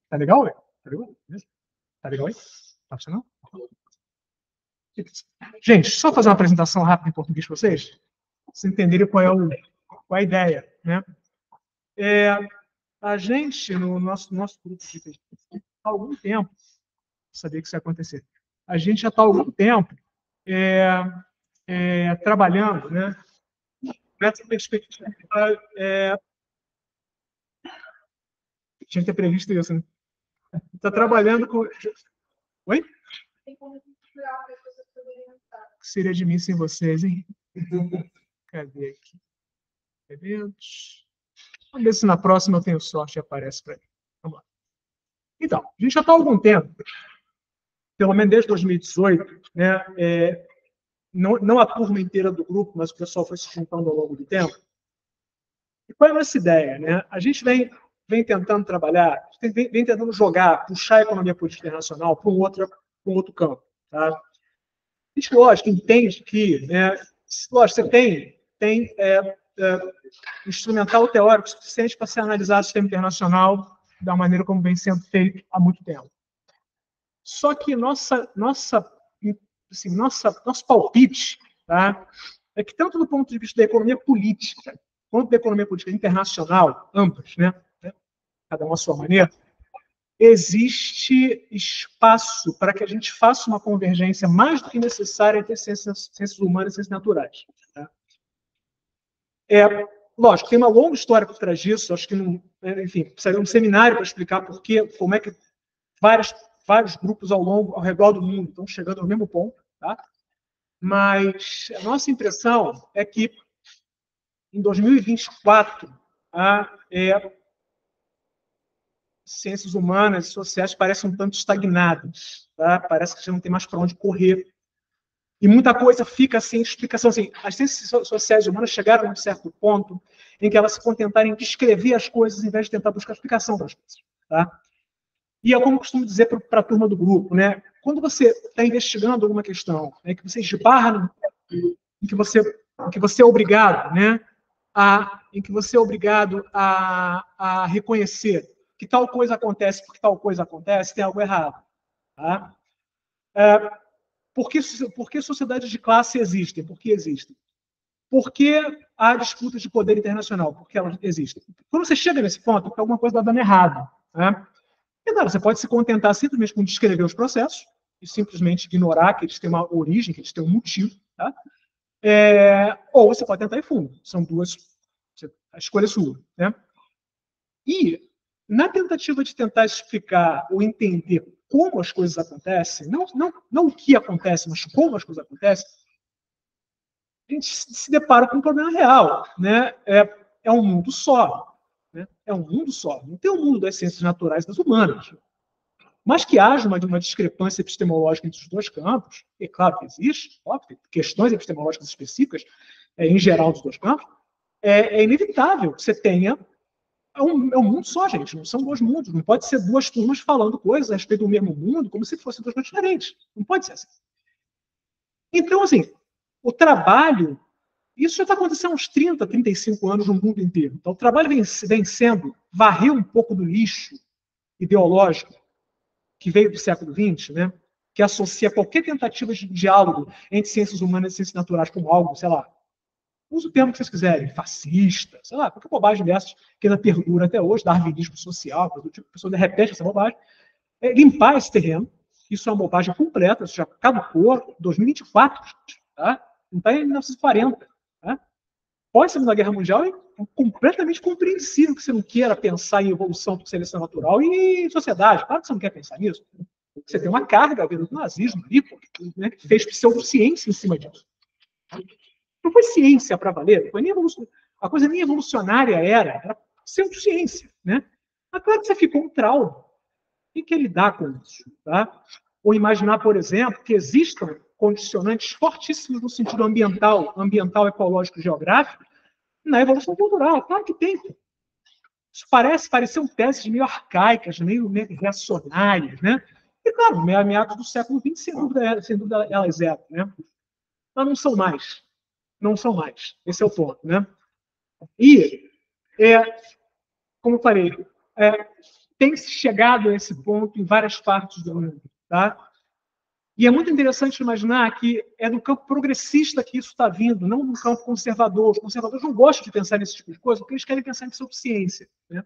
Tá legal? Tá legal? Tá legal aí? Tá funcionando? Gente, só fazer uma apresentação rápida em português para vocês, pra vocês entenderem qual é a ideia, né? A gente, no nosso grupo de pesquisa, há algum tempo, sabia que isso ia acontecer, a gente já está há algum tempo trabalhando, né, nessa perspectiva. Tinha que ter previsto isso, né? Está trabalhando com. Oi? O que seria de mim sem vocês, hein? Cadê aqui? Eventos. Vamos ver se na próxima eu tenho sorte e aparece para mim. Vamos lá. Então, a gente já está há algum tempo, pelo menos desde 2018, né? Não a turma inteira do grupo, mas o pessoal foi se juntando ao longo do tempo. E qual é a nossa ideia, né? A gente vem tentando trabalhar, vem tentando jogar, puxar a economia política internacional para um outro campo. Tá? A gente, lógico, entende que, né, lógico, você tem instrumental teórico suficiente para se analisar o sistema internacional da maneira como vem sendo feito há muito tempo. Só que nosso palpite, tá, é que tanto do ponto de vista da economia política, quanto da economia política internacional, ambas, né, cada uma à sua maneira, existe espaço para que a gente faça uma convergência mais do que necessária entre ciências humanas e ciências naturais. Tá? Lógico, tem uma longa história por trás disso, acho que, enfim, precisaria um seminário para explicar como é que vários grupos ao redor do mundo estão chegando ao mesmo ponto, tá? Mas a nossa impressão é que em 2024 ciências humanas e sociais parecem um tanto estagnadas, tá? Parece que já não tem mais para onde correr. E muita coisa fica sem explicação. Assim, as ciências sociais e humanas chegaram a um certo ponto em que elas se contentarem em descrever as coisas em vez de tentar buscar explicação para as coisas. Tá? E é como eu costumo dizer para a turma do grupo, né? Quando você está investigando alguma questão, né, que você esbarra em que você é obrigado, né, a reconhecer que tal coisa acontece porque tal coisa acontece, tem algo errado. Tá? Por que sociedades de classe existem? Por que existem? Por que há disputas de poder internacional? Porque elas existem. Quando você chega nesse ponto, alguma coisa está dando errado. Né? E, claro, você pode se contentar simplesmente com descrever os processos e simplesmente ignorar que eles têm uma origem, que eles têm um motivo. Tá? Ou você pode tentar ir fundo. São duas. A escolha é sua. Né? E, na tentativa de tentar explicar ou entender como as coisas acontecem, não o que acontece, mas como as coisas acontecem, a gente se depara com um problema real. Né? É um mundo só. Né? É um mundo só. Não tem um mundo das ciências naturais e das humanas. Mas que haja uma discrepância epistemológica entre os dois campos, e claro que existe, óbvio, questões epistemológicas específicas, em geral, dos dois campos, é inevitável que você tenha. É um mundo só, gente. Não são dois mundos. Não pode ser duas turmas falando coisas a respeito do mesmo mundo como se fossem duas coisas diferentes. Não pode ser assim. Então, assim, o trabalho. Isso já está acontecendo há uns 30, 35 anos no mundo inteiro. Então, o trabalho vem sendo varrer um pouco do lixo ideológico que veio do século XX, né? Que associa qualquer tentativa de diálogo entre ciências humanas e ciências naturais como algo, sei lá, usa o termo que vocês quiserem, fascista, sei lá, qualquer bobagem dessas que ainda perdura até hoje, darwinismo social, do tipo, a pessoa repete essa bobagem, limpar esse terreno, isso é uma bobagem completa, isso já caducou, 2024, tá? Não está em 1940, tá? Pós-Segunda Guerra Mundial é completamente compreensível que você não queira pensar em evolução por seleção natural e sociedade. Claro que você não quer pensar nisso. Você tem uma carga vindo do nazismo ali, né, que fez pseudociência em cima disso. Não foi ciência para valer, não foi nem a coisa nem evolucionária era pseudociência. Né? Mas claro que você ficou um trauma. O que é lidar com isso? Tá? Ou imaginar, por exemplo, que existam condicionantes fortíssimos no sentido ambiental, ecológico, geográfico, na evolução cultural. Claro que tem. Isso pareciam teses meio arcaicas, meio reacionárias, né? E, claro, meados do século XX, sem dúvida elas eram, né? Mas não são mais. Não são mais. Esse é o ponto, né? E, como eu falei, tem se chegado a esse ponto em várias partes do mundo. Tá? E é muito interessante imaginar que é no campo progressista que isso está vindo, não no campo conservador. Os conservadores não gostam de pensar nesse tipo de coisa, porque eles querem pensar em pseudociência. Né?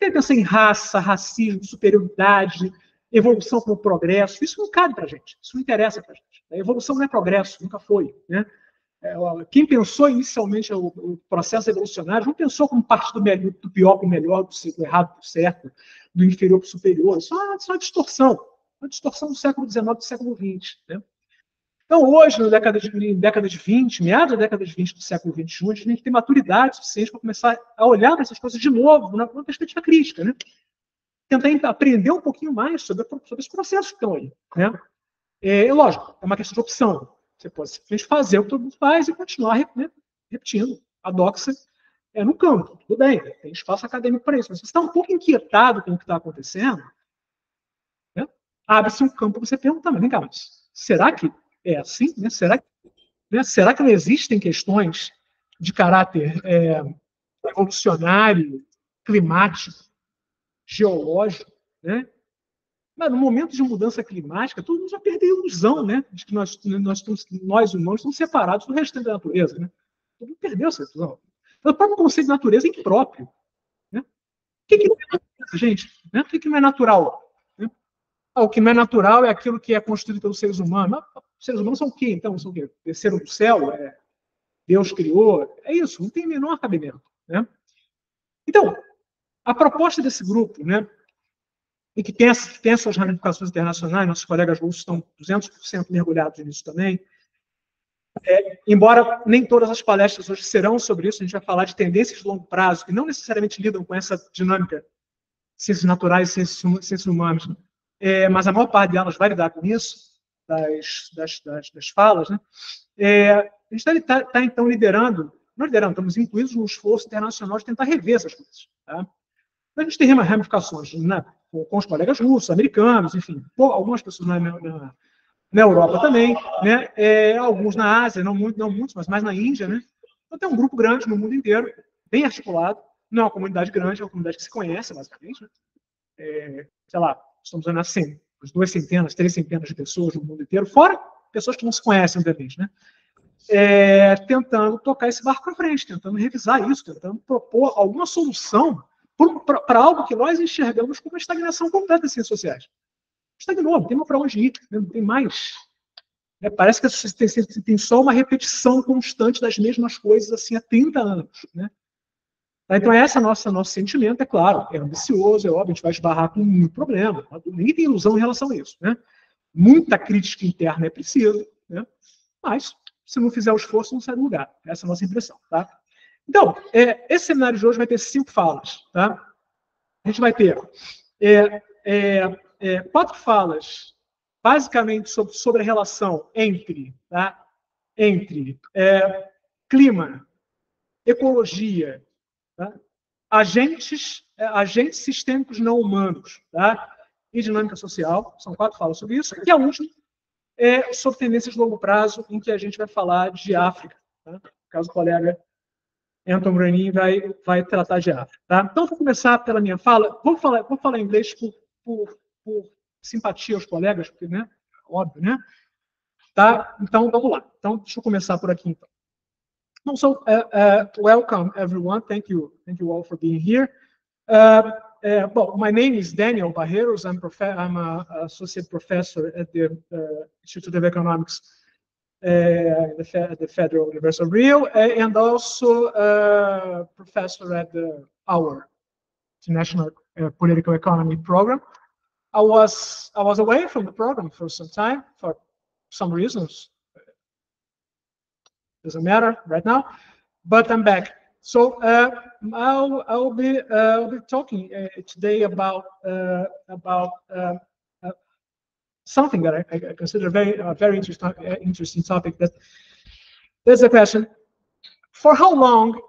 Querem pensar em raça, racismo, superioridade, evolução como progresso. Isso não cabe para a gente, isso não interessa para a gente. A evolução não é progresso, nunca foi. Né? Quem pensou inicialmente o processo evolucionário não pensou como parte do pior para o melhor, do errado para o certo, do inferior para o superior. Isso é uma distorção. Uma distorção do século XIX e do século XX. Né? Então, hoje, na década de 20, meados da década de 20 do século XXI, a gente tem que ter maturidade suficiente para começar a olhar para essas coisas de novo, numa perspectiva crítica. Né? Tentar aprender um pouquinho mais sobre os processos que estão aí. Né? Lógico, é uma questão de opção. Você pode simplesmente fazer o que todo mundo faz e continuar repetindo a doxa no campo. Tudo bem, tem espaço acadêmico para isso. Mas se você está um pouco inquietado com o que está acontecendo, né, abre-se um campo para você perguntar, mas vem cá, mas será que é assim? Né? Será que não existem questões de caráter evolucionário, climático, geológico, né? Mas no momento de mudança climática, todo mundo já perdeu a ilusão, né? De que nós humanos, estamos separados do restante da natureza, né? Todo mundo perdeu essa ilusão. O próprio conceito de natureza é impróprio. Né? O que não é natureza, gente? Né? O que não é natural? Né? O que não é natural é aquilo que é construído pelos seres humanos. Mas, os seres humanos são o quê, então? São o quê? Desceram do céu? Deus criou? É isso, não tem menor cabimento. Né? Então, a proposta desse grupo, né, e que tem as suas ramificações internacionais, nossos colegas russos estão 200% mergulhados nisso também, embora nem todas as palestras hoje serão sobre isso, a gente vai falar de tendências de longo prazo, que não necessariamente lidam com essa dinâmica, ciências naturais e ciências humanas, mas a maior parte delas vai lidar com isso, das falas. Né? A gente está, então, estamos incluídos num esforço internacional de tentar rever essas coisas. Tá? A gente tem ramificações, né, com os colegas russos, americanos, enfim, algumas pessoas na Europa também, né, alguns na Ásia, não muitos, mas mais na Índia. Né? Então tem um grupo grande no mundo inteiro, bem articulado, não é uma comunidade grande, é uma comunidade que se conhece, basicamente. Né? Sei lá, estamos andando assim, 2 centenas, 3 centenas de pessoas no mundo inteiro, fora pessoas que não se conhecem, obviamente, né? Tentando tocar esse barco para frente, tentando revisar isso, tentando propor alguma solução para algo que nós enxergamos como uma estagnação completa das ciências sociais. Estagnou, não tem mais para onde ir, não tem mais. Parece que tem só uma repetição constante das mesmas coisas assim há 30 anos. Né? Então, esse é nosso sentimento, é claro, é ambicioso, é óbvio, a gente vai esbarrar com muito problema. Ninguém tem ilusão em relação a isso. Né? Muita crítica interna é preciso, né? Mas, se não fizer o esforço, não sai do lugar. Essa é a nossa impressão. Tá? Então, esse seminário de hoje vai ter 5 falas. Tá? A gente vai ter 4 falas, basicamente sobre a relação entre clima, ecologia, tá? agentes sistêmicos não humanos, tá? E dinâmica social. São 4 falas sobre isso. E a última sobre tendências de longo prazo, em que a gente vai falar de África. Tá? Caso o colega Anton Granin vai tratar de África. Tá? Então, vou começar pela minha fala. Vou falar em inglês por simpatia aos colegas, porque, né? Óbvio, né? Tá? Então, vamos lá. Então, deixa eu começar por aqui, então. So, welcome, everyone. Thank you all for being here. Well, my name is Daniel Barreiros. I'm an associate professor at the Institute of Economics at the Federal University of Rio, and also professor at our International Political Economy program. I was away from the program for some time for some reasons. Doesn't matter right now, but I'm back. So I'll be talking today about something that I consider a very interesting topic. That there's a question: for how long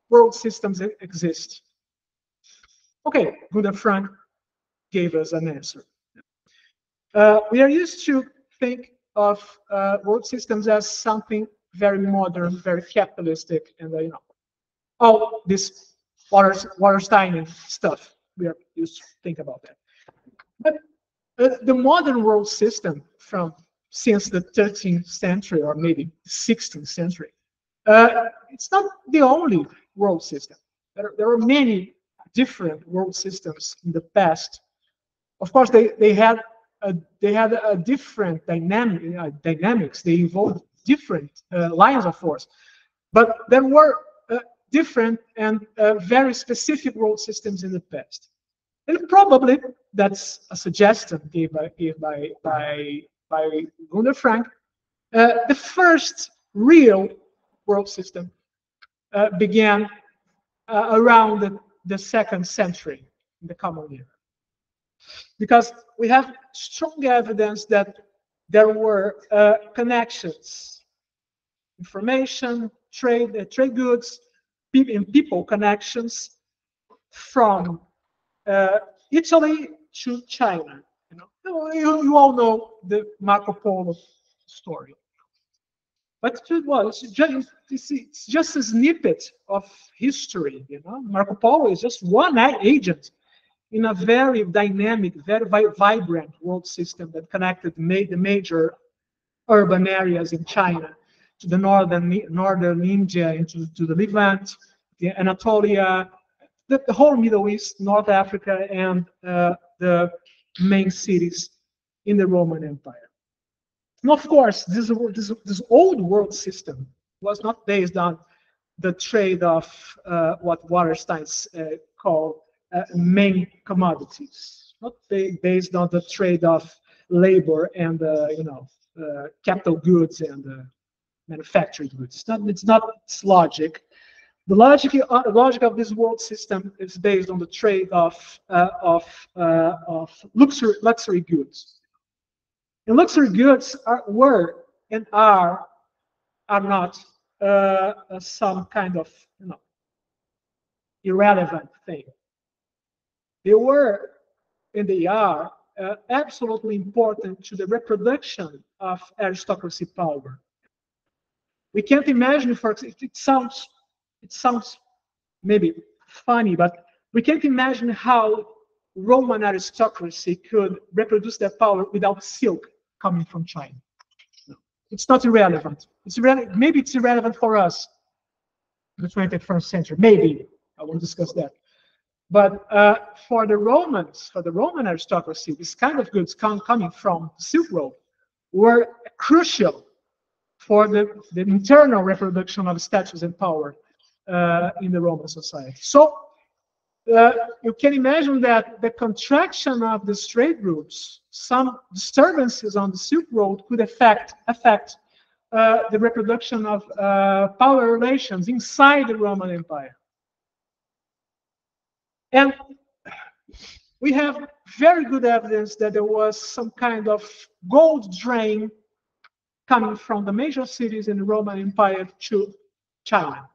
world systems exist? Okay, Gunnar Frank gave us an answer. We are used to think of world systems as something very modern, very capitalistic, and all this Wallersteinian stuff. We are used to think about that. But the modern world system since the 13th century or maybe 16th century, it's not the only world system. There are many different world systems in the past. Of course, they had a different dynamics. They involved different lines of force, but there were different and very specific world systems in the past. And probably that's a suggestion given by Gunnar Frank. The first real world system began around the 2nd century in the Common Era, because we have strong evidence that there were connections, information, trade goods, and people connections from Italy to China. You all know the Marco Polo story. But it's just a snippet of history. Marco Polo is just one agent in a very dynamic, very vibrant world system that connected the major urban areas in China to the northern India and to the Levant, the Anatolia, the whole Middle East, North Africa, and the main cities in the Roman Empire. And of course, this old world system was not based on the trade of what Wallerstein called main commodities, not based on the trade of labor and capital goods and manufactured goods. It's not its logic. The logic of this world system is based on the trade of luxury goods. And luxury goods were and are not some kind of irrelevant thing. They were and they are absolutely important to the reproduction of aristocracy power. We can't imagine, for example, it sounds maybe funny, but we can't imagine how Roman aristocracy could reproduce their power without silk coming from China. No, it's not irrelevant. Maybe it's irrelevant for us in the 21st century. Maybe I won't discuss that. But for the Romans, for the Roman aristocracy, this kind of goods coming from the Silk Road were crucial for the internal reproduction of status and power in the Roman society. So you can imagine that the contraction of the trade routes, some disturbances on the Silk Road could affect the reproduction of power relations inside the Roman Empire. And we have very good evidence that there was some kind of gold drain coming from the major cities in the Roman Empire to China.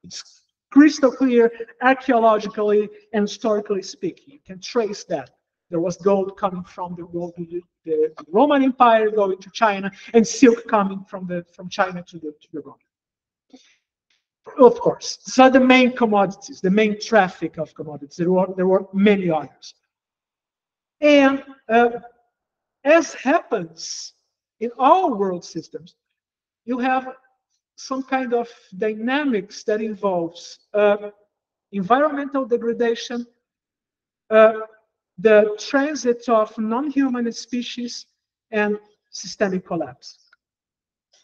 It's crystal clear, archaeologically and historically speaking. You can trace that. There was gold coming from the Roman Empire going to China, and silk coming from China to the Roman. Of course, these are the main commodities, the main traffic of commodities. There were many others. And as happens in all world systems, you have some kind of dynamics that involves environmental degradation, the transit of non-human species, and systemic collapse.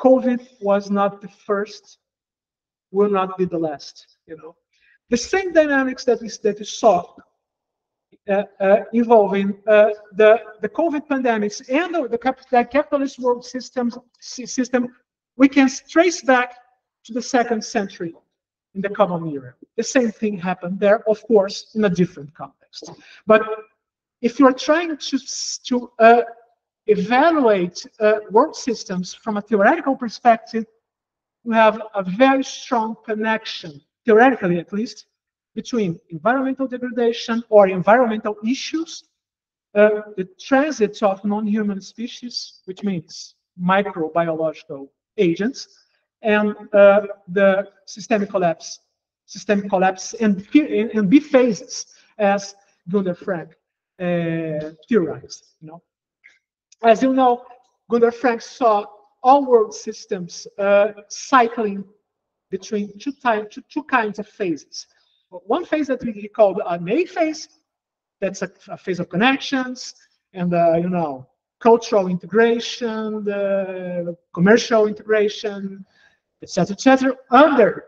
COVID was not the first, will not be the last. The same dynamics that we saw involving the COVID pandemics and the capitalist world system, we can trace back to the 2nd century in the Common Era. The same thing happened there, of course, in a different context. But if you're trying to evaluate world systems from a theoretical perspective, we have a very strong connection, theoretically at least, between environmental degradation or environmental issues, the transit of non-human species, which means microbiological agents, and the systemic collapse systemic collapse and B phases, as Gunnar Frank theorized. As you know, Gunnar Frank saw all world systems cycling between two kinds of phases. One phase that we called an A phase, that's a phase of connections and cultural integration, the commercial integration, etc., under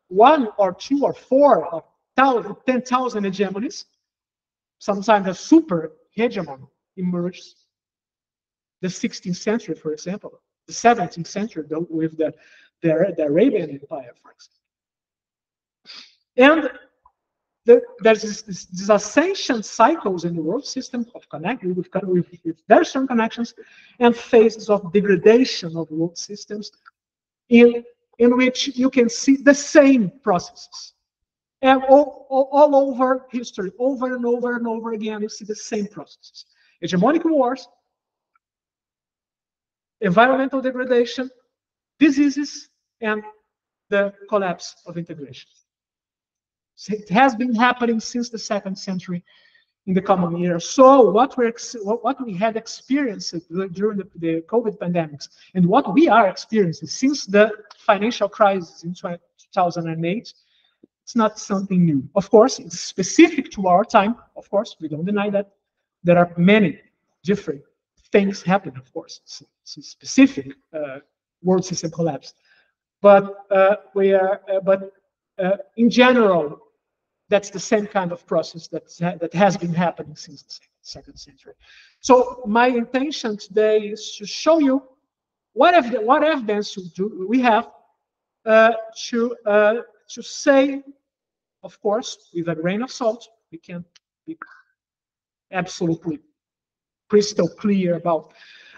1 or 2 or 4 or 10,000 hegemonies. Sometimes a super hegemon emerges. The 16th century, for example, the 17th century with the Arabian Empire, for example. And there's these ascension cycles in the world system of connecting with very strong connections, and phases of degradation of world systems in which you can see the same processes. And all over history, over and over and over again, you see the same processes. Hegemonic wars, environmental degradation, diseases, and the collapse of integration. So it has been happening since the 2nd century in the common era. So what we had experienced during the COVID pandemics, and what we are experiencing since the financial crisis in 2008, it's not something new. Of course, it's specific to our time. Of course, we don't deny that. There are many different things happen, of course. It's a specific world system collapse. But in general, that's the same kind of process that has been happening since the 2nd century. So my intention today is to show you what evidence we have to say, of course, with a grain of salt, we can't be absolutely crystal clear about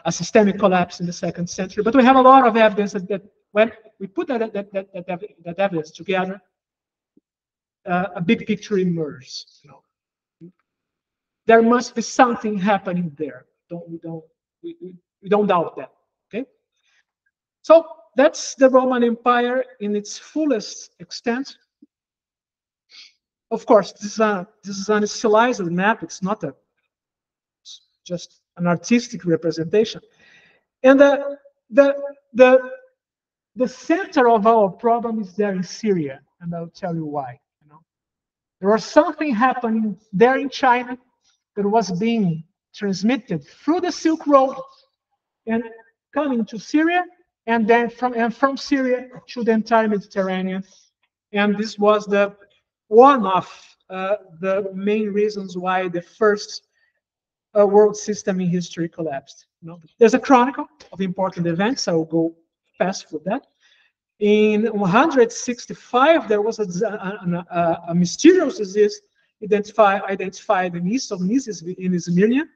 a systemic collapse in the 2nd century, but we have a lot of evidence that when we put that evidence together, a big picture emerges. There must be something happening there. We don't doubt that. Okay. So that's the Roman Empire in its fullest extent. Of course, this is an stylized map. It's not just an artistic representation. And the center of our problem is there in Syria, and I'll tell you why. There was something happening there in China that was being transmitted through the Silk Road and coming to Syria, and then from Syria to the entire Mediterranean. And this was one of the main reasons why the first world system in history collapsed. There's a chronicle of important events. I will go fast through that. In 165, there was a mysterious disease identified in east of Nice, in Izmir,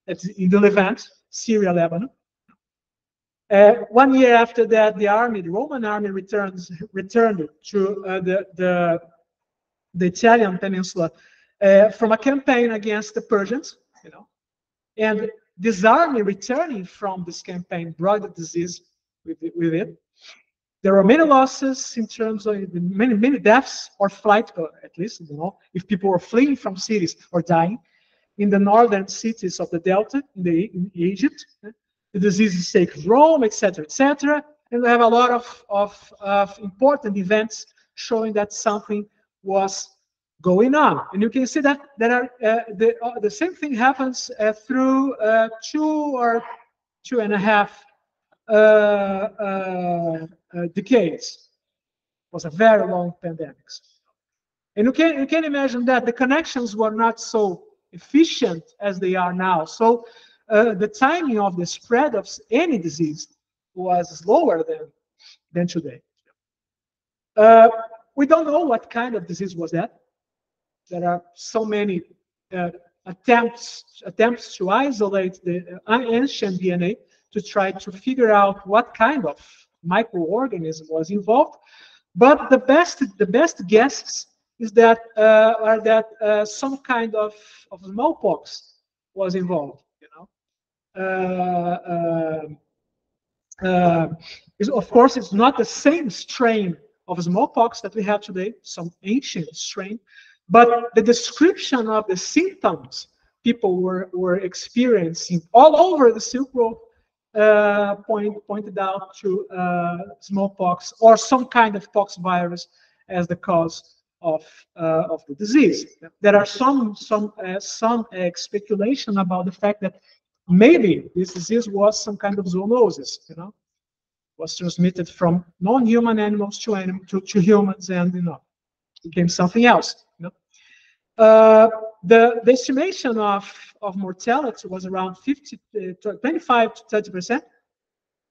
in the Levant, Syria, Lebanon. 1 year after that, the Roman army returned to the Italian peninsula from a campaign against the Persians, and this army returning from this campaign brought the disease with it. There were many losses in terms of many deaths or flight, at least, if people were fleeing from cities or dying. In the northern cities of the Delta, in Egypt, the disease is taken Rome, etc., etc. And we have a lot of important events showing that something was going on. And you can see that there are the same thing happens through 2 or 2.5 decades. It was a very long pandemic. And you can imagine that the connections were not so efficient as they are now. So the timing of the spread of any disease was slower than today. We don't know what kind of disease was that. There are so many attempts to isolate the ancient DNA to try to figure out what kind of microorganism was involved. But the best guesses is that some kind of smallpox was involved. Of course, it's not the same strain of smallpox that we have today, some ancient strain, but the description of the symptoms people were experiencing all over the Silk Road pointed out to smallpox or some kind of pox virus as the cause of the disease. There are some speculation about the fact that maybe this disease was some kind of zoonosis, was transmitted from non-human animals to humans, and became something else. The estimation of mortality was around 25 to 30%.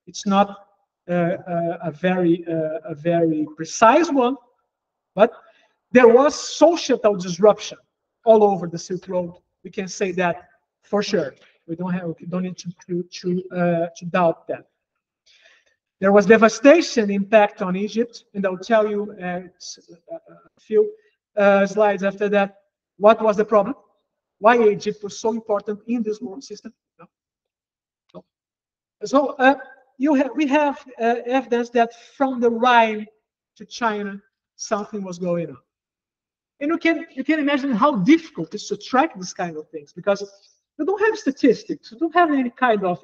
It's not a very precise one, but there was societal disruption all over the Silk Road. We can say that for sure. We don't need to doubt that. There was devastation impact on Egypt, and I'll tell you a few slides after that what was the problem, why Egypt was so important in this world system. So we have evidence that from the Rhine to China, something was going on. And you can imagine how difficult it is to track this kind of things, because you don't have statistics, you don't have any kind of,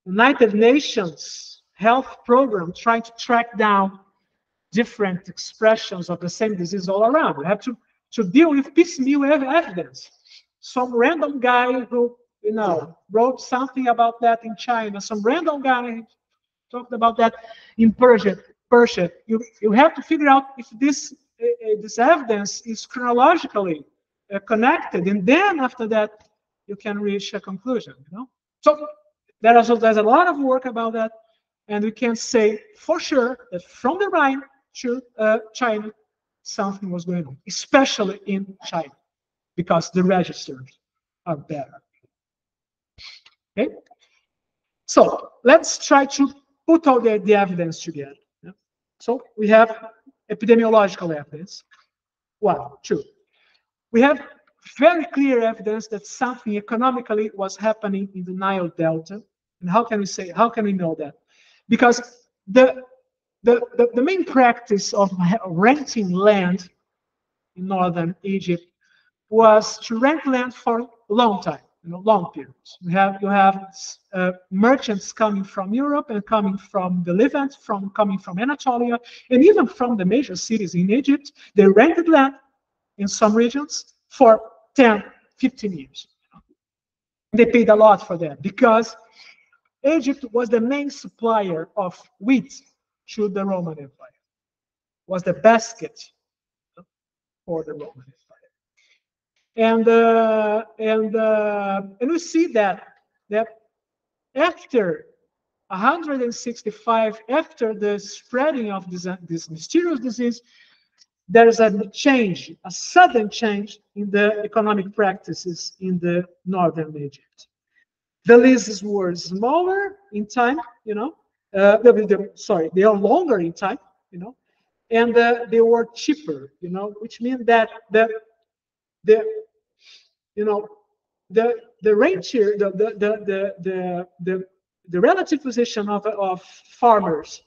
United Nations health program trying to track down different expressions of the same disease all around. You have to deal with piecemeal evidence. Some random guy who, wrote something about that in China, some random guy talked about that in Persia. You have to figure out if this evidence is chronologically connected, and then after that you can reach a conclusion. So there's a lot of work about that, and we can say for sure that from the Rhine to China, something was going on, especially in China, because the registers are better. Okay, so let's try to put all the evidence together. So we have epidemiological evidence. 1, 2. We have very clear evidence that something economically was happening in the Nile Delta. And how can we know that? Because the main practice of renting land in northern Egypt was to rent land for a long time, long periods. You have merchants coming from Europe and coming from the Levant, coming from Anatolia, and even from the major cities in Egypt. They rented land in some regions for 10, 15 years. They paid a lot for that because Egypt was the main supplier of wheat to the Roman Empire, was the basket for the Roman Empire. And we see that after 165, after the spreading of this mysterious disease, there is a sudden change in the economic practices in the northern Egypt. The leases were smaller in time, sorry, they are longer in time, and they were cheaper, which means that the relative position of farmers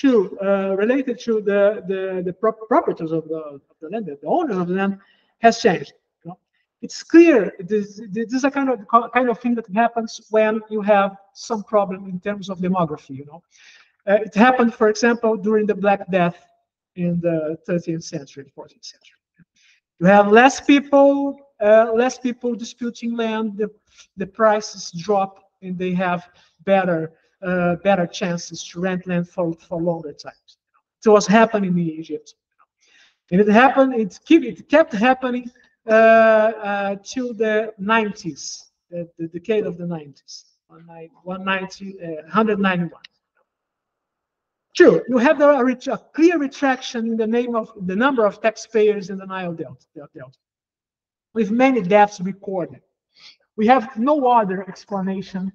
related to the proprietors of the land, the owners of the land, has changed. It's clear this is a kind of thing that happens when you have some problem in terms of demography. It happened, for example, during the Black Death in the 13th century, 14th century. You have less people disputing land. The prices drop, and they have better chances to rent land for longer times. It was happening in Egypt, and it happened. It kept happening till the 90s, the decade of the 90s, 191. True, you have a clear retraction in the number of taxpayers in the Nile Delta, with many deaths recorded. We have no other explanation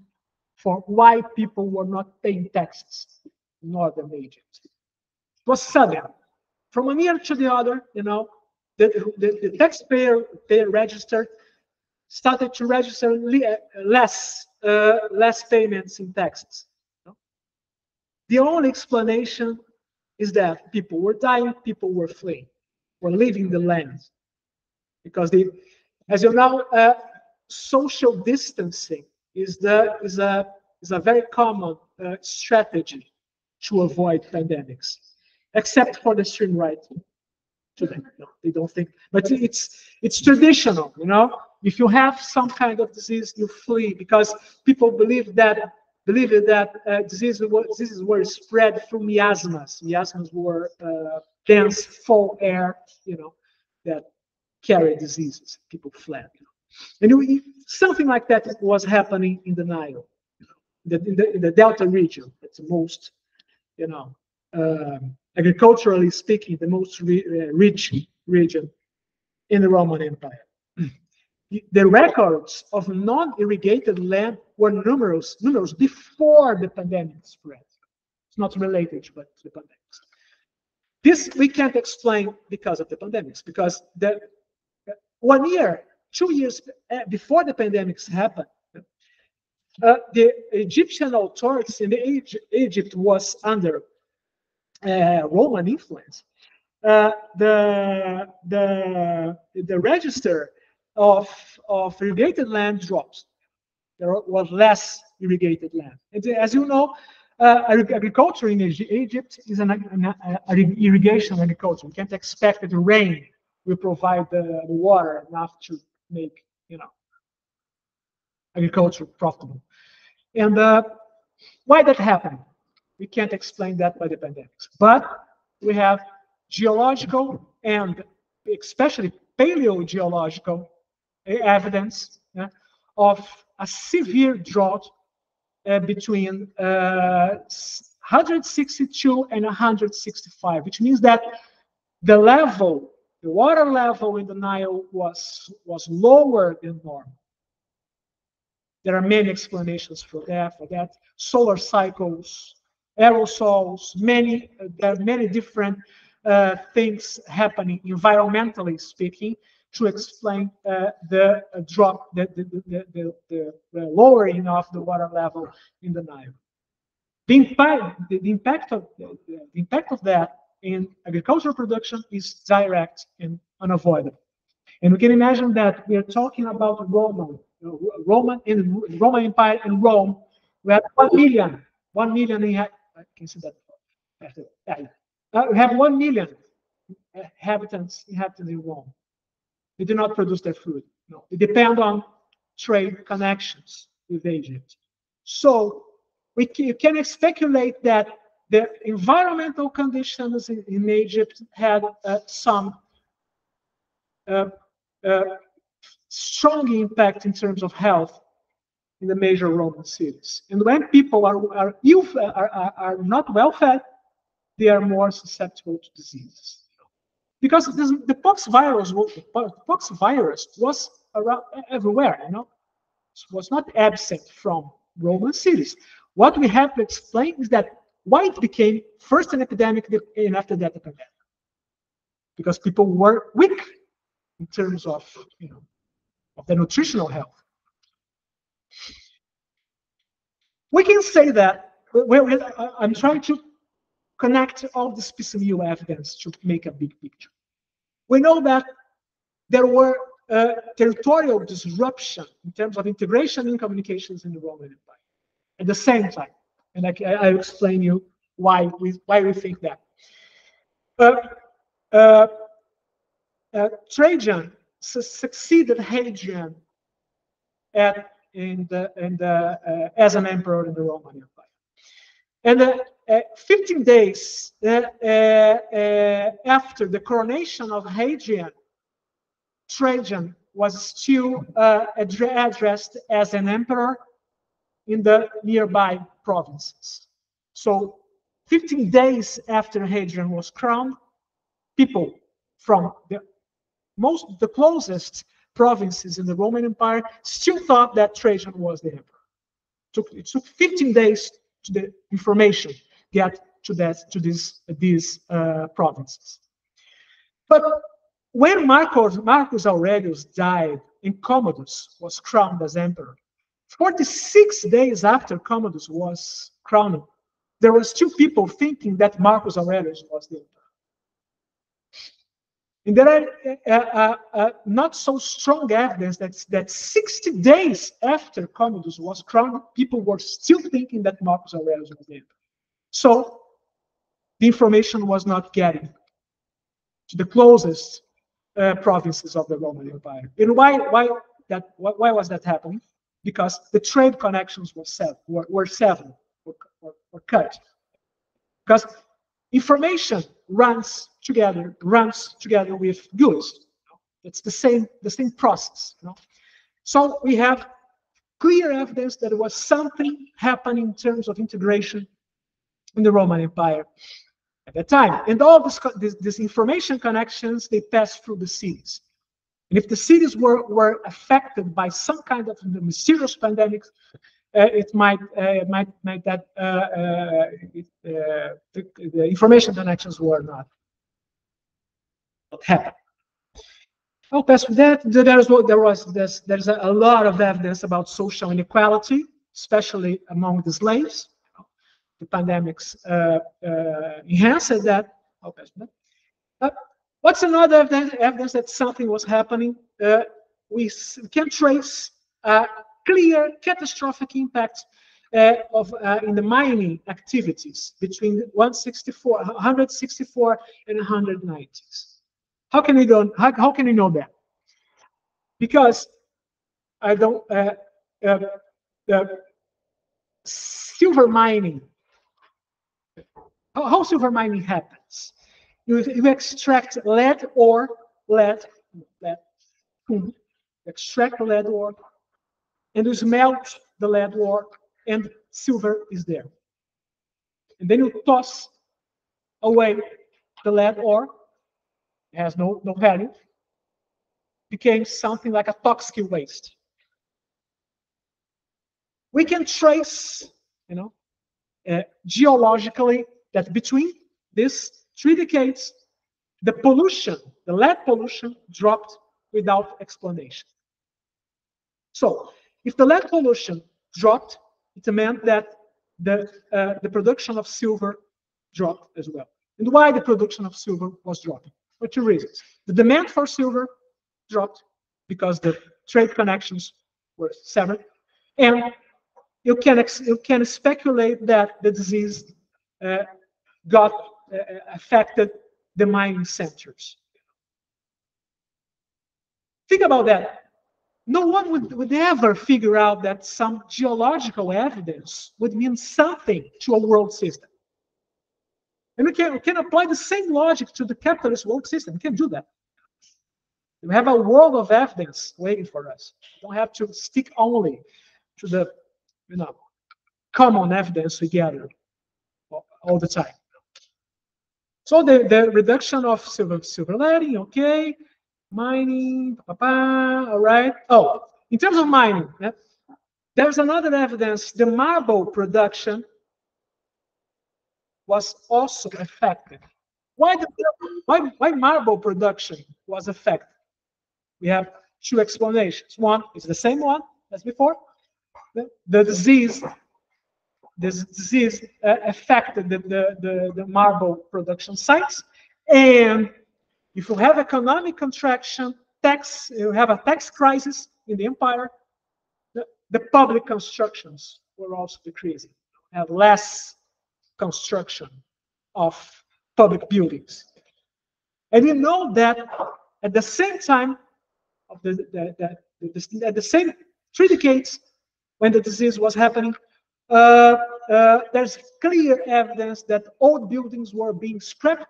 for why people were not paying taxes in northern Egypt. It was sudden. From one year to the other, the taxpayer registered started to register less payments in taxes. The only explanation is that people were dying, people were fleeing, were leaving the land. Because as you know, social distancing is a very common strategy to avoid pandemics, except for the extreme right today. No, they don't think, but it's traditional. You know, if you have some kind of disease, you flee because people believe that diseases were spread through miasmas. Miasmas were dense, foul air, you know, that carry diseases. People fled. You know. And something like that was happening in the Nile, in the Delta region. It's the most, you know, agriculturally speaking, the most rich region in the Roman Empire. The records of non-irrigated land were numerous before the pandemic spread. It's not related to the pandemics. This we can't explain because of the pandemics, because the 1 year, 2 years before the pandemics happened, the Egyptian authorities in Egypt was under Roman influence. The register of irrigated land dropped. There was less irrigated land. And as you know, agriculture in Egypt is an irrigation agriculture. You can't expect that the rain will provide the water enough to make, you know, agriculture profitable. And why that happened? We can't explain that by the pandemics. But we have geological and especially paleogeological evidence of a severe drought between 162 and 165, which means that the water level in the Nile was lower than normal. There are many explanations for that. Solar cycles, aerosols, there are many different things happening, environmentally speaking, to explain the drop, the lowering of the water level in the Nile. The impact of that in agricultural production is direct and unavoidable. And we can imagine that we are talking about Roman Empire in Rome. We have 1 million. 1 million. I can see that. We have 1 million inhabitants in Rome. They do not produce their food. No, they depend on trade connections with Egypt. So you can speculate that the environmental conditions in Egypt had some strong impact in terms of health in the major Roman cities. And when people are not well fed, they are more susceptible to diseases. Because the pox virus was around everywhere, you know. It was not absent from Roman cities. What we have to explain is that why it became first an epidemic and after that a pandemic. Because people were weak in terms of, you know, of their nutritional health. We can say that I'm trying to connect all this piece of new evidence to make a big picture. We know that there were territorial disruption in terms of integration in communications in the Roman Empire at the same time, and I'll explain you why we think that. Trajan succeeded Hadrian as an emperor in the Roman Empire. And 15 days after the coronation of Hadrian, Trajan was still addressed as an emperor in the nearby provinces. So 15 days after Hadrian was crowned, people from the closest provinces in the Roman Empire still thought that Trajan was the emperor. It took 15 days to the information get to these provinces. But when Marcus Aurelius died and Commodus was crowned as emperor, 46 days after Commodus was crowned, there were still people thinking that Marcus Aurelius was the emperor. And there are not so strong evidence that 60 days after Commodus was crowned, people were still thinking that Marcus Aurelius was the emperor. So the information was not getting to the closest provinces of the Roman Empire. And why was that happening? Because the trade connections were cut. Because information runs together with goods. It's the same process. So we have clear evidence that there was something happening in terms of integration in the Roman Empire at that time. And all this information connections, they pass through the cities. And if the cities were affected by some kind of mysterious pandemic, it might that the information connections were not happen. I'll pass with that. There's a lot of evidence about social inequality, especially among the slaves. The pandemics enhanced that. I'll pass with that. What's another evidence that something was happening? We can trace clear catastrophic impact in the mining activities between 164 and 190s. How can you know that? Because I don't. Silver mining. How silver mining happens? You extract lead ore, extract lead ore, and you smelt the lead ore, and silver is there. And then you toss away the lead ore. It has no value. Became something like a toxic waste. We can trace, geologically, that between these 3 decades, the pollution, the lead pollution, dropped without explanation. So, if the lead pollution dropped, it meant that the production of silver dropped as well. And why the production of silver was dropping? For 2 reasons. The demand for silver dropped because the trade connections were severed, and you can speculate that the disease affected the mining centers. Think about that. No one would ever figure out that some geological evidence would mean something to a world system. And we can apply the same logic to the capitalist world system. We can do that. We have a world of evidence waiting for us. We don't have to stick only to the common evidence we gather all the time. So the reduction of silver leading, okay. Mining, all right. Oh, in terms of mining, there's another evidence. The marble production was also affected. Why marble production was affected? We have 2 explanations. One is the same one as before. The disease affected the marble production sites, and if you have economic contraction, you have a tax crisis in the empire, the public constructions were also decreasing. You have less construction of public buildings. And you know that at the same time, at the same 3 decades when the disease was happening, there's clear evidence that old buildings were being scrapped,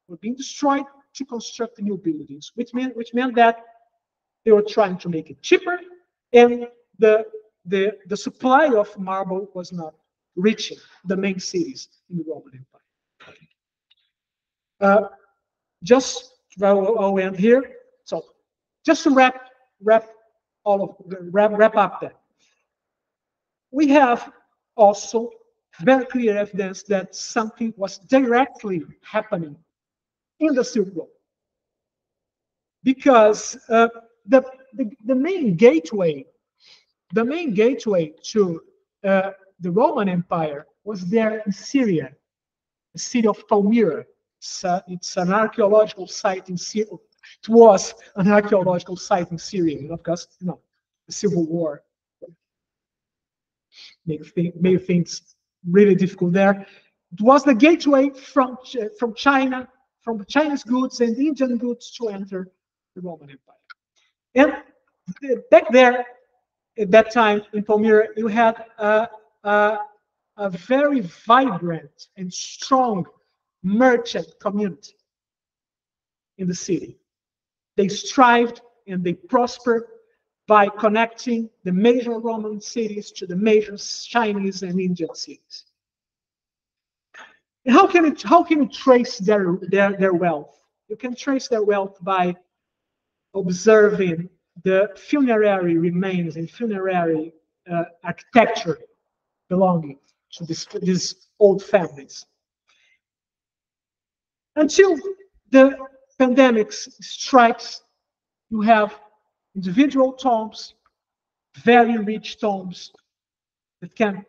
were being destroyed to construct new buildings, which meant that they were trying to make it cheaper, and the supply of marble was not reaching the main cities in the Roman Empire. I'll end here. So, just to wrap up that, we have also very clear evidence that something was directly happening in the Silk Road, because the main gateway to the Roman Empire was there in Syria, the city of Palmyra. It's an archaeological site in Syria. It was an archaeological site in Syria, because the civil war made things really difficult there. It was the gateway from China, from Chinese goods and Indian goods to enter the Roman Empire. And back there, at that time in Palmyra, you had a very vibrant and strong merchant community in the city. They strived and they prospered by connecting the major Roman cities to the major Chinese and Indian cities. And how can you trace their wealth? You can trace their wealth by observing the funerary remains and funerary architecture belonging to these old families. Until the pandemic strikes, you have individual tombs, very rich tombs that can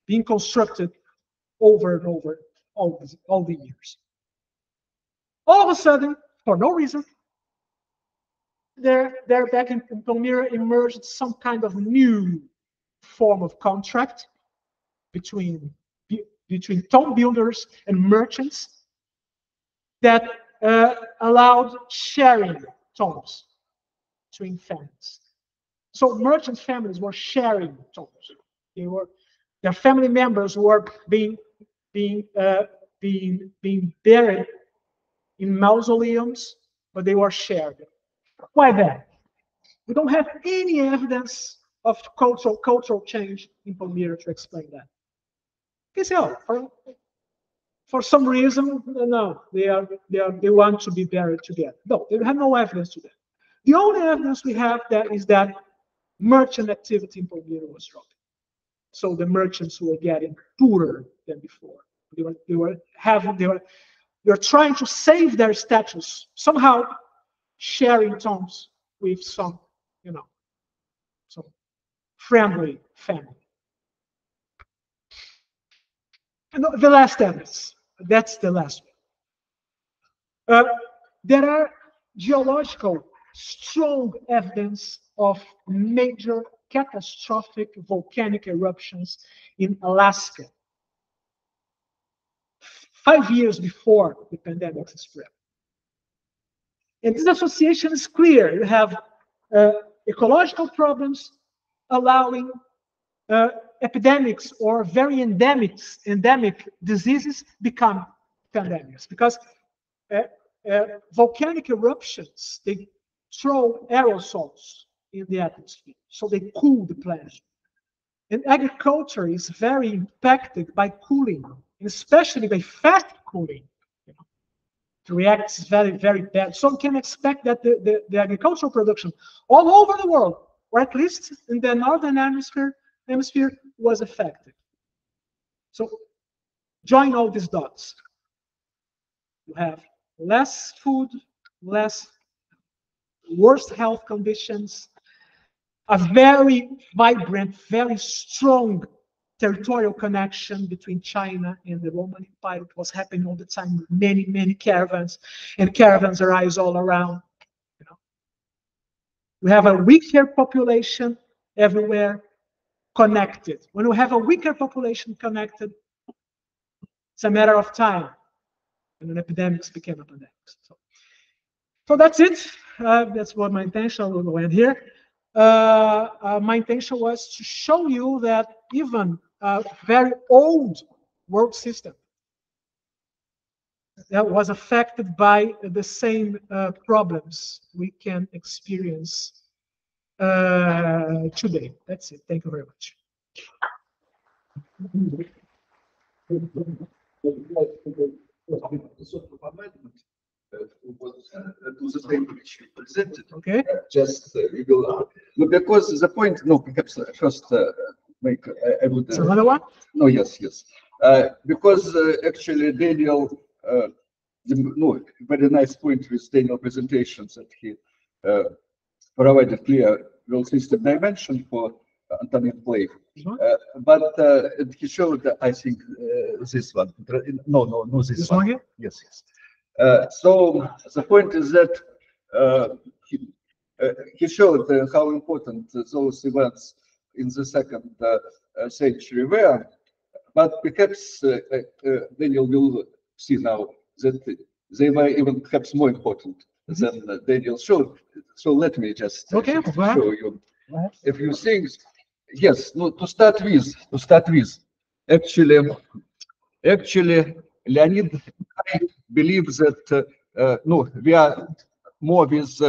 be constructed over and over all the years. All of a sudden, for no reason, there back in Palmyra emerged some kind of new form of contract between tomb builders and merchants that allowed sharing tombs between families. So merchant families were sharing tombs. Their family members were being buried in mausoleums, but they were shared. Why that? We don't have any evidence of cultural change in Palmyra to explain that. You say, for some reason, no, they want to be buried together. No, they have no evidence to that. The only evidence we have is that merchant activity in Palmyra was dropping. So the merchants were getting poorer than before. They were trying to save their status, somehow sharing tombs with some friendly family. And the last evidence, that's the last one. There are geological strong evidence of major catastrophic volcanic eruptions in Alaska 5 years before the pandemic spread. And this association is clear. You have ecological problems allowing epidemics or very endemic diseases become pandemics, because volcanic eruptions, they throw aerosols in the atmosphere, so they cool the planet. And agriculture is very impacted by cooling, and especially by fast cooling. It reacts very, very bad. So we can expect that the agricultural production all over the world, or at least in the northern hemisphere, was affected. So join all these dots. You have less food, worse health conditions, a very vibrant, very strong territorial connection between China and the Roman Empire. It was happening all the time. Many, many caravans, and caravans arise all around. We have a weaker population everywhere, connected. When we have a weaker population connected, it's a matter of time. And an epidemics became epidemics. So that's it. That's what my intention was here. My intention was to show you that even a very old world system that was affected by the same problems we can experience today. That's it. Thank you very much. To the same which you presented. Okay. Just we will. No, because the point. No, perhaps first make. I would. Another one. No. Yes. Because actually Daniel, very nice point with Daniel presentations that he provided clear world system dimension for Antonin Blake. but he showed, I think, this one. No, this one. Here? Yes. So the point is that he showed how important those events in the second century were, but perhaps Daniel will see now that they were even perhaps more important than Daniel showed. So let me just show you a few things. Yes, no, to start with, actually, Leonid, I believe that no, we are more with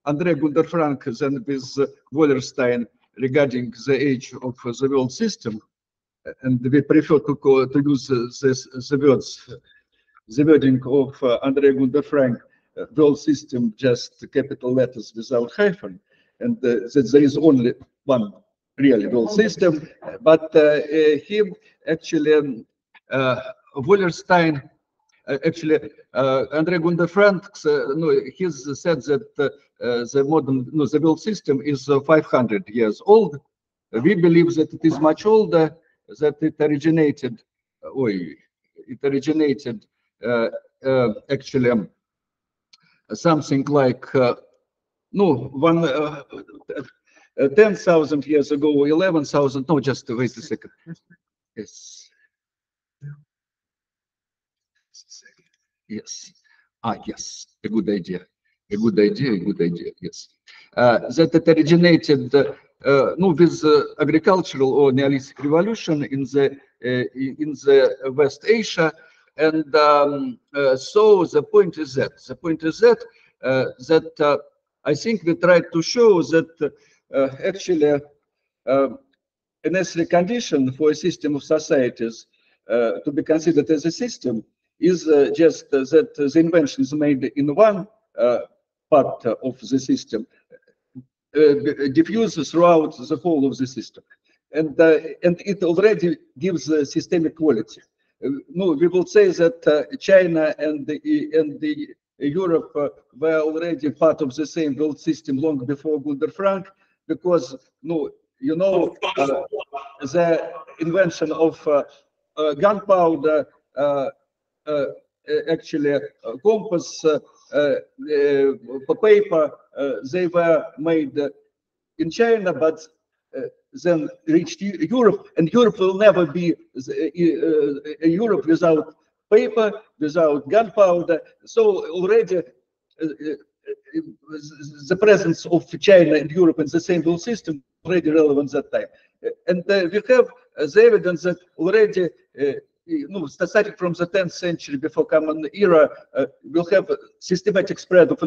André Gunder Frank than with Wallerstein regarding the age of the world system, and we prefer to use the wording of André Gunder Frank, world system, just capital letters without hyphen, and that there is only one really world system. But him actually, Wallerstein, actually, André Gunder Frank, he said that the modern, the world system is 500 years old. We believe that it is much older, that it originated, actually something like 10,000 years ago, 11,000. No, just wait a second. Yes. Yes. Yes. A good idea. Yes. That it originated with agricultural or Neolithic revolution in the West Asia, and so the point is that I think we tried to show that actually a necessary condition for a system of societies to be considered as a system is just that the inventions made in one part of the system diffuse throughout the whole of the system, and it already gives systemic quality. No, we will say that China and Europe were already part of the same world system long before Gunder Frank, because the invention of gunpowder, actually compass, paper, they were made in China, but then reached Europe, and Europe will never be Europe without paper, without gunpowder. So already the presence of China and Europe in the same world system already relevant at that time. And we have the evidence that already, starting from the 10th century before Common Era, we'll have a systematic spread of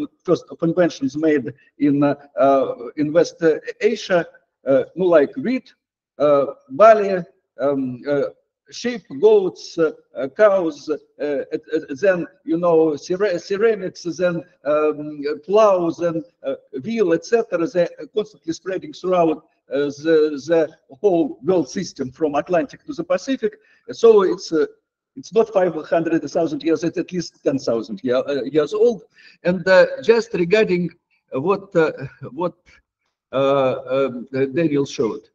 inventions made in West Asia, like wheat, barley, sheep, goats, cows, then ceramics, then plows and wheel, etc. They're constantly spreading throughout the whole world system from Atlantic to the Pacific. So it's not 500,000 years, it's at least 10,000 years old. And just regarding what Daniel showed.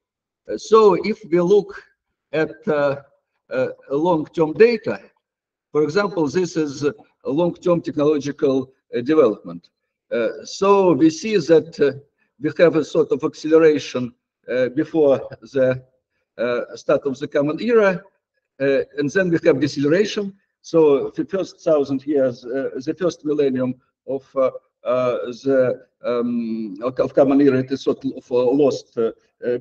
So if we look at long-term data, for example, this is a long-term technological development. So we see that we have a sort of acceleration before the start of the Common Era, and then we have deceleration. So the first 1,000 years, the first millennium of Common Era, it is sort of lost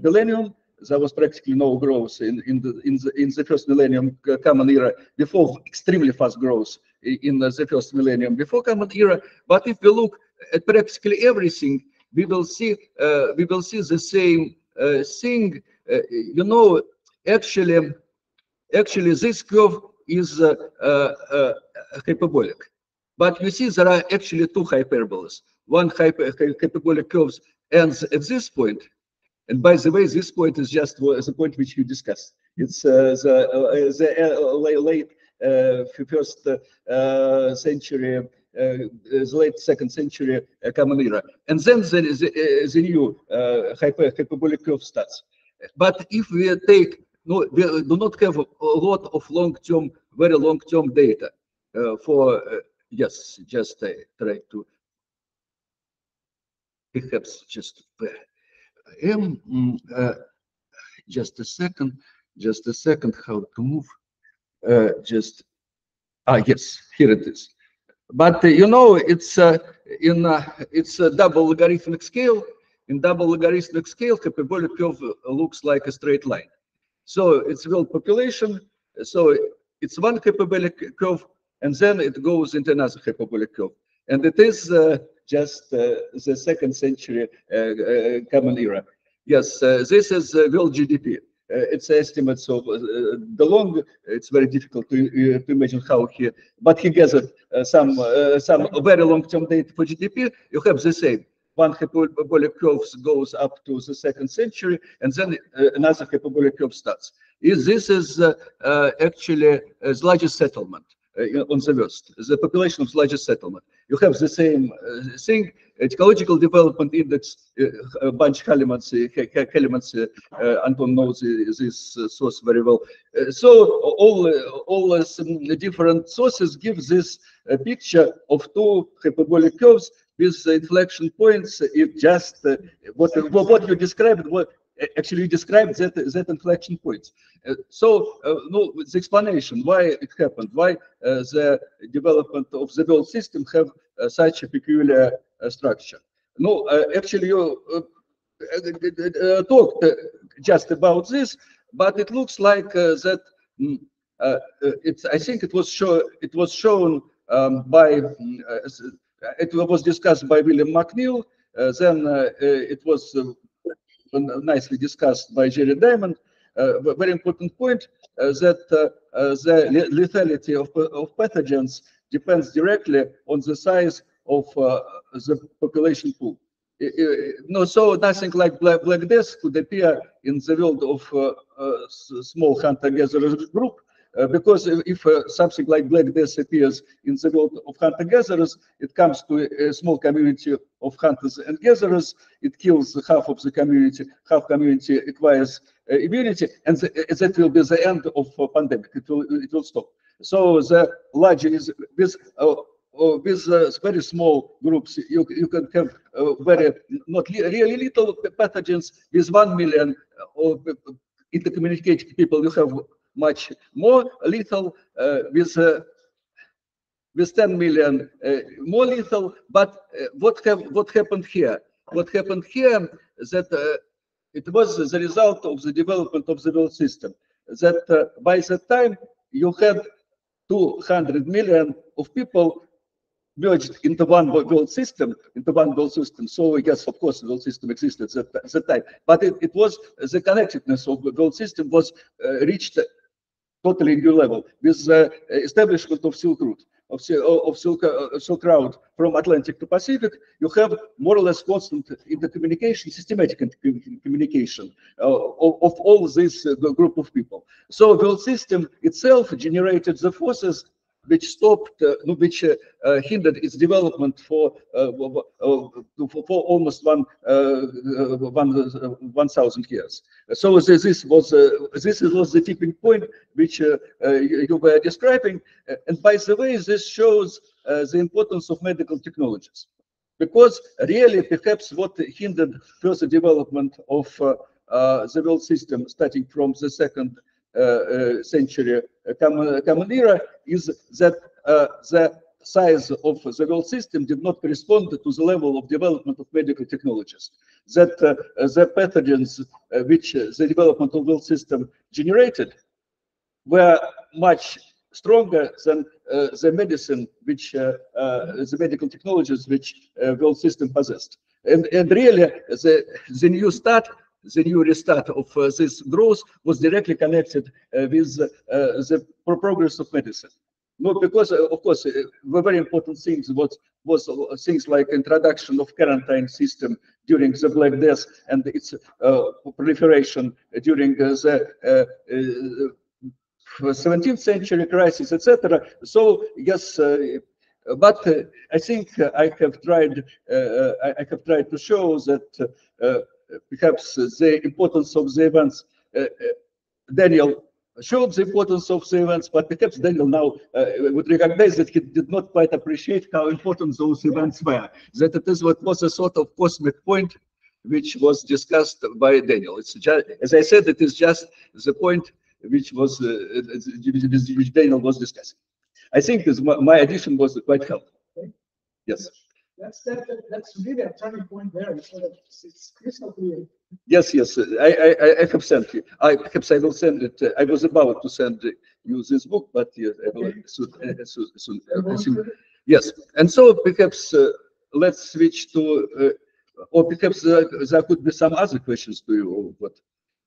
millennium. There was practically no growth in the first millennium Common Era before extremely fast growth in the first millennium before Common Era. But if we look at practically everything, we will see the same thing. Actually, this curve is hyperbolic. But you see, there are actually two hyperbolas. One hyperbolic curve ends at this point. And by the way, this point is just the point which you discussed. It's the late first century the late second century Common Era. And then there is the new hyperbolic curve starts. But if we take, no, we do not have a lot of long-term, very long-term data for, yes, just try to, perhaps just just a second, how to move, yes, here it is. But you know, it's it's a double logarithmic scale. In double logarithmic scale, hyperbolic curve looks like a straight line. So it's world population. So it's one hyperbolic curve, and then it goes into another hyperbolic curve. And it is just the second century Common Era. Yes, this is world GDP. It's estimates of the long. It's very difficult to imagine how he, but he gathered some very long-term data for GDP. You have the same. One hyperbolic curve goes up to the second century, and then another hyperbolic curve starts. This is actually the largest settlement on the West, the population of the largest settlement. You have the same thing. Ecological development index, Bunch-Hellemans, Anton knows this source very well. So all some different sources give this picture of two hyperbolic curves with inflection points. It just what you described, what actually you described that inflection points. So no, the explanation why it happened, why the development of the world system have such a peculiar structure. No, actually you talked just about this, but it looks like that I think it was shown by it was discussed by William McNeill. Then it was nicely discussed by Jerry Diamond. Very important point that the lethality of pathogens depends directly on the size of the population pool. No, so nothing like Black Death could appear in the world of small hunter-gatherer group, because if something like Black Death appears in the world of hunter-gatherers, it comes to a small community of hunters and gatherers, it kills half of the community, half community acquires immunity, and that will be the end of pandemic. It will stop. So the larger is with very small groups, you can have very not really little pathogens. With 1 million intercommunicating people, you have much more lethal. With 10 million more lethal. But what happened here? What happened here that it was the result of the development of the world system. That by that time you had 200 million of people merged into one world system, So yes, of course, the world system existed at that time, but it was the connectedness of the world system was reached totally new level with the establishment of Silk Route, of Silk Route from Atlantic to Pacific. You have more or less constant intercommunication, systematic communication of all this group of people. So the world system itself generated the forces which stopped, which hindered its development for almost 1,000 years. So this was the tipping point which you were describing. And by the way, this shows the importance of medical technologies, because really, perhaps what hindered further development of the world system, starting from the second century Common Era, is that the size of the world system did not correspond to the level of development of medical technologies. That the pathogens which the development of the world system generated were much stronger than the medicine which the medical technologies which world system possessed. And really, the new start, the new restart of this growth was directly connected with the progress of medicine. No, because of course, the very important things was things like introduction of quarantine system during the Black Death and its proliferation during the 17th century crisis, etc. So yes, But I think I have tried to show that perhaps the importance of the events. Daniel showed the importance of the events, but perhaps Daniel now would recognize that he did not quite appreciate how important those events were. That it is what was a sort of cosmic point which was discussed by Daniel. It's just, as I said, it is just the point which was which Daniel was discussing. I think my addition was quite helpful. Yes. That's really a turning point there. It's crystal clear. Yes, yes. I have sent you. Perhaps I will send it. I was about to send you this book, but yes, I will soon. Yes. And so perhaps let's switch to, or perhaps there could be some other questions to you,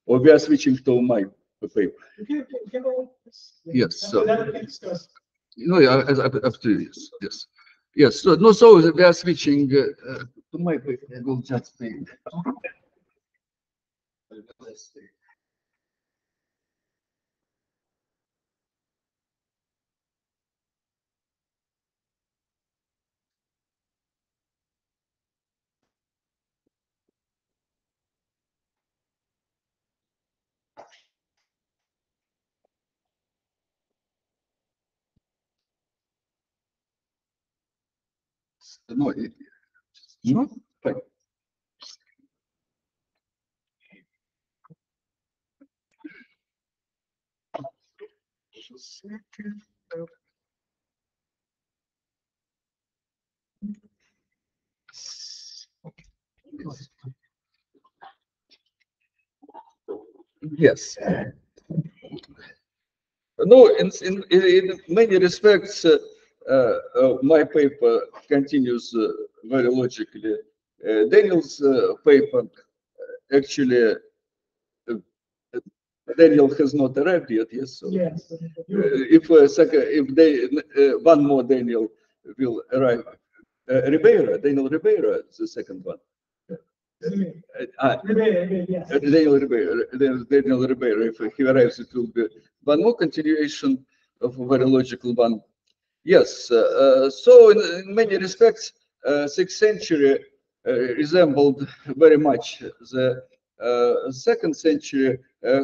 or we are switching to my paper. Yes. So. Yeah, up to you. Yes. Yes. So no. So we are switching to my paper. I will just say. No, no, fine. Yes. No, in many respects, my paper continues very logically. Daniel's paper actually, Daniel has not arrived yet. Yes. So yes. If one more Daniel will arrive, Daniel Ribeiro, the second one. Daniel Ribeiro, if he arrives, it will be one more continuation of a very logical one. Yes, so in many respects, 6th century resembled very much the 2nd century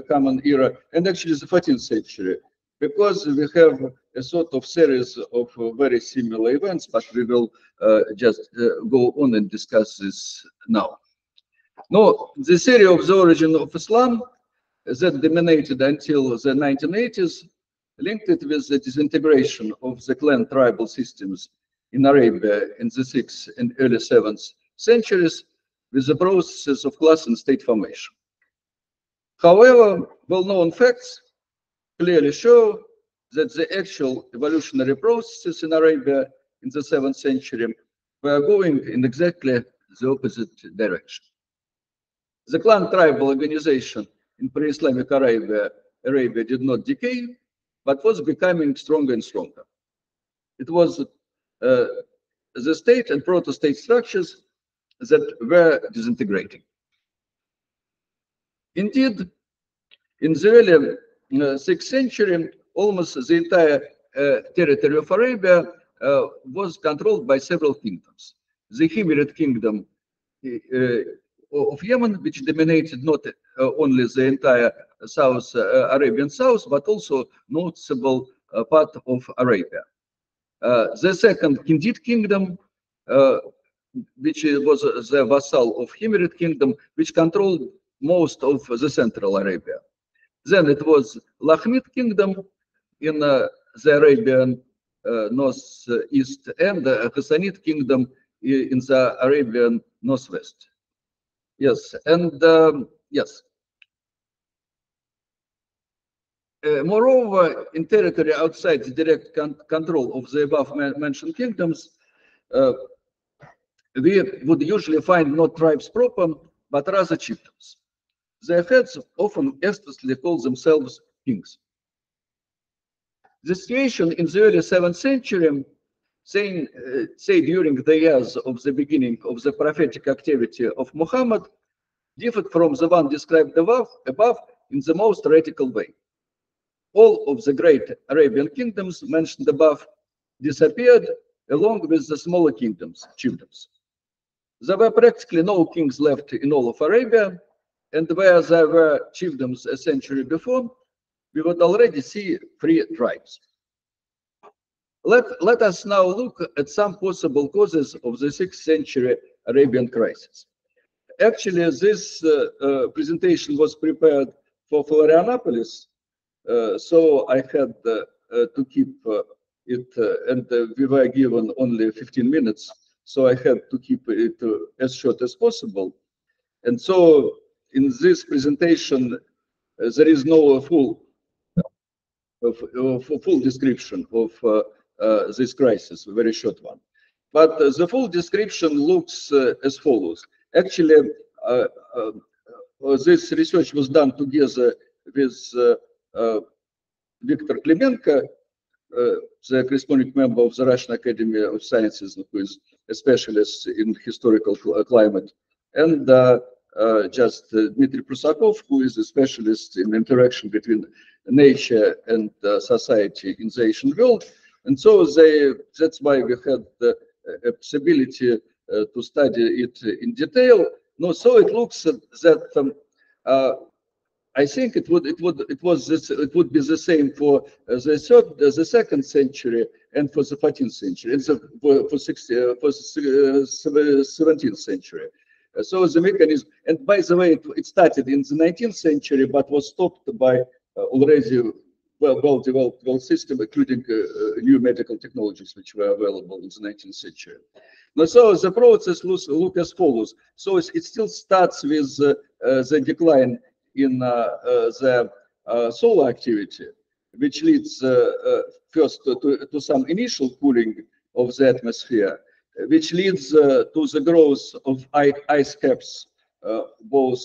common era, and actually the 14th century, because we have a sort of series of very similar events, but we will just go on and discuss this now. No, the theory of the origin of Islam that dominated until the 1980s linked it with the disintegration of the clan tribal systems in Arabia in the 6th and early 7th centuries with the processes of class and state formation. However, well-known facts clearly show that the actual evolutionary processes in Arabia in the 7th century were going in exactly the opposite direction. The clan tribal organization in pre-Islamic Arabia did not decay, but was becoming stronger and stronger. It was the state and proto-state structures that were disintegrating. Indeed, in the early 6th century, almost the entire territory of Arabia was controlled by several kingdoms. The Himyrid kingdom of Yemen, which dominated not only the entire South Arabian South, but also noticeable part of Arabia. The second Kindid kingdom, which was the vassal of Himyrid kingdom, which controlled most of the central Arabia. Then it was Lahmid kingdom in the Arabian northeast, and the Hassanid kingdom in the Arabian northwest. Yes, and yes. Moreover, in territory outside the direct control of the above mentioned kingdoms, we would usually find not tribes proper, but rather chieftains. Their heads often explicitly call themselves kings. The situation in the early 7th century, say during the years of the beginning of the prophetic activity of Muhammad, differed from the one described above in the most radical way. All of the great Arabian kingdoms mentioned above disappeared, along with the smaller chiefdoms. There were practically no kings left in all of Arabia, and where there were chiefdoms a century before, we would already see 3 tribes. Let us now look at some possible causes of the 6th century Arabian crisis. Actually, this presentation was prepared for Florianopolis, so I had to keep it, and we were given only 15 minutes, so I had to keep it as short as possible. And so in this presentation, there is no full description of this crisis, a very short one. But the full description looks as follows. Actually, this research was done together with Viktor Klimenko, the corresponding member of the Russian Academy of Sciences, who is a specialist in historical climate, and just Dmitry Prusakov, who is a specialist in interaction between nature and society in the ancient world. And so that's why we had the possibility to study it in detail. No, so it looks that I think it would be the same for the 2nd century and for the 14th century and for 17th century. So the mechanism, and by the way, it started in the 19th century, but was stopped by already well-developed system, including new medical technologies which were available in the 19th century. Now, so the process looks as follows. So it still starts with the decline in the solar activity, which leads first to some initial cooling of the atmosphere, which leads to the growth of ice caps, both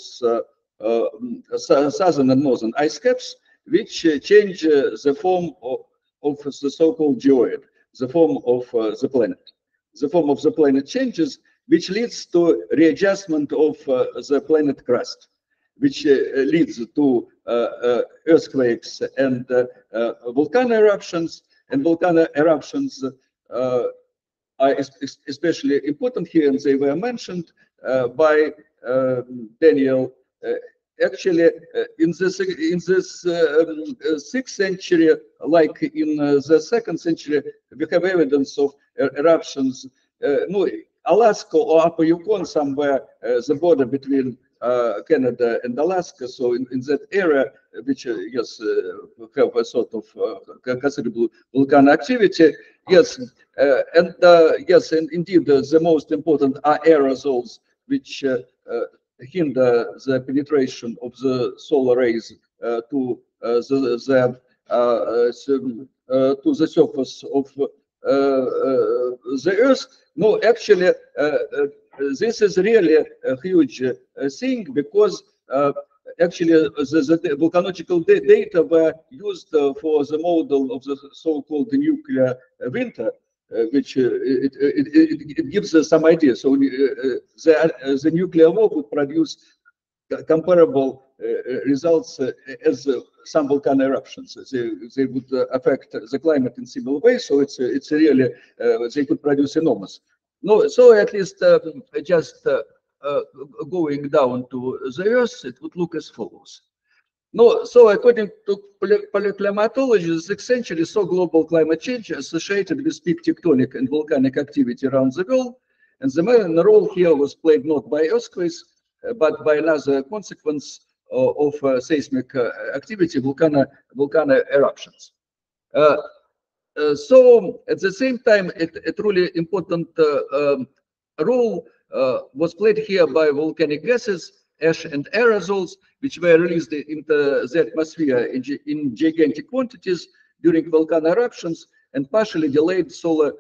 southern and northern ice caps, which change the form of the so-called geoid, the form of the planet. The form of the planet changes, which leads to readjustment of the planet crust, which leads to earthquakes and volcano eruptions. And volcano eruptions are especially important here, and they were mentioned by Daniel. Actually, in this 6th century, like in the 2nd century, we have evidence of eruptions. No, Alaska or Upper Yukon, somewhere the border between Canada and Alaska. So in that area, which yes, have a sort of considerable volcano activity. Yes, and yes, and indeed the most important are aerosols, which hinder the penetration of the solar rays to the surface of the Earth. No, actually, this is really a huge thing, because actually the volcanological data were used for the model of the so-called nuclear winter, which it gives us some idea. So the nuclear war would produce comparable results as some volcano eruptions. They would affect the climate in similar ways. So it's really they could produce enormous. No, so at least just going down to the Earth, it would look as follows. No, so according to paleoclimatology, the 6th century saw global climate change associated with peak tectonic and volcanic activity around the world. And the main role here was played not by earthquakes, but by another consequence of seismic activity, volcano eruptions. So at the same time, a truly important role was played here by volcanic gases, ash and aerosols, which were released into the atmosphere in gigantic quantities during volcano eruptions and partially delayed solar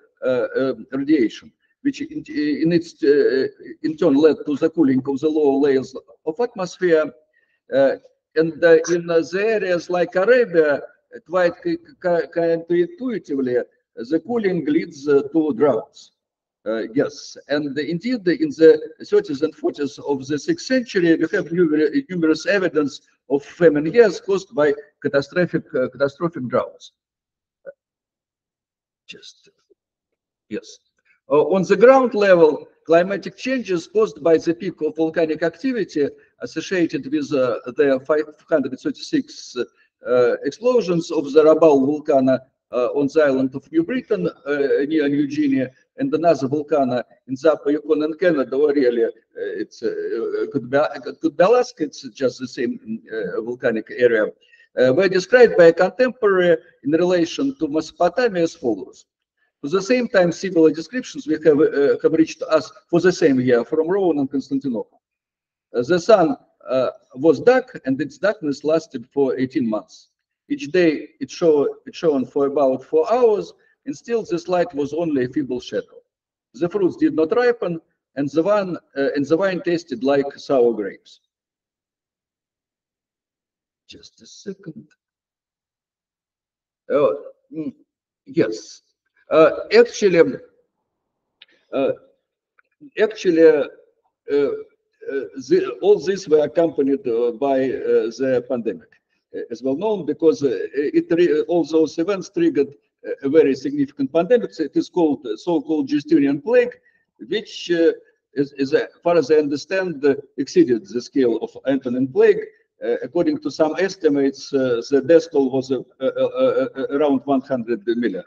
radiation, which in turn led to the cooling of the lower layers of atmosphere. And in the areas like Arabia, quite counterintuitively, the cooling leads to droughts. Yes, and indeed, in the 30s and 40s of the 6th century, we have numerous evidence of famine years caused by catastrophic droughts. Just Yes. On the ground level, climatic changes caused by the peak of volcanic activity associated with the 536 explosions of the Rabaul volcano on the island of New Britain near New Guinea, and another volcano in the Upper Yukon and Canada, or really could be Alaska, it's just the same volcanic area, were described by a contemporary in relation to Mesopotamia as follows. At the same time, similar descriptions we have reached us for the same year from Rome and Constantinople. The sun was dark, and its darkness lasted for 18 months. Each day it shone for about 4 hours, and still this light was only a feeble shadow. The fruits did not ripen, and the wine tasted like sour grapes. Just a second. Yes. Actually, all this were accompanied by the pandemic, as well known, because all those events triggered a very significant pandemic. It is called so-called Justinian plague, which, as far as I understand, exceeded the scale of Antonine plague. According to some estimates, the death toll was around 100 million.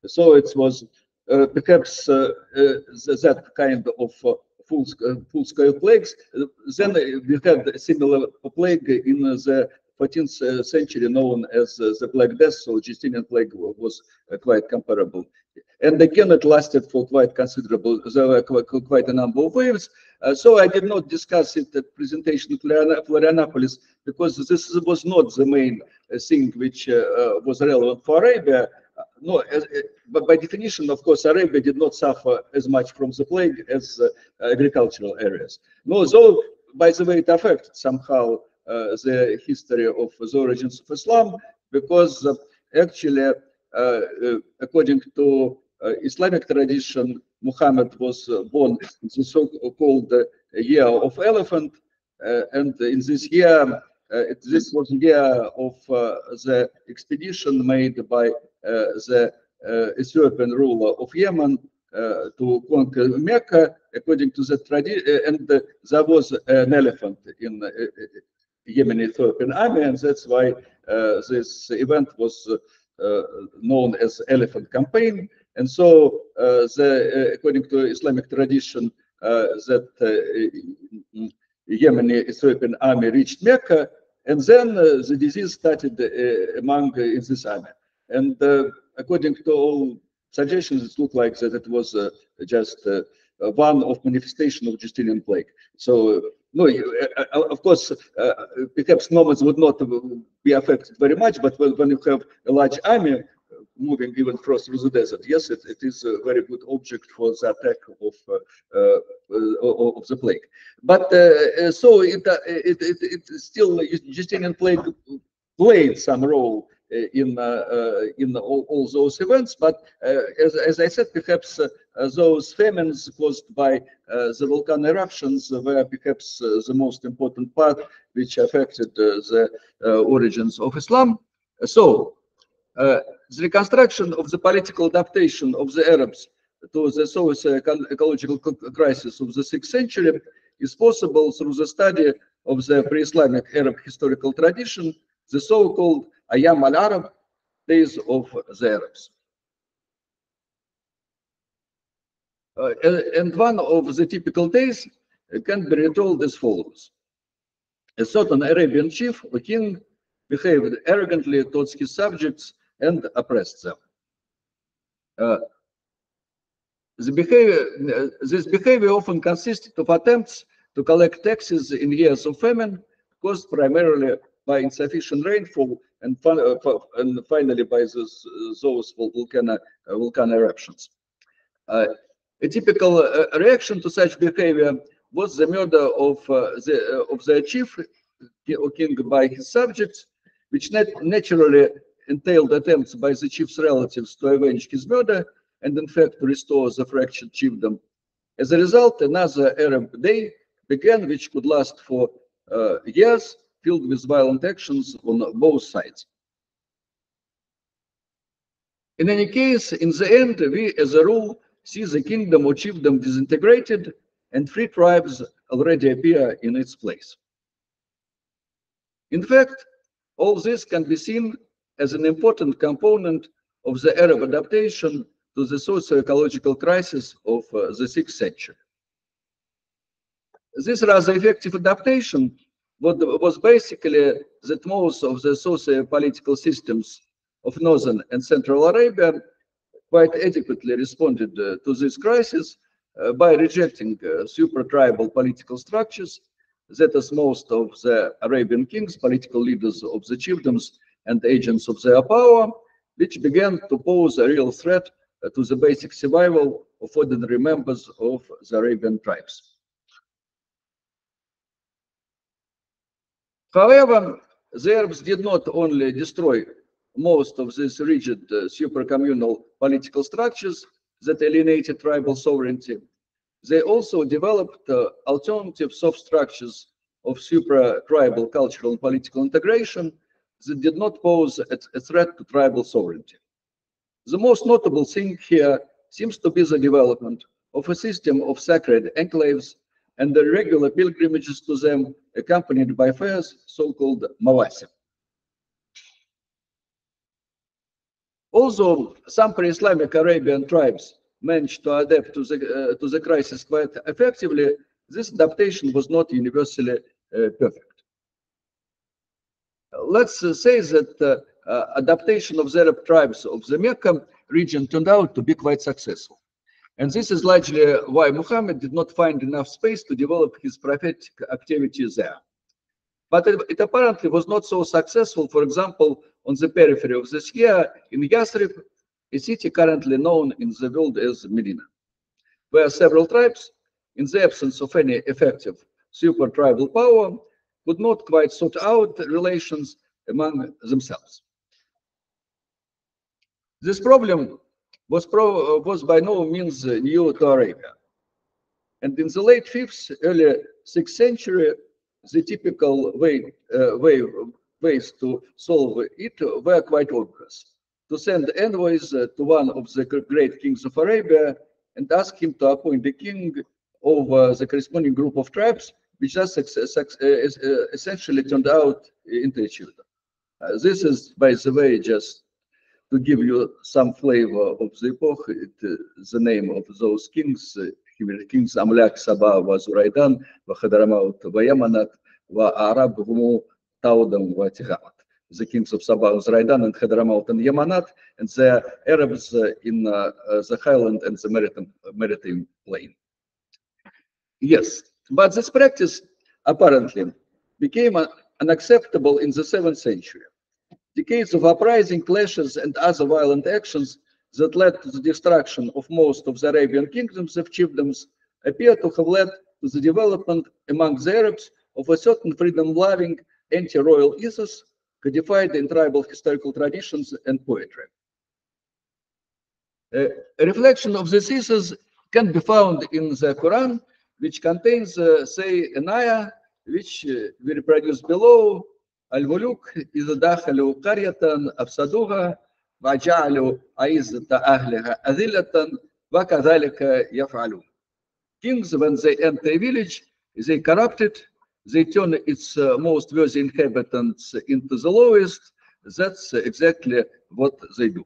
So it was perhaps that kind of full-scale plagues. Then we had a similar plague in the 14th century known as the Black Death, so Justinian plague was quite comparable. And again, it lasted for quite considerable, there were quite a number of waves. So I did not discuss it at presentation at Florianopolis, because this was not the main thing which was relevant for Arabia. No, but by definition, of course, Arabia did not suffer as much from the plague as agricultural areas. No, though, by the way, it affected somehow the history of the origins of Islam, because actually, according to Islamic tradition, Muhammad was born in the so-called year of elephant, and in this year, this was the year of the expedition made by the Ethiopian ruler of Yemen to conquer Mecca, according to the tradition, and there was an elephant in Yemeni Ethiopian army, and that's why this event was known as Elephant Campaign. And so, according to Islamic tradition, that Yemeni Ethiopian army reached Mecca, and then the disease started among in this army. And according to all suggestions, it looked like that it was just one of manifestation of Justinian plague. So, no, of course, perhaps nomads would not be affected very much, but when you have a large army moving even through the desert, yes, it is a very good object for the attack of the plague. But so it still, Justinian plague played some role in all those events, but as I said, perhaps those famines caused by the volcano eruptions were perhaps the most important part which affected the origins of Islam. So the reconstruction of the political adaptation of the Arabs to the socio-ecological crisis of the 6th century is possible through the study of the pre-Islamic Arab historical tradition, the so-called Ayyam al-Arab, days of the Arabs. And one of the typical days can be retold as follows. A certain Arabian chief or king behaved arrogantly towards his subjects and oppressed them. This behavior often consisted of attempts to collect taxes in years of famine, caused primarily by insufficient rainfall and finally by those volcano eruptions. A typical reaction to such behavior was the murder of the chief or king by his subjects, which naturally entailed attempts by the chief's relatives to avenge his murder and, in fact, to restore the fractured chiefdom. As a result, another Arab day began, which could last for years, filled with violent actions on both sides. In any case, in the end, we, as a rule, see the kingdom or chiefdom disintegrated, and free tribes already appear in its place. In fact, all this can be seen as an important component of the Arab adaptation to the socio-ecological crisis of the 6th century. This rather effective adaptation was basically that most of the socio-political systems of northern and central Arabia quite adequately responded to this crisis by rejecting super-tribal political structures, that is, most of the Arabian kings, political leaders of the chiefdoms, and agents of their power, which began to pose a real threat to the basic survival of ordinary members of the Arabian tribes. However, the Arabs did not only destroy most of these rigid supercommunal political structures that alienated tribal sovereignty, they also developed alternative soft structures of supra-tribal cultural and political integration that did not pose a threat to tribal sovereignty. The most notable thing here seems to be the development of a system of sacred enclaves and the regular pilgrimages to them, accompanied by fairs, so-called mawasim. Although some pre-Islamic Arabian tribes managed to adapt to the crisis quite effectively, this adaptation was not universally perfect. Let's say that adaptation of the Arab tribes of the Mecca region turned out to be quite successful. And this is largely why Muhammad did not find enough space to develop his prophetic activity there. But it apparently was not so successful, for example, on the periphery of the sphere in Yathrib, a city currently known in the world as Medina, where several tribes, in the absence of any effective super-tribal power, could not quite sort out relations among themselves. This problem was by no means new to Arabia. And in the late 5th, early 6th century, the typical ways to solve it were quite obvious. To send envoys to one of the great kings of Arabia and ask him to appoint a king over the corresponding group of tribes, which just essentially turned out into a chiefdom. This is, by the way, just to give you some flavor of the epoch, the name of those kings, kings Amlak, Saba, Zuraidan, Hadramaut, Yamanat, Arab, Humu, Taudam, Tihamat. The kings of Saba, Zuraidan, and Hadramaut and Yamanat, and the Arabs in the highland and the maritime plain. Yes, but this practice apparently became unacceptable in the 7th century. Decades of uprising, clashes, and other violent actions that led to the destruction of most of the Arabian kingdoms of chiefdoms appear to have led to the development among the Arabs of a certain freedom-loving anti-royal ethos codified in tribal historical traditions and poetry. A reflection of this ethos can be found in the Quran, which contains, say, an ayah, which we reproduce below. Al-Muluk إذا دخلوا قرية أفسدوها وجعلوا عزة أهلها أذلة وكذلك يفعلون. Kings, when they enter a village, they corrupt it, they turn its most worthy inhabitants into the lowest. That's exactly what they do.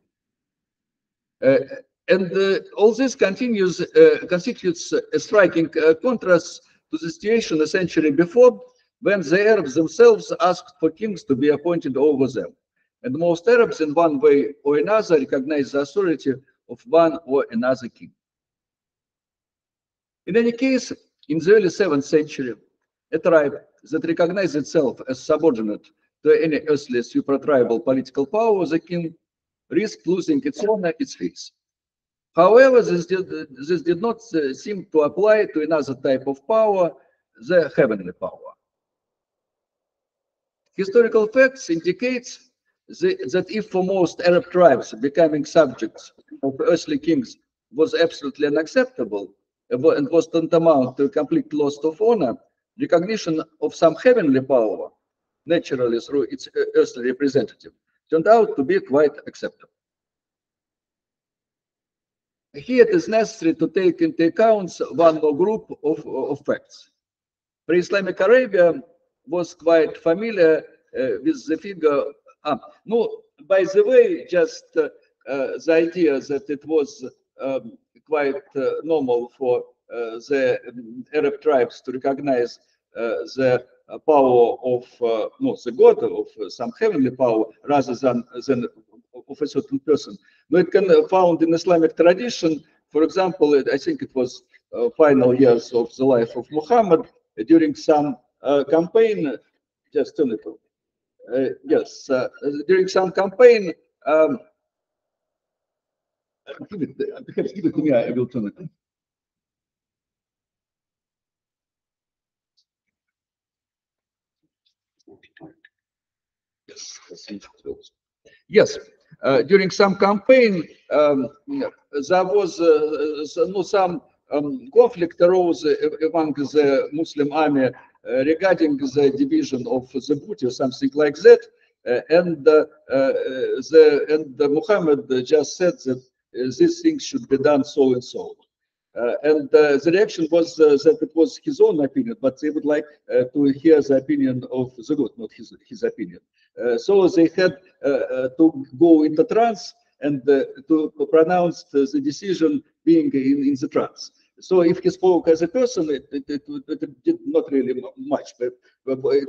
And all this constitutes a striking contrast to the situation a century before, when the Arabs themselves asked for kings to be appointed over them. And most Arabs, in one way or another, recognize the authority of one or another king. In any case, in the early 7th century, a tribe that recognized itself as subordinate to any earthly super-tribal political power, the king, risked losing its honor, its face. However, this did not seem to apply to another type of power, the heavenly power. Historical facts indicate that if for most Arab tribes becoming subjects of earthly kings was absolutely unacceptable and was tantamount to a complete loss of honor, recognition of some heavenly power, naturally through its earthly representative, turned out to be quite acceptable. here it is necessary to take into account one more group of facts. Pre-Islamic Arabia was quite familiar with the figure. No, by the way, just the idea that it was quite normal for the Arab tribes to recognize the power of the god, of some heavenly power, rather than of a certain person. No, it can be found in Islamic tradition. For example, I think it was final years of the life of Muhammad during some campaign, just a little. Yes, during some campaign, give it to me, I will turn it. Yes, during some campaign, there was some conflict arose among the Muslim army regarding the division of the booty or something like that, and Muhammad just said that these things should be done so and so. And the reaction was that it was his own opinion, but they would like to hear the opinion of the God, not his opinion. So they had to go into trance and to pronounce the decision being in the trance. So if he spoke as a person, it did not really much, but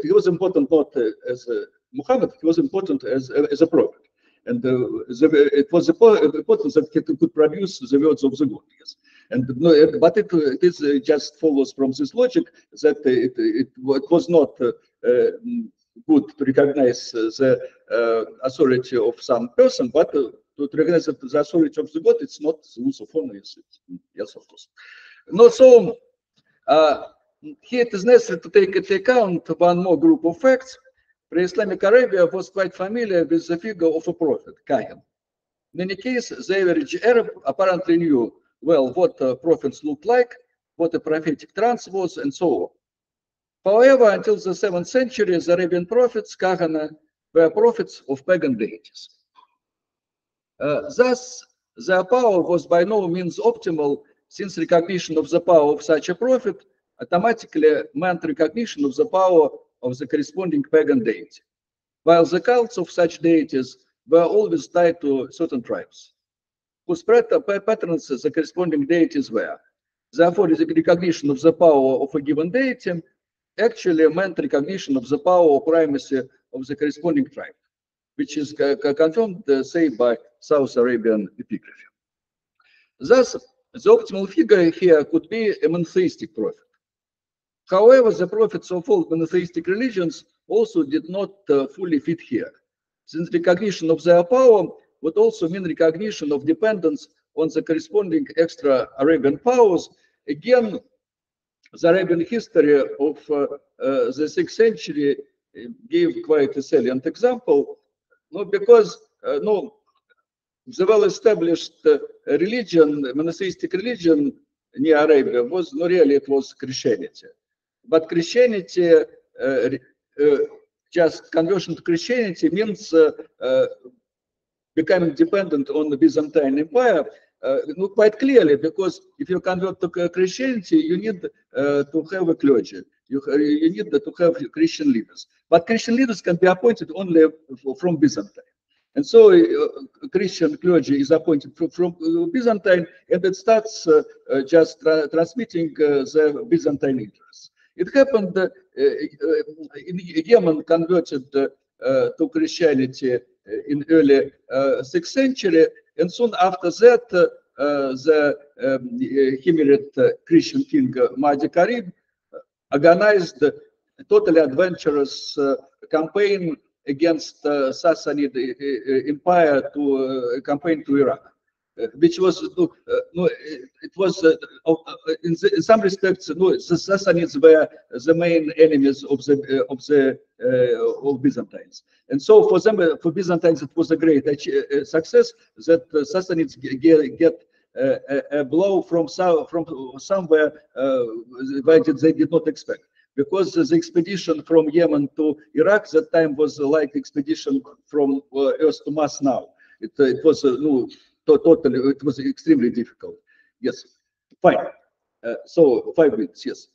he was important not as Muhammad, he was important as a prophet. And it was important that he could produce the words of the God. Yes. And but it is just follows from this logic that it was not good to recognize the authority of some person, but to recognize that the authority of the God, it's not the use of honor. Yes, of course. No, so here it is necessary to take into account one more group of facts. Pre-Islamic Arabia was quite familiar with the figure of a prophet, Kahin. In any case, the average Arab apparently knew well what prophets looked like, what a prophetic trance was, and so on. However, until the 7th century, the Arabian prophets, Kahana, were prophets of pagan deities. Thus, their power was by no means optimal, since recognition of the power of such a prophet automatically meant recognition of the power of the corresponding pagan deity, while the cults of such deities were always tied to certain tribes, whose patterns the corresponding deities were. Therefore, the recognition of the power of a given deity actually meant recognition of the power or primacy of the corresponding tribe, which is confirmed, say, by South Arabian epigraphy. Thus, the optimal figure here could be a monotheistic prophet. However, the prophets of all monotheistic religions also did not fully fit here, since recognition of their power would also mean recognition of dependence on the corresponding extra-Arabian powers. Again, the Arabian history of the 6th century gave quite a salient example, because the well-established religion, monotheistic religion near Arabia was, really, it was Christianity. But Christianity, just conversion to Christianity means becoming dependent on the Byzantine Empire, quite clearly, because if you convert to Christianity, you need to have a clergy. You need to have Christian leaders. But Christian leaders can be appointed only from Byzantine. And so Christian clergy is appointed from Byzantine, and it starts just transmitting the Byzantine interests. It happened in Yemen, converted to Christianity in early 6th century, and soon after that, the Himyarite Christian king Mahdi Karib organized a totally adventurous campaign against Sassanid Empire, to campaign to Iraq, which was it was in some respects the Sassanids were the main enemies of Byzantines, and so for them, for Byzantines, it was a great success that the Sassanids get a blow from somewhere where they did not expect. Because the expedition from Yemen to Iraq that time was like expedition from Earth to Mars now. It was totally, it was extremely difficult. Yes, fine. So 5 minutes, yes.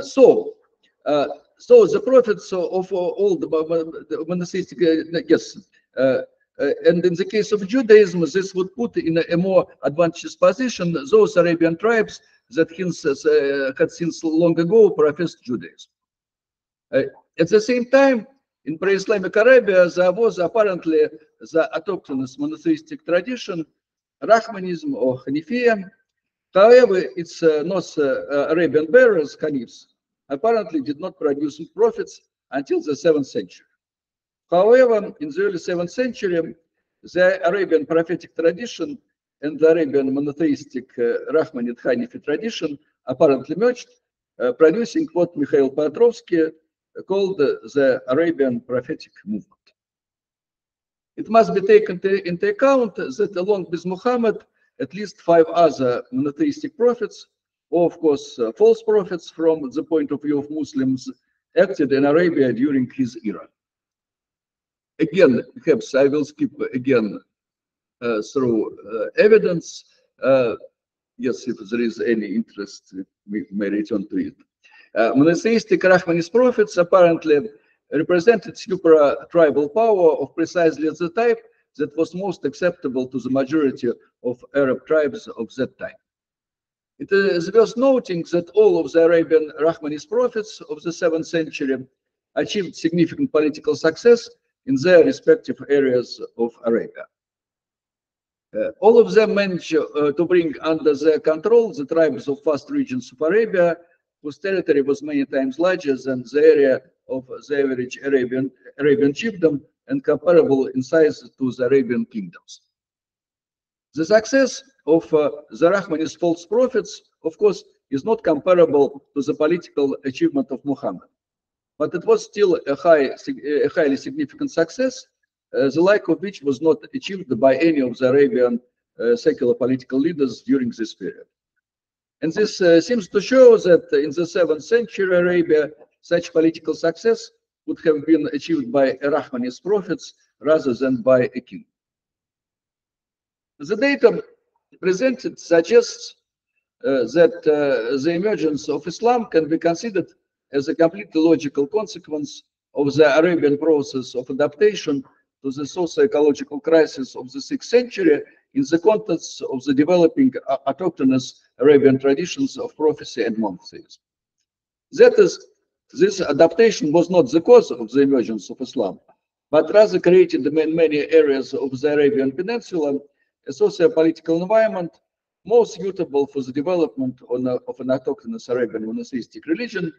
So the prophets of all the monotheistic, yes. And in the case of Judaism, this would put in a more advantageous position those Arabian tribes that had since long ago professed Judaism. At the same time, in pre-Islamic Arabia, there was apparently the autochthonous monotheistic tradition, Rahmanism or Hanifiya. However, its North Arabian bearers, Hanifs, apparently did not produce prophets until the 7th century. However, in the early 7th century, the Arabian prophetic tradition and the Arabian monotheistic Rahmanid Hanifi tradition apparently merged, producing what Mikhail Petrovsky called the Arabian prophetic movement. It must be taken into account that along with Muhammad, at least 5 other monotheistic prophets, or of course false prophets from the point of view of Muslims, acted in Arabia during his era. Again, perhaps I will skip again through evidence. Yes, if there is any interest, we may return to it. Monotheistic Rahmanist prophets apparently represented supra-tribal power of precisely the type that was most acceptable to the majority of Arab tribes of that time. It is worth noting that all of the Arabian Rahmanist prophets of the 7th century achieved significant political success in their respective areas of Arabia. All of them managed to bring under their control the tribes of vast regions of Arabia, whose territory was many times larger than the area of the average Arabian chiefdom and comparable in size to the Arabian kingdoms. The success of the Rahmanist false prophets, of course, is not comparable to the political achievement of Muhammad, but it was still a highly significant success, the like of which was not achieved by any of the Arabian secular political leaders during this period. And this seems to show that in the 7th century Arabia, such political success would have been achieved by Rahmanist prophets rather than by a king. The data presented suggests that the emergence of Islam can be considered as a completely logical consequence of the Arabian process of adaptation to the socio-ecological crisis of the 6th century in the context of the developing autochthonous Arabian traditions of prophecy and monotheism. That is, this adaptation was not the cause of the emergence of Islam, but rather created in many areas of the Arabian Peninsula a socio-political environment more suitable for the development of an autochthonous Arabian monotheistic religion.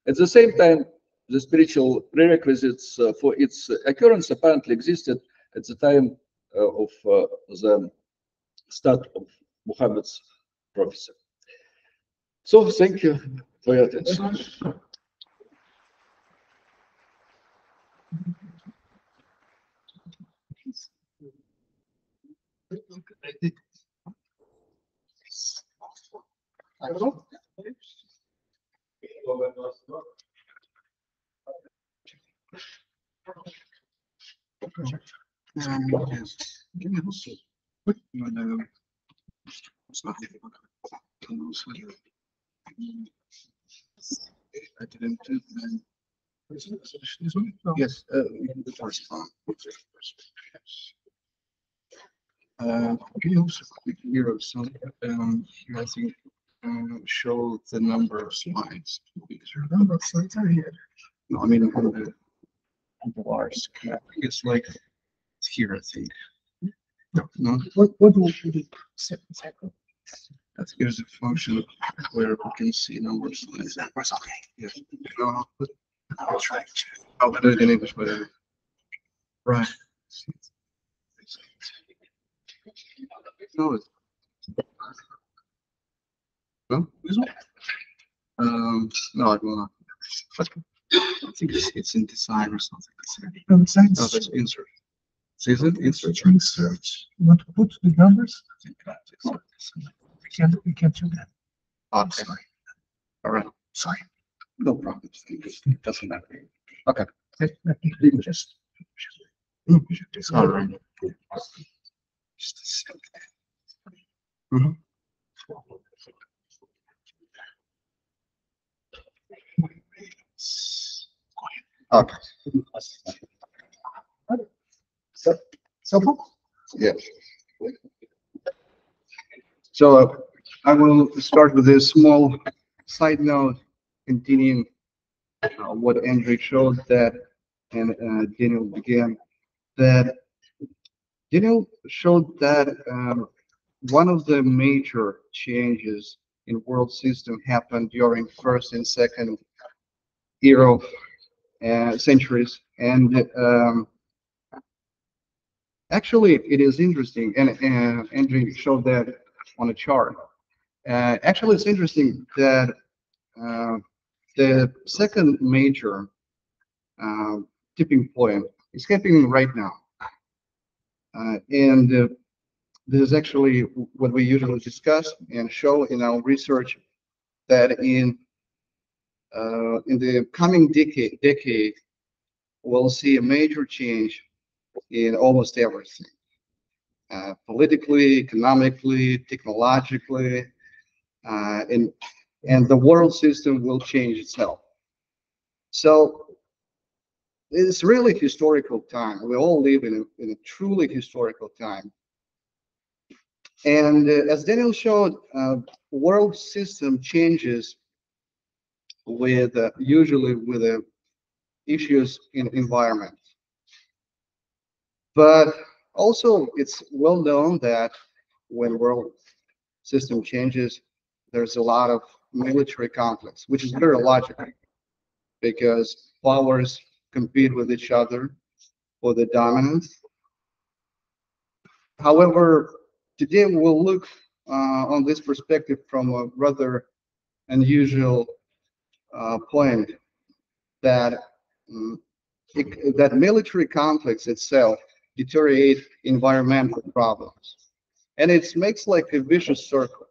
At the same time, the spiritual prerequisites for its occurrence apparently existed at the time of the start of Muhammad's prophecy. So, thank you for your attention. I didn't do that. Yes, the first one. Can you also click here of some, I think, show the number of slides? Because the number of slides are here. No, I mean, on the bars. It's like it's here, I think. No. What do we do? That gives a function where we can see number of slides. That's okay. Yes. No, I'll try to. I'll put it in English, whatever. Right. No, no, this one? No, I will not. I think it's in design or something. No, that's insert. Is it insert? Insert. You want to put the numbers? I think that is. We can't do that. Oh, sorry. All right. Sorry. No problem. It doesn't matter. Okay. Just all right. Just a second. Mhm. Okay. So, yes. So I will start with a small side note, continuing what Andrew showed that, and Daniel began that. Daniel showed that one of the major changes in world system happened during first and second era of centuries, and actually it is interesting, and Andrew showed that on a chart. Actually, it's interesting that uh, the second major tipping point is happening right now. And this is actually what we usually discuss and show in our research that in the coming decade, we'll see a major change in almost everything, politically, economically, technologically, and the world system will change itself. So it's really historical time. We all live in a truly historical time. And as Daniel showed, world system changes with usually with issues in environment. But also, it's well known that when world system changes, there's a lot of military conflicts, which is very logical because powers compete with each other for the dominance. However, today we'll look on this perspective from a rather unusual point that that military conflicts itself deteriorate environmental problems, and it makes like a vicious circle: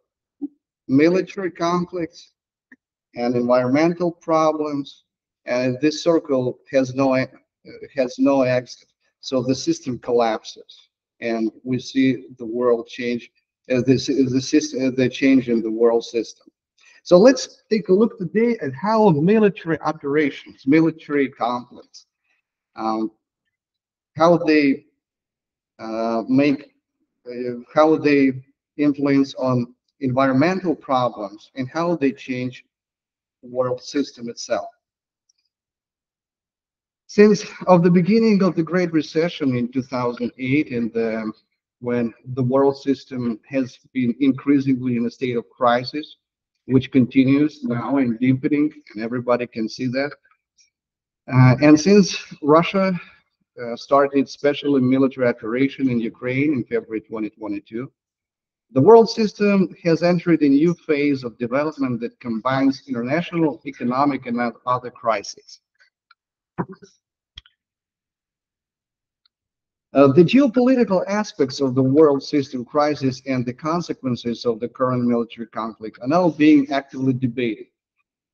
military conflicts and environmental problems, and this circle has no exit. So the system collapses, and we see the world change as this is the system, the change in the world system. So let's take a look today at how military operations, military conflicts, um, how they make, how they influence on environmental problems, and how they change the world system itself. Since of the beginning of the Great Recession in 2008, and when the world system has been increasingly in a state of crisis, which continues now in deepening, and everybody can see that. And since Russia started special military operation in Ukraine in February 2022, the world system has entered a new phase of development that combines international, economic, and other crises. The geopolitical aspects of the world system crisis and the consequences of the current military conflict are now being actively debated.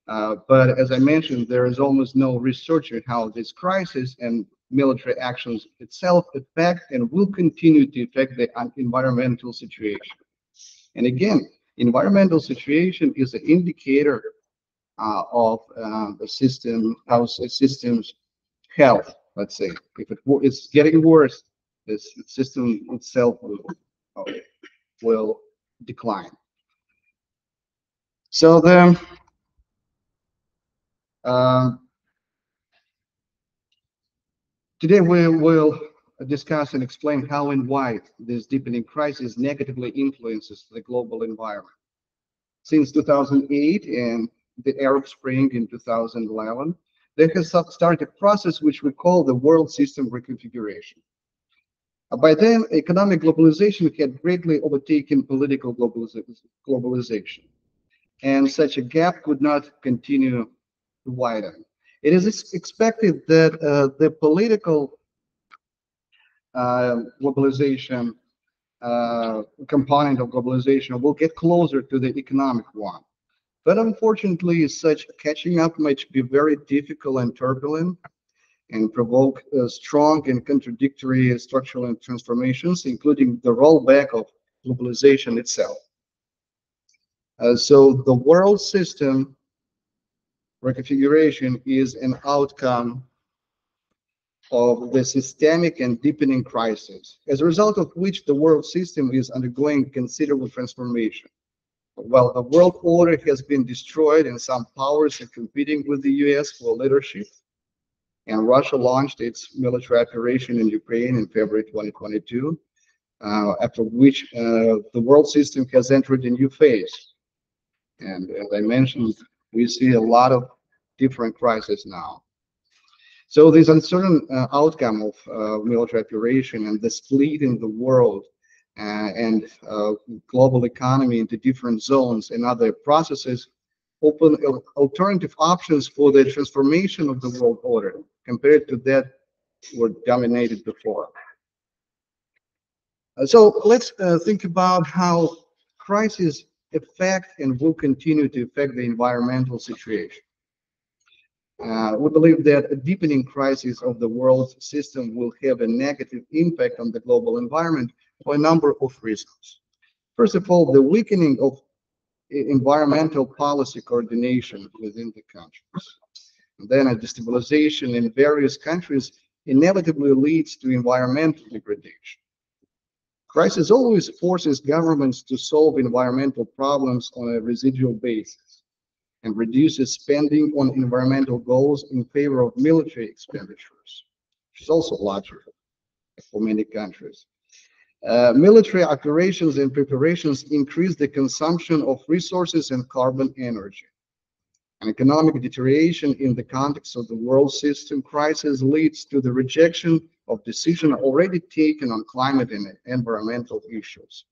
But as I mentioned, there is almost no research on how this crisis and military actions itself affect and will continue to affect the environmental situation. And again, environmental situation is an indicator of the system, how a system's health. Let's say if it's getting worse, this system itself will decline. So then. Today we will discuss and explain how and why this deepening crisis negatively influences the global environment. Since 2008 and the Arab Spring in 2011, there has started a process which we call the world system reconfiguration. By then, economic globalization had greatly overtaken political globalization, and such a gap could not continue to widen. It is expected that the political globalization component of globalization will get closer to the economic one. But unfortunately, such catching up might be very difficult and turbulent and provoke strong and contradictory structural transformations, including the rollback of globalization itself. So the world system reconfiguration is an outcome of the systemic and deepening crisis, as a result of which the world system is undergoing considerable transformation. While the world order has been destroyed and some powers are competing with the US for leadership, and Russia launched its military operation in Ukraine in February 2022, after which the world system has entered a new phase. And as I mentioned, we see a lot of different crises now. So this uncertain outcome of military operation and the split in the world and global economy into different zones and other processes open alternative options for the transformation of the world order compared to that were dominated before. So let's think about how crises affect and will continue to affect the environmental situation. We believe that a deepening crisis of the world system will have a negative impact on the global environment for a number of reasons. First of all, the weakening of environmental policy coordination within the countries. And then a destabilization in various countries inevitably leads to environmental degradation. Crisis always forces governments to solve environmental problems on a residual basis and reduces spending on environmental goals in favor of military expenditures, which is also larger for many countries. Military operations and preparations increase the consumption of resources and carbon energy. An economic deterioration in the context of the world system crisis leads to the rejection of decisions already taken on climate and environmental issues,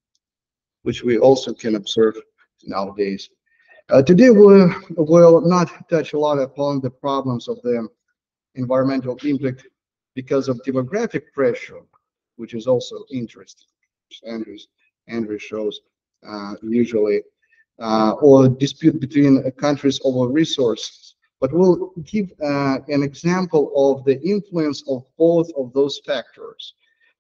which we also can observe nowadays. Today, we will not touch a lot upon the problems of the environmental impact because of demographic pressure, which is also interesting, which Andrew shows usually, or dispute between countries over resources. But we'll give an example of the influence of both of those factors.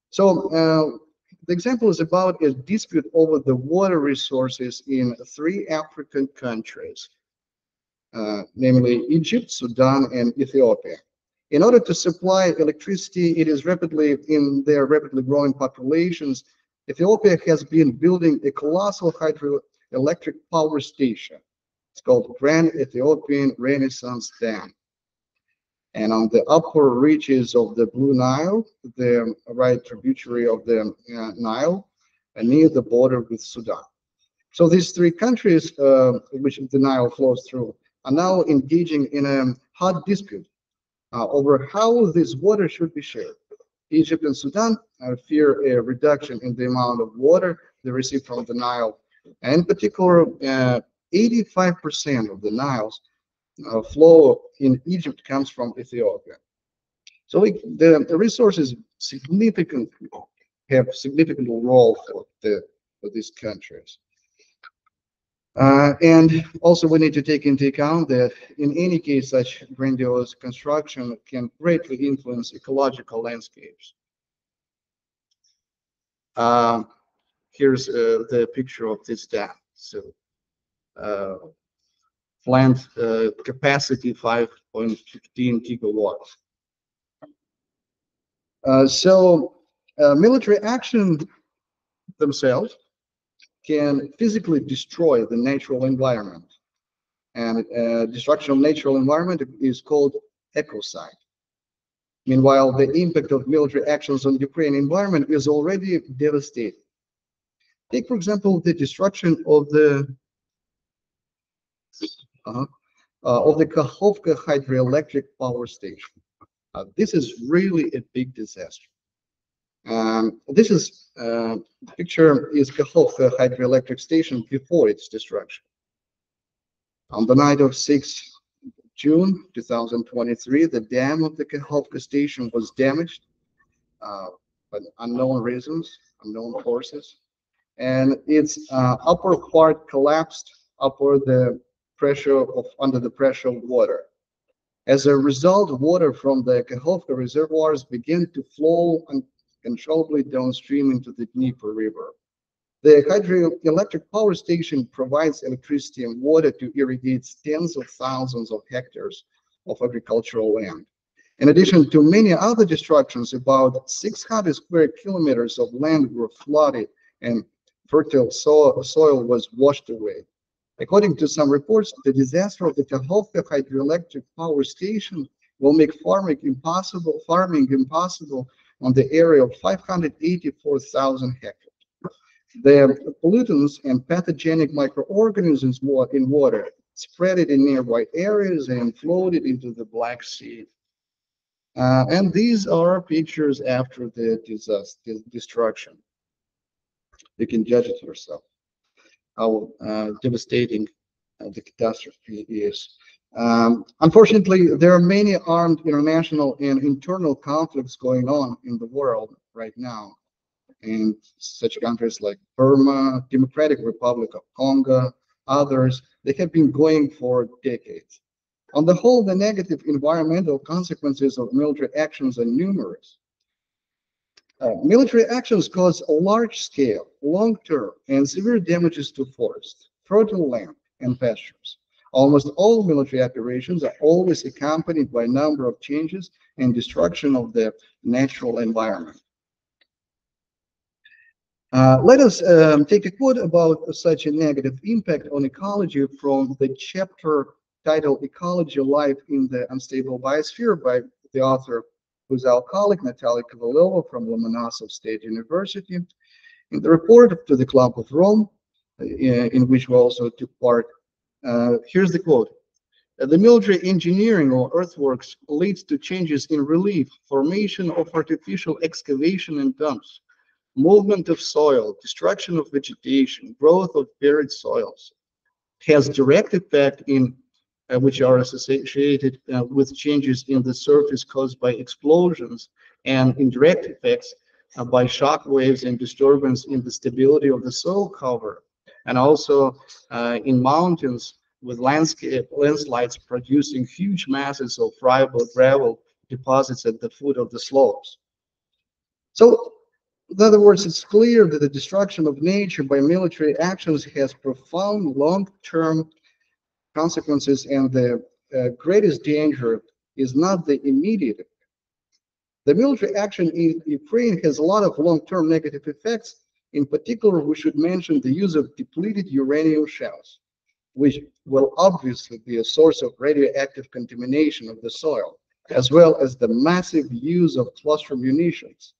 So the example is about a dispute over the water resources in 3 African countries, namely Egypt, Sudan, and Ethiopia. In order to supply electricity, in their rapidly growing populations, Ethiopia has been building a colossal hydroelectric power station. It's called Grand Ethiopian Renaissance Dam. And on the upper reaches of the Blue Nile, the right tributary of the Nile, near the border with Sudan. So these 3 countries, which the Nile flows through, are now engaging in a hot dispute over how this water should be shared. Egypt and Sudan fear a reduction in the amount of water they receive from the Nile. And in particular, 85% of the Nile's flow in Egypt comes from Ethiopia. So the resources have significant role for these countries. And also we need to take into account that in any case, such grandiose construction can greatly influence ecological landscapes. Here's the picture of this dam. So plant capacity 5.15 gigawatts. So military action themselves can physically destroy the natural environment. And destruction of natural environment is called ecocide. Meanwhile, the impact of military actions on Ukraine environment is already devastating. Take, for example, the destruction of the Kakhovka hydroelectric power station. This is really a big disaster. This picture is Kakhovka hydroelectric station before its destruction. On the night of 6 June 2023, the dam of the Kakhovka station was damaged by unknown reasons, unknown forces, and its upper part collapsed under the pressure of water. As a result, water from the Kakhovka reservoirs began to flow uncontrollably downstream into the Dnieper River. The hydroelectric power station provides electricity and water to irrigate tens of thousands of hectares of agricultural land. In addition to many other destructions, about 600 square kilometers of land were flooded and fertile soil was washed away. According to some reports, the disaster of the Kakhovka hydroelectric power station will make farming impossible on the area of 584,000 hectares. The pollutants and pathogenic microorganisms in water spread it in nearby areas and floated into the Black Sea. And these are pictures after the disaster, destruction. You can judge it yourself, how devastating the catastrophe is. Unfortunately, there are many armed international and internal conflicts going on in the world right now. In such countries like Burma, Democratic Republic of Congo, others, they have been going for decades. On the whole, the negative environmental consequences of military actions are numerous. Military actions cause large-scale, long-term, and severe damages to forest, fertile land, and pastures. Almost all military operations are always accompanied by a number of changes and destruction of the natural environment. Let us take a quote about such a negative impact on ecology from the chapter titled Ecology Life in the Unstable Biosphere by the author, who's alcoholic, Natalia Kovalova from Lomonosov State University. In the report to the Club of Rome, in which we also took part, here's the quote. The military engineering or earthworks leads to changes in relief, formation of artificial excavation and dumps, movement of soil, destruction of vegetation, growth of buried soils, has direct effect in which are associated with changes in the surface caused by explosions, and indirect effects by shock waves and disturbance in the stability of the soil cover, and also in mountains with landslides producing huge masses of friable gravel deposits at the foot of the slopes. So, in other words, it's clear that the destruction of nature by military actions has profound long-term consequences, and the greatest danger is not the immediate. The military action in Ukraine has a lot of long-term negative effects. In particular, we should mention the use of depleted uranium shells, which will obviously be a source of radioactive contamination of the soil, as well as the massive use of cluster munitions,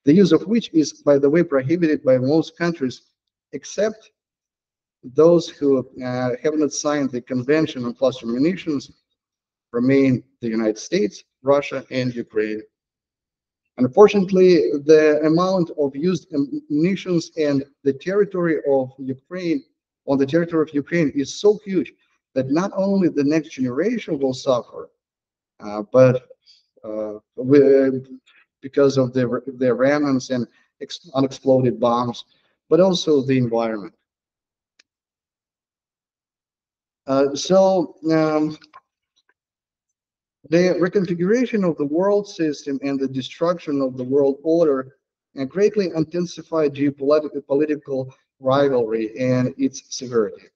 the use of which is, by the way, prohibited by most countries, except those who have not signed the Convention on Cluster Munitions, remain the United States, Russia, and Ukraine. Unfortunately, the amount of used munitions and the territory of Ukraine, on the territory of Ukraine, is so huge that not only the next generation will suffer, but because of the remnants and unexploded bombs, but also the environment. The reconfiguration of the world system and the destruction of the world order greatly intensified geopolitical rivalry and its severity.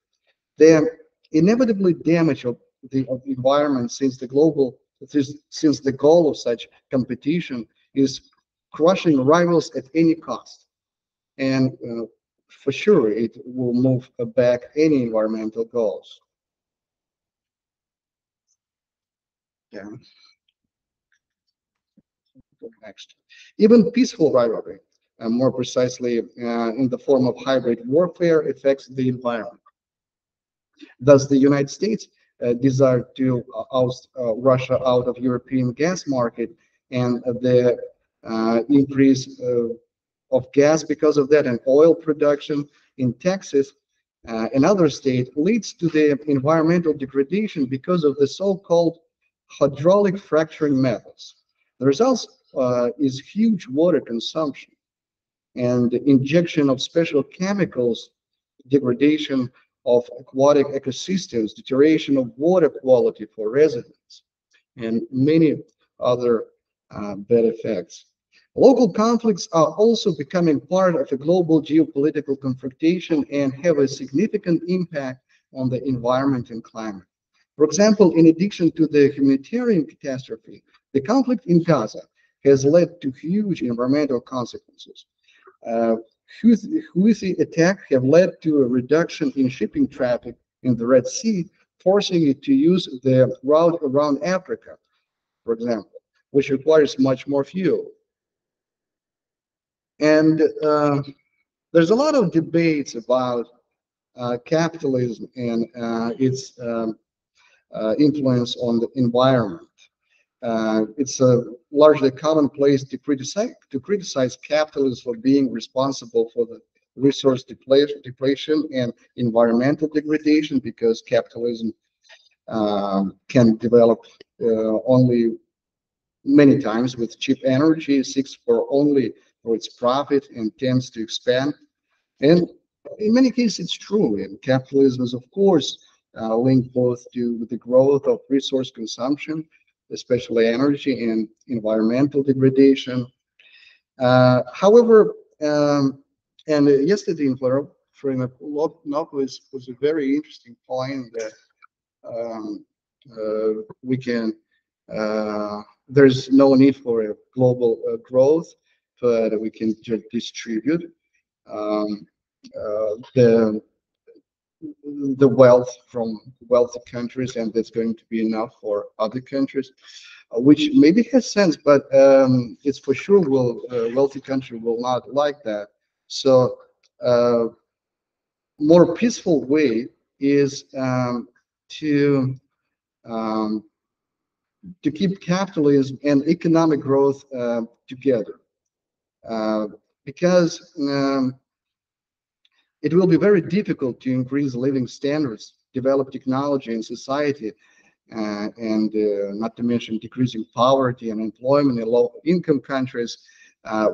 They inevitably damage of the environment, since the goal of such competition is crushing rivals at any cost. And for sure, it will move back any environmental goals. Yeah. Next. Even peaceful rivalry, more precisely in the form of hybrid warfare, affects the environment. Thus, the United States desire to oust Russia out of European gas market, and the increase of gas because of that, and oil production in Texas and other states leads to the environmental degradation because of the so-called hydraulic fracturing methods. The result is huge water consumption and injection of special chemicals, degradation of aquatic ecosystems, deterioration of water quality for residents, and many other bad effects. Local conflicts are also becoming part of a global geopolitical confrontation and have a significant impact on the environment and climate. For example, in addition to the humanitarian catastrophe, the conflict in Gaza has led to huge environmental consequences. Houthi attacks have led to a reduction in shipping traffic in the Red Sea, forcing it to use the route around Africa, for example, which requires much more fuel. And there's a lot of debates about capitalism and its influence on the environment. It's a largely commonplace to criticize capitalism for being responsible for the resource depletion and environmental degradation, because capitalism can develop only many times with cheap energy, seeks for only for its profit, and tends to expand. And in many cases, it's true. And capitalism is, of course, linked both to the growth of resource consumption, especially energy, and environmental degradation. However, and yesterday in Florianopolis was a very interesting point that we can, there's no need for a global growth, but we can just distribute the wealth from wealthy countries, and that's going to be enough for other countries, which maybe has sense, but it's for sure wealthy country will not like that. So more peaceful way is to keep capitalism and economic growth together, because it will be very difficult to increase living standards, develop technology in society, and not to mention decreasing poverty and employment in low-income countries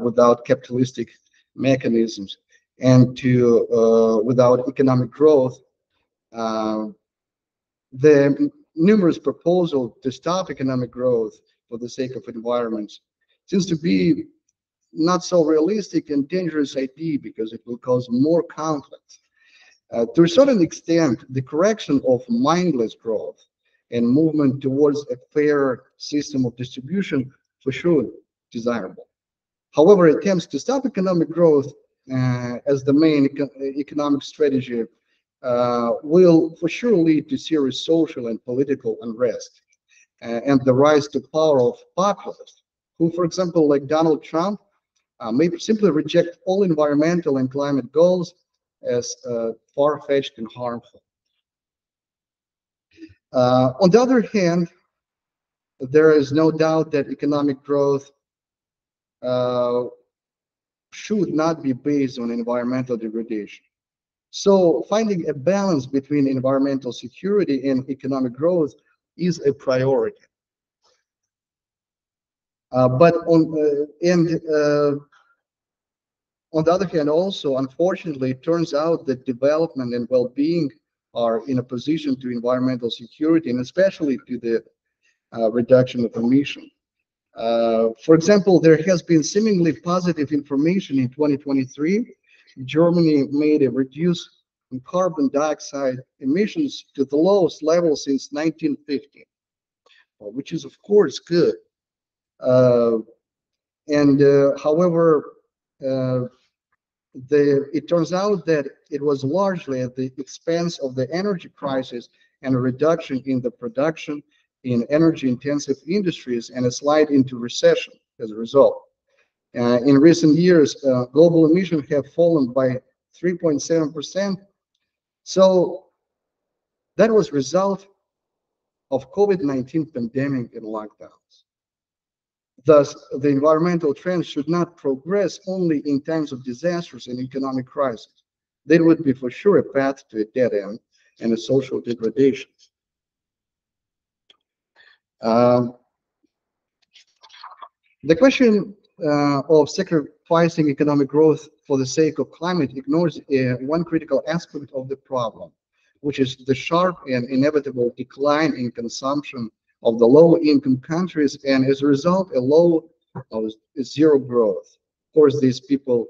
without capitalistic mechanisms, and without economic growth. The numerous proposals to stop economic growth for the sake of environment seems to be not so realistic and dangerous idea, because it will cause more conflict. To a certain extent, the correction of mindless growth and movement towards a fair system of distribution for sure desirable. However, attempts to stop economic growth as the main economic strategy will for sure lead to serious social and political unrest, and the rise to power of populists who, for example, like Donald Trump, may simply reject all environmental and climate goals as far-fetched and harmful. On the other hand, there is no doubt that economic growth should not be based on environmental degradation. So finding a balance between environmental security and economic growth is a priority. But on the other hand, also, unfortunately, it turns out that development and well-being are in opposition to environmental security, and especially to the reduction of emission. For example, there has been seemingly positive information in 2023. Germany made a reduce in carbon dioxide emissions to the lowest level since 1950, which is, of course, good. However, it turns out that it was largely at the expense of the energy crisis and a reduction in the production in energy-intensive industries, and a slide into recession as a result. In recent years, global emissions have fallen by 3.7%. So that was a result of COVID-19 pandemic and lockdowns. Thus, the environmental trends should not progress only in times of disasters and economic crisis. They would be for sure a path to a dead end and a social degradation. The question of sacrificing economic growth for the sake of climate ignores one critical aspect of the problem, which is the sharp and inevitable decline in consumption of the low-income countries, and as a result, a low of zero growth. Of course, these people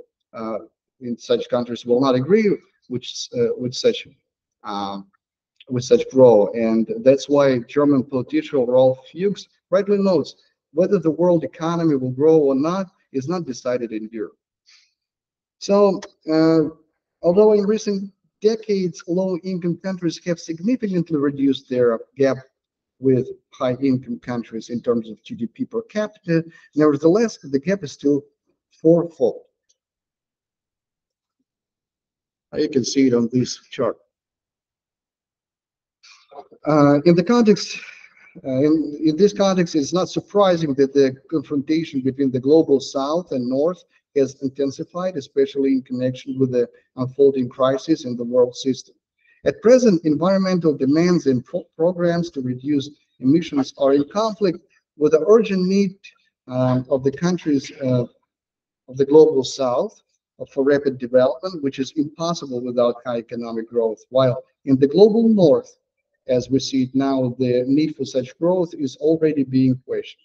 in such countries will not agree with such um, growth, and that's why German politician Rolf Fuchs rightly notes whether the world economy will grow or not is not decided in Europe. So, although in recent decades low-income countries have significantly reduced their gap with high-income countries in terms of GDP per capita, nevertheless, the gap is still fourfold. You can see it on this chart. In the context, in this context, it's not surprising that the confrontation between the global South and North has intensified, especially in connection with the unfolding crisis in the world system. At present, environmental demands and programs to reduce emissions are in conflict with the urgent need of the countries of the global South for rapid development, which is impossible without high economic growth, while in the global North, as we see it now, the need for such growth is already being questioned.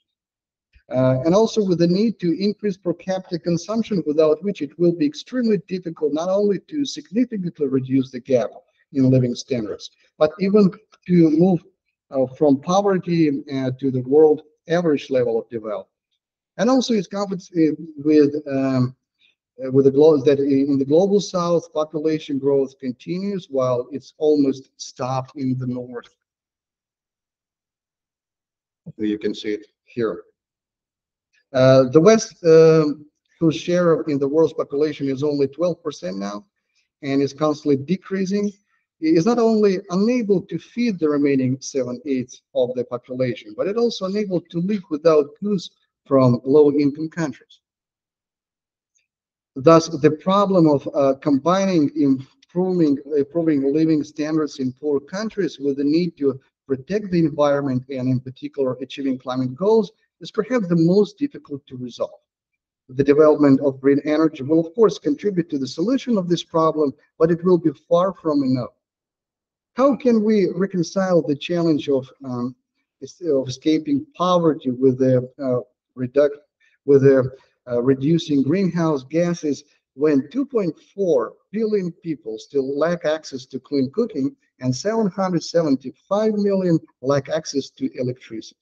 And also with the need to increase per capita consumption, without which it will be extremely difficult not only to significantly reduce the gap in living standards, but even to move from poverty to the world average level of development. And also it's conflicts with the global that in the global South, population growth continues while it's almost stopped in the North. You can see it here. The West, whose share in the world's population is only 12% now, and is constantly decreasing, is not only unable to feed the remaining 7/8 of the population, but it also unable to live without goods from low-income countries. Thus, the problem of combining improving living standards in poor countries with the need to protect the environment and, in particular, achieving climate goals is perhaps the most difficult to resolve. The development of green energy will, of course, contribute to the solution of this problem, but it will be far from enough. How can we reconcile the challenge of escaping poverty with the reducing greenhouse gases when 2.4 billion people still lack access to clean cooking and 775 million lack access to electricity?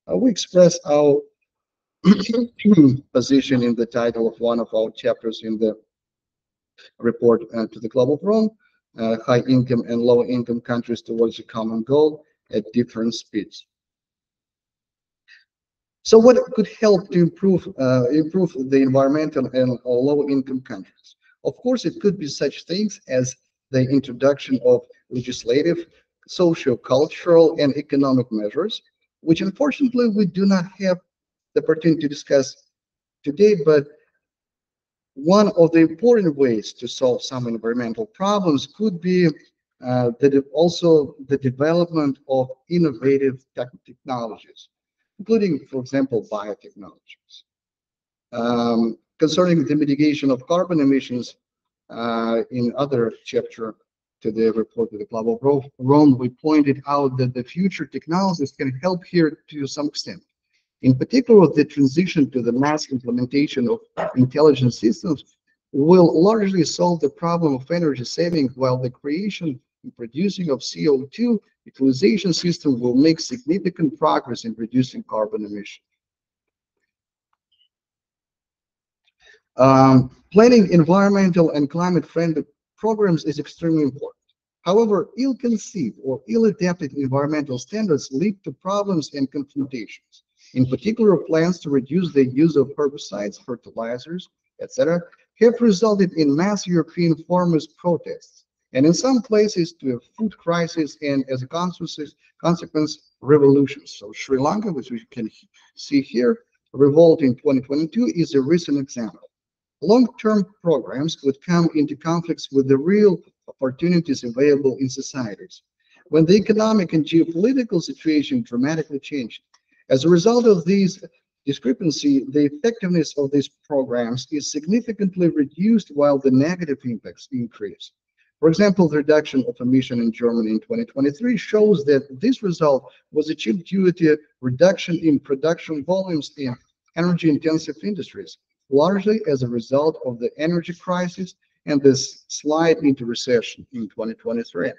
We express our position in the title of one of our chapters in the report to the Global Forum, high income and low income countries towards a common goal at different speeds. So what could help to improve the environmental and low-income countries? Of course, it could be such things as the introduction of legislative, socio-cultural, and economic measures, which unfortunately we do not have the opportunity to discuss today, but one of the important ways to solve some environmental problems could be also the development of innovative technologies, including, for example, biotechnologies. Concerning the mitigation of carbon emissions, in other chapter to the report to the Global Forum, we pointed out that the future technologies can help here to some extent. In particular, the transition to the mass implementation of intelligent systems will largely solve the problem of energy saving, while the creation and producing of CO2 utilization system will make significant progress in reducing carbon emissions. Planning environmental and climate-friendly programs is extremely important. However, ill-conceived or ill-adapted environmental standards lead to problems and confrontations. In particular, plans to reduce the use of herbicides, fertilizers, etc., have resulted in mass European farmers' protests, and in some places to a food crisis and, as a consequence, revolutions. So Sri Lanka, which we can see here, revolt in 2022, is a recent example. Long-term programs would come into conflicts with the real opportunities available in societies. When the economic and geopolitical situation dramatically changed, as a result of these discrepancy, the effectiveness of these programs is significantly reduced while the negative impacts increase. For example, the reduction of emission in Germany in 2023 shows that this result was achieved due to a reduction in production volumes in energy-intensive industries, largely as a result of the energy crisis and this slide into recession in 2023.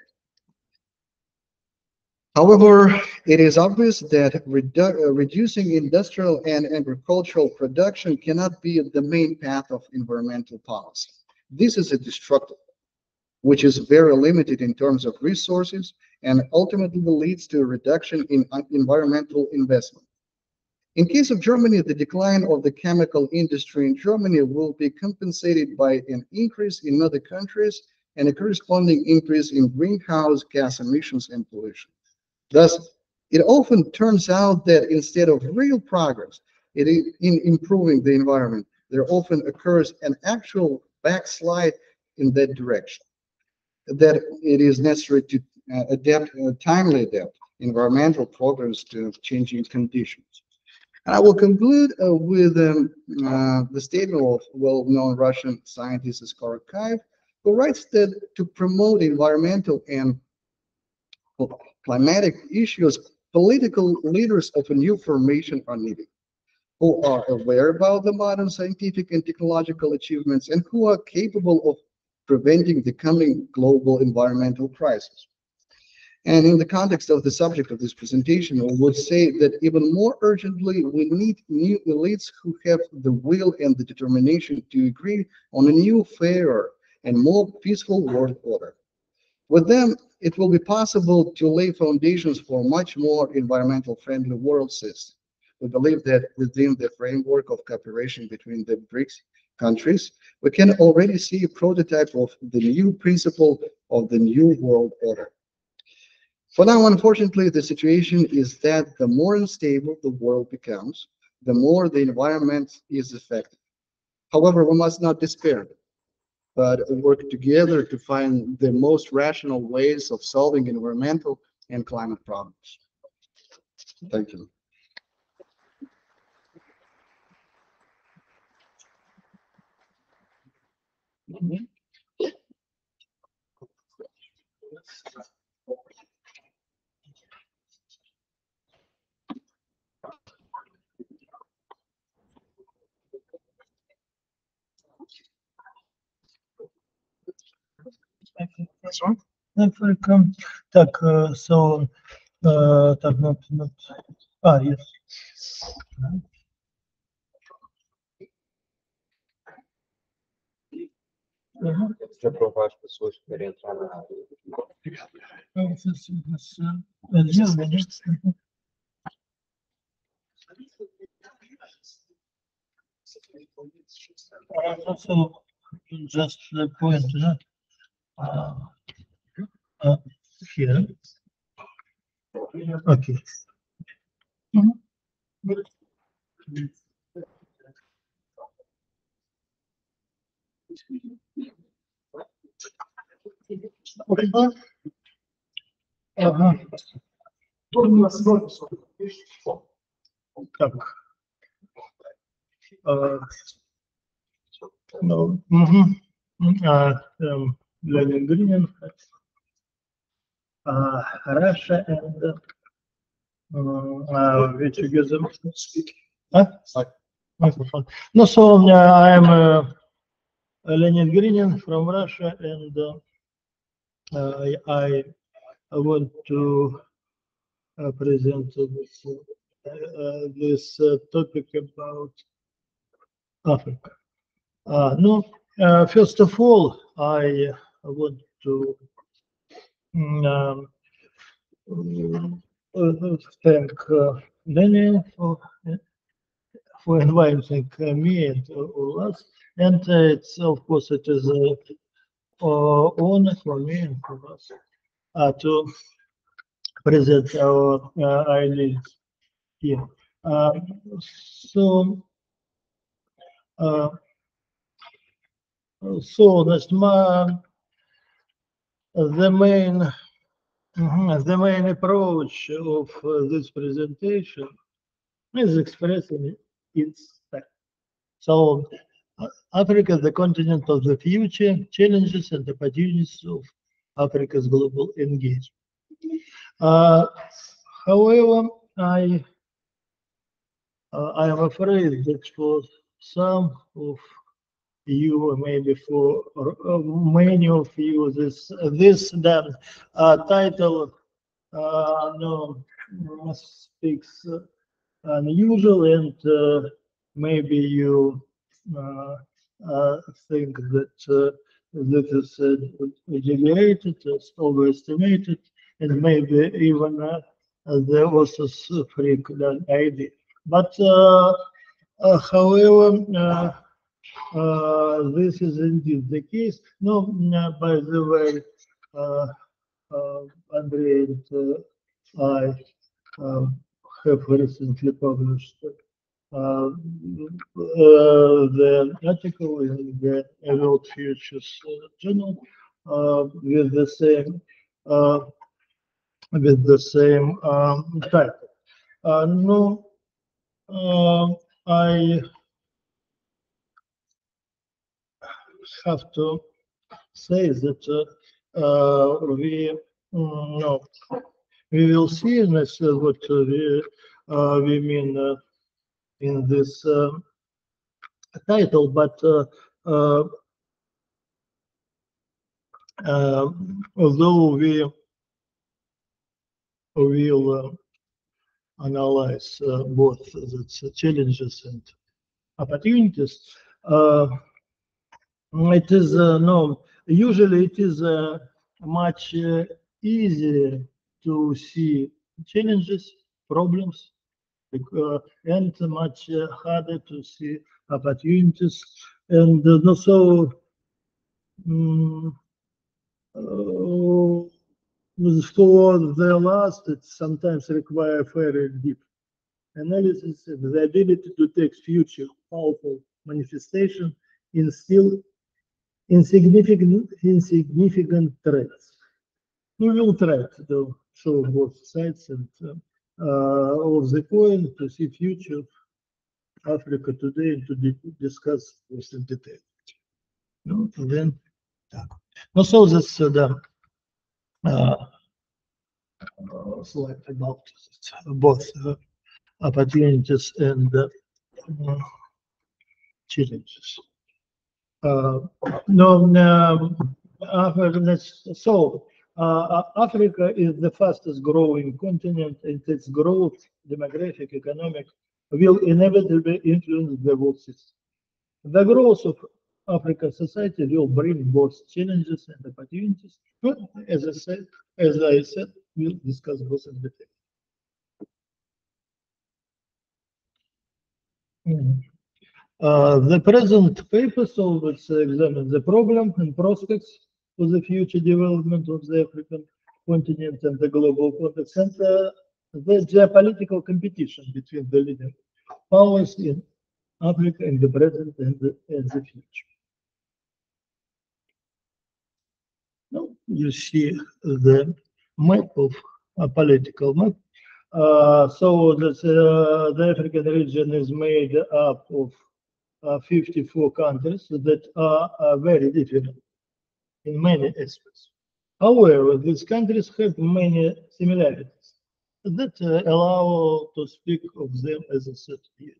However, it is obvious that reducing industrial and agricultural production cannot be the main path of environmental policy. This is a destructive, which is very limited in terms of resources and ultimately leads to a reduction in environmental investment. In case of Germany, the decline of the chemical industry in Germany will be compensated by an increase in other countries and a corresponding increase in greenhouse gas emissions and pollution. Thus, it often turns out that instead of real progress in improving the environment, there often occurs an actual backslide in that direction. That it is necessary to timely adapt environmental programs to changing conditions. And I will conclude with the statement of well-known Russian scientist Skorokayev, who writes that to promote environmental and climatic issues, political leaders of a new formation are needed, who are aware about the modern scientific and technological achievements and who are capable of preventing the coming global environmental crisis. And in the context of the subject of this presentation, I would say that even more urgently, we need new elites who have the will and the determination to agree on a new, fairer, and more peaceful world order. With them, it will be possible to lay foundations for a much more environmental friendly world system. We believe that within the framework of cooperation between the BRICS countries, we can already see a prototype of the new principle of the new world order. For now, unfortunately, the situation is that the more unstable the world becomes, the more the environment is affected. However, we must not despair, but work together to find the most rational ways of solving environmental and climate problems. Thank you. Welcome. Так, so, так, not, yes. Já provar as pessoas que querem entrar na área. So, just the point, here. Okay. Так. No. Lenin Green, Russia and which together speak. No, so I am Lenin Green from Russia, and I want to present this topic about Africa. No, first of all, I want to thank Daniel for inviting me and all us, and it's of course it is an honor for me and for us to present our ideas here. So that's the main approach of this presentation is expressing its fact. So Africa, the continent of the future, challenges and opportunities of Africa's global engagement. However, I I am afraid that for some of you, maybe for many of you, this then title no speaks unusual, and maybe you think that this is exaggerated, overestimated, and maybe even the authors freak that idea. But however, this is indeed the case. No, by the way, Andrei and I have recently published the article in the World Futures Journal with the same title. No, I have to say that we will see, and that's what we mean in this title, but although we will analyze both the challenges and opportunities, it is usually it is much easier to see challenges, problems, and much harder to see opportunities. And so for the last, it sometimes requires very deep analysis and the ability to take future powerful manifestation in still insignificant threats. We will try to show both sides and of the coin to see future of Africa today and to discuss this in detail. No, then, so this slide about both opportunities and challenges. Africa is the fastest growing continent, and its growth, demographic, economic, will inevitably influence the world system. The growth of African society will bring both challenges and opportunities. But as I said, we'll discuss both in detail. The present paper solves examine the problem and prospects for the future development of the African continent and the global context, and the geopolitical competition between the leading powers in Africa in the present and the future. Now you see the map of a political map. So that the African region is made up of 54 countries that are very different in many aspects. However, these countries have many similarities that allow to speak of them as a set unit.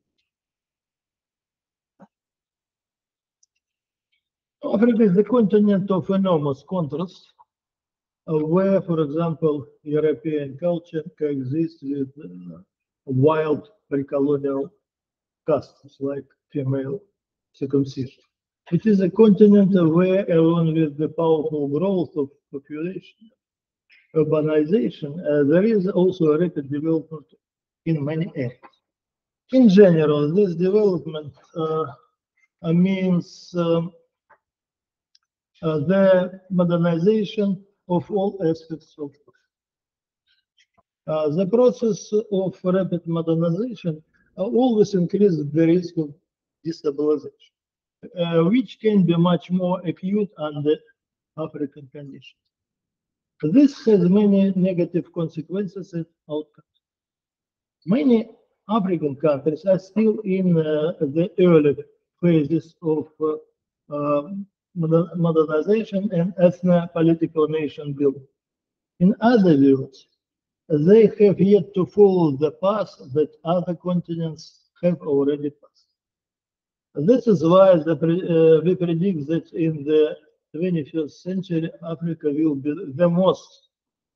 Africa is the continent of enormous contrasts, where, for example, European culture coexists with wild pre-colonial customs like female circumcision. It is a continent where, along with the powerful growth of population, urbanization, there is also a rapid development in many areas. In general, this development means the modernization of all aspects of life. The process of rapid modernization always increases the risk of destabilization, which can be much more acute under African conditions. This has many negative consequences and outcomes. Many African countries are still in the early phases of modernization and ethno-political nation building. In other words, they have yet to follow the path that other continents have already passed. This is why we predict that in the 21st century, Africa will be the most,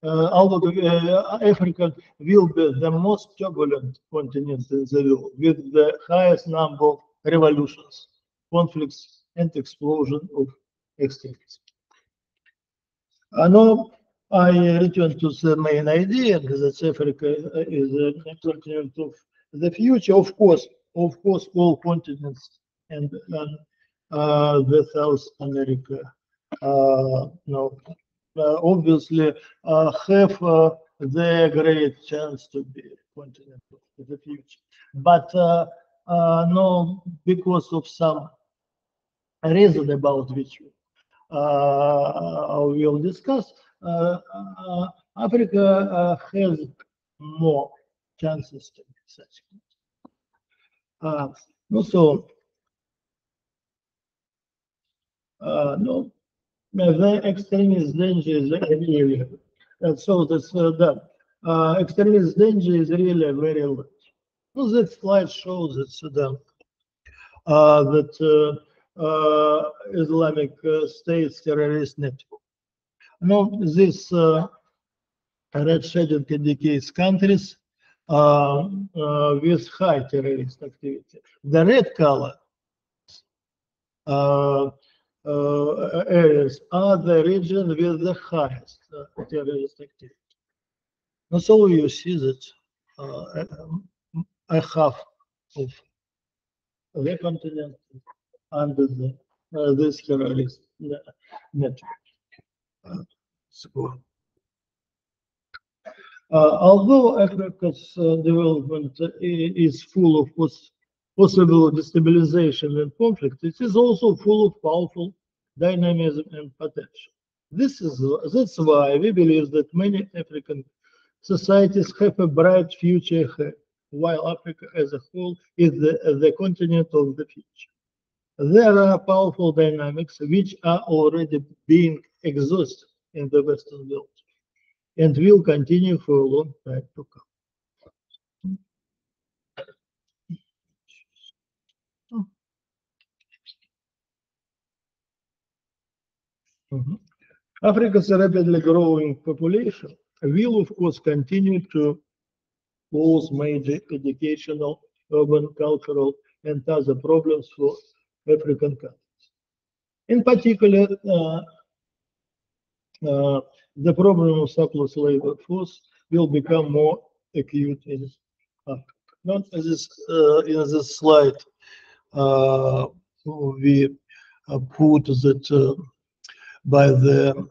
Africa will be the most turbulent continent in the world, with the highest number of revolutions, conflicts, and explosion of extremism. Now, I return to the main idea that Africa is a continent of the future. Of course, all continents and the South America, no, obviously have the great chance to be continent of the future. But no, because of some reason about which we will discuss, Africa has more chances to be such. Also, no, the extremist danger is really, so that's that extremist danger is really very large. So that slide shows that Islamic State's terrorist network. Now, this red shaded indicates countries with high terrorist activity. The red color areas are the region with the highest terrorist activity. And so you see that a half of the continent under this terrorist network. Although Africa's development is full of possible destabilization and conflict, it is also full of powerful dynamism and potential. That's why we believe that many African societies have a bright future ahead, while Africa as a whole is the continent of the future. There are powerful dynamics which are already being exhausted in the Western world and will continue for a long time to come. Africa's rapidly growing population will, of course, continue to pose major educational, urban, cultural, and other problems for African countries. In particular, the problem of surplus labor force will become more acute in Africa. Not as this, in this slide, we put that by the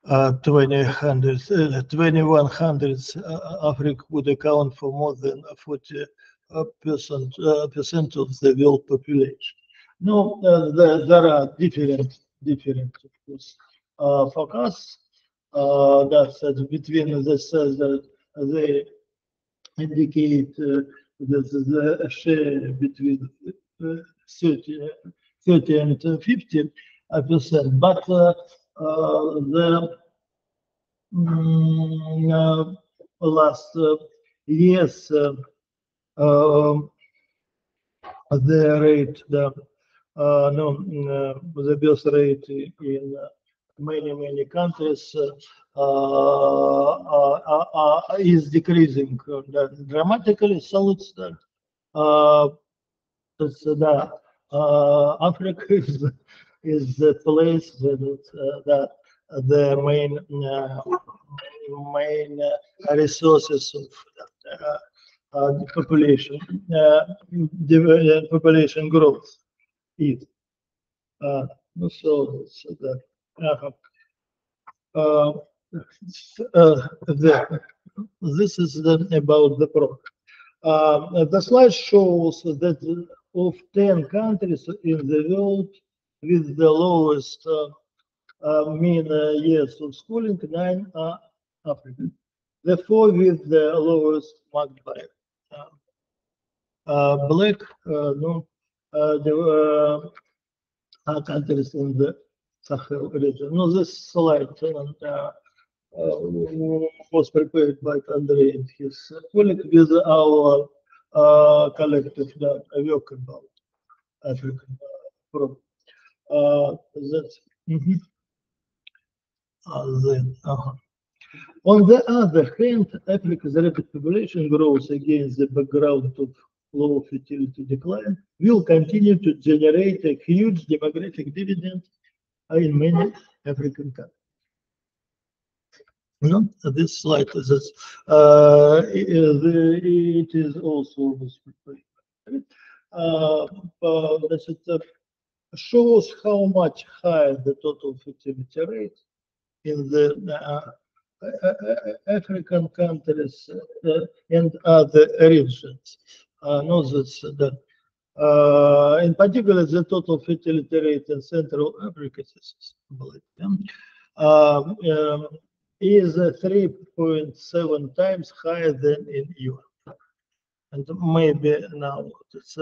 2100s, Africa would account for more than 40% of the world population. No, there are different, of course, forecasts. That's between the they indicate the share between 30 and 50%, but the last years the rate, the birth rate in many countries is decreasing dramatically. So it's that Africa is the place that the main resources of population growth is. So that this is about the problem. The slide shows that of 10 countries in the world with the lowest mean years of schooling, 9 are African. The 4 with the lowest marked by black, countries in the Sahel region. No, this slide was prepared by Andrei and his colleague with our collective work about African problem. That's then. On the other hand, Africa's rapid population growth against the background of low fertility decline will continue to generate a huge demographic dividend in many African countries. No, this slide is it is also that shows how much higher the total fertility rate in the African countries and other regions. Notice that in particular, the total fertility rate in Central Africa is 3.7 times higher than in Europe. And maybe now this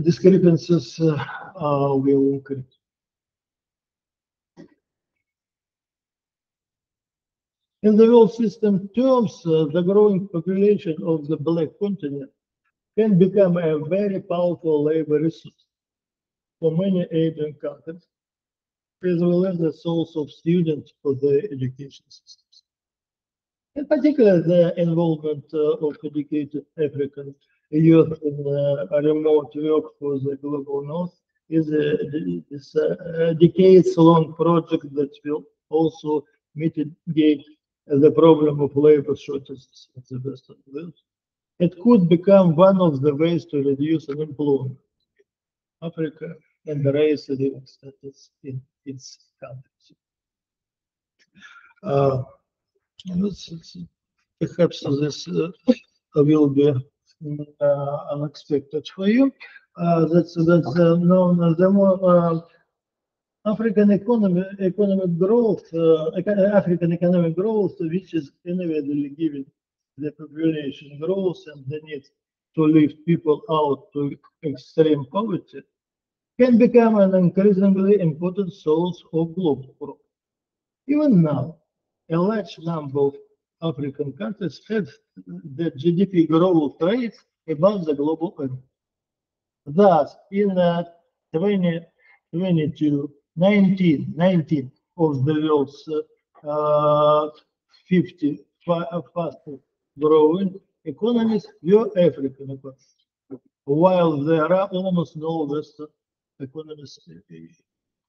discrepancies will increase. In the world system terms, the growing population of the Black continent can become a very powerful labor resource for many Asian countries, as well as the source of students for the education systems. In particular, the involvement of educated African youth in remote work for the global north is a decades-long project that will also mitigate the problem of labor shortages in the Western world. It could become one of the ways to reduce unemployment in Africa and raise living status in its countries. Perhaps this will be unexpected for you. That's known as the more African economic growth, which is inevitably given the population growth and the need to lift people out to extreme poverty, can become an increasingly important source of global growth. Even now, a large number of African countries have the GDP growth rate above the global average. Thus, in 2022, 19 of the world's 50 fastest growing economies were African economies, while there are almost no Western economies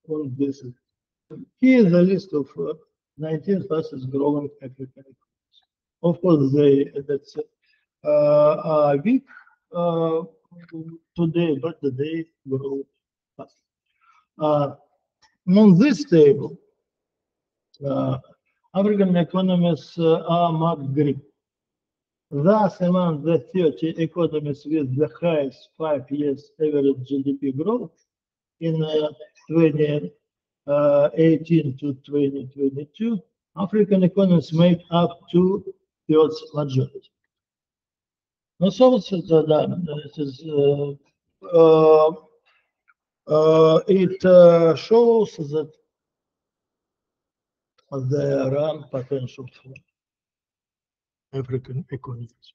on this. Here is a list of 19 fastest growing African economies. Of course, that's are weak today, but they grow fast. On this table, African economies are marked green. Thus, among the 30 economies with the highest 5 years average GDP growth in 2018 to 2022, African economies make up 2/3 majority. Now, so it shows that there are potential for African economies.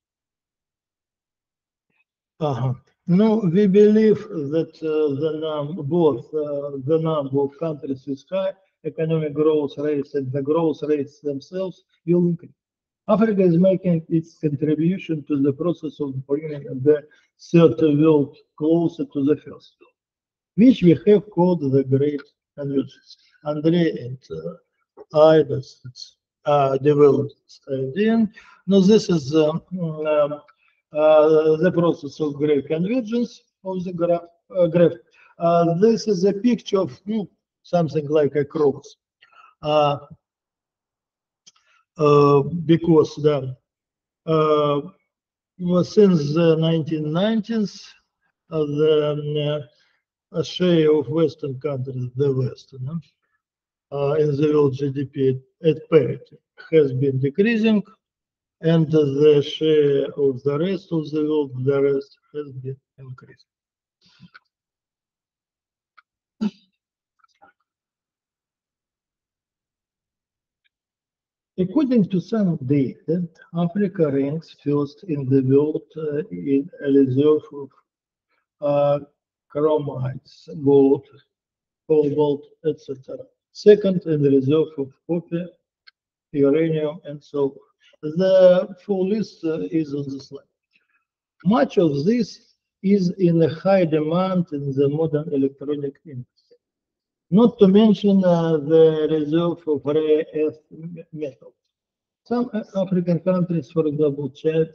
No, we believe that both the number of countries with high economic growth rates and the growth rates themselves will increase. Africa is making its contribution to the process of bringing the third world closer to the first world, which we have called the Great Convergence. Andrei and I developed this idea. Now, this is the process of Great Convergence of the graph. This is a picture of something like a cross. Because since the 1990s, the share of Western countries, the West, in the world GDP at parity has been decreasing, and the share of the rest of the world, the rest has been increasing. According to some data, Africa ranks first in the world in a reserve of chromides, gold, cobalt, etc. Second in the reserve of copper, uranium, and so on. The full list is on the slide. Much of this is in a high demand in the modern electronic industry. Not to mention the reserve of rare earth metals. Some African countries, for example, Chad,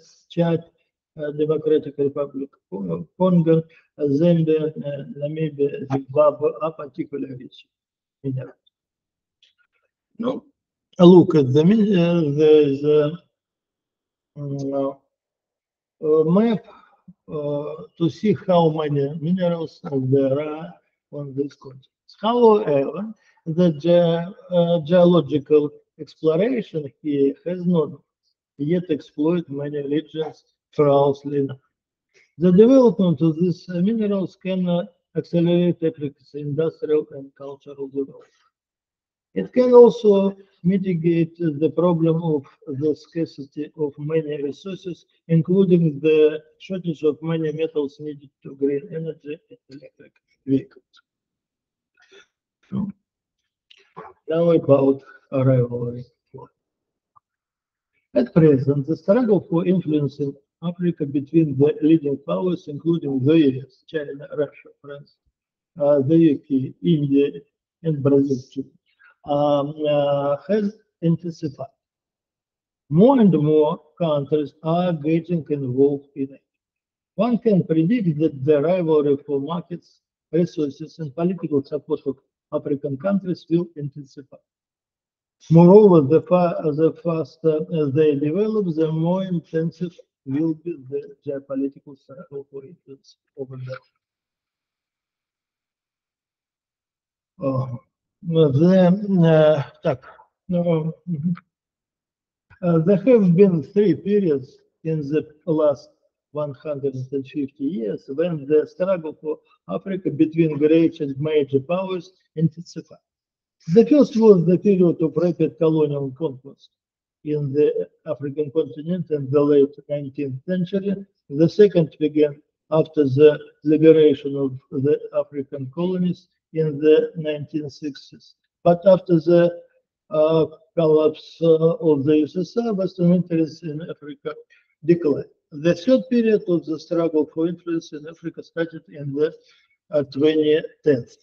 Democratic Republic of Congo, Zambia, Namibia, Zimbabwe are particularly rich in that. No, look at the map to see how many minerals there are on this continent. However, the geological exploration here has not yet explored many regions thoroughly enough. The development of these minerals can accelerate Africa's industrial and cultural development. It can also mitigate the problem of the scarcity of many resources, including the shortage of many metals needed to green energy and electric vehicles. Now about rivalry. At present, the struggle for influence in Africa between the leading powers, including the US, China, Russia, France, the UK, India, and Brazil too, has intensified. More and more countries are getting involved in it. One can predict that the rivalry for markets, resources, and political support of African countries will intensify. Moreover, the faster they develop, the more intensive will be the geopolitical struggle for influence over them. There have been 3 periods in the last 150 years when the struggle for Africa between great and major powers intensified. The first was the period of rapid colonial conquest in the African continent in the late 19th century. The second began after the liberation of the African colonies in the 1960s. But after the collapse of the USSR, Western interest in Africa declined. The third period of the struggle for influence in Africa started in the 2010s.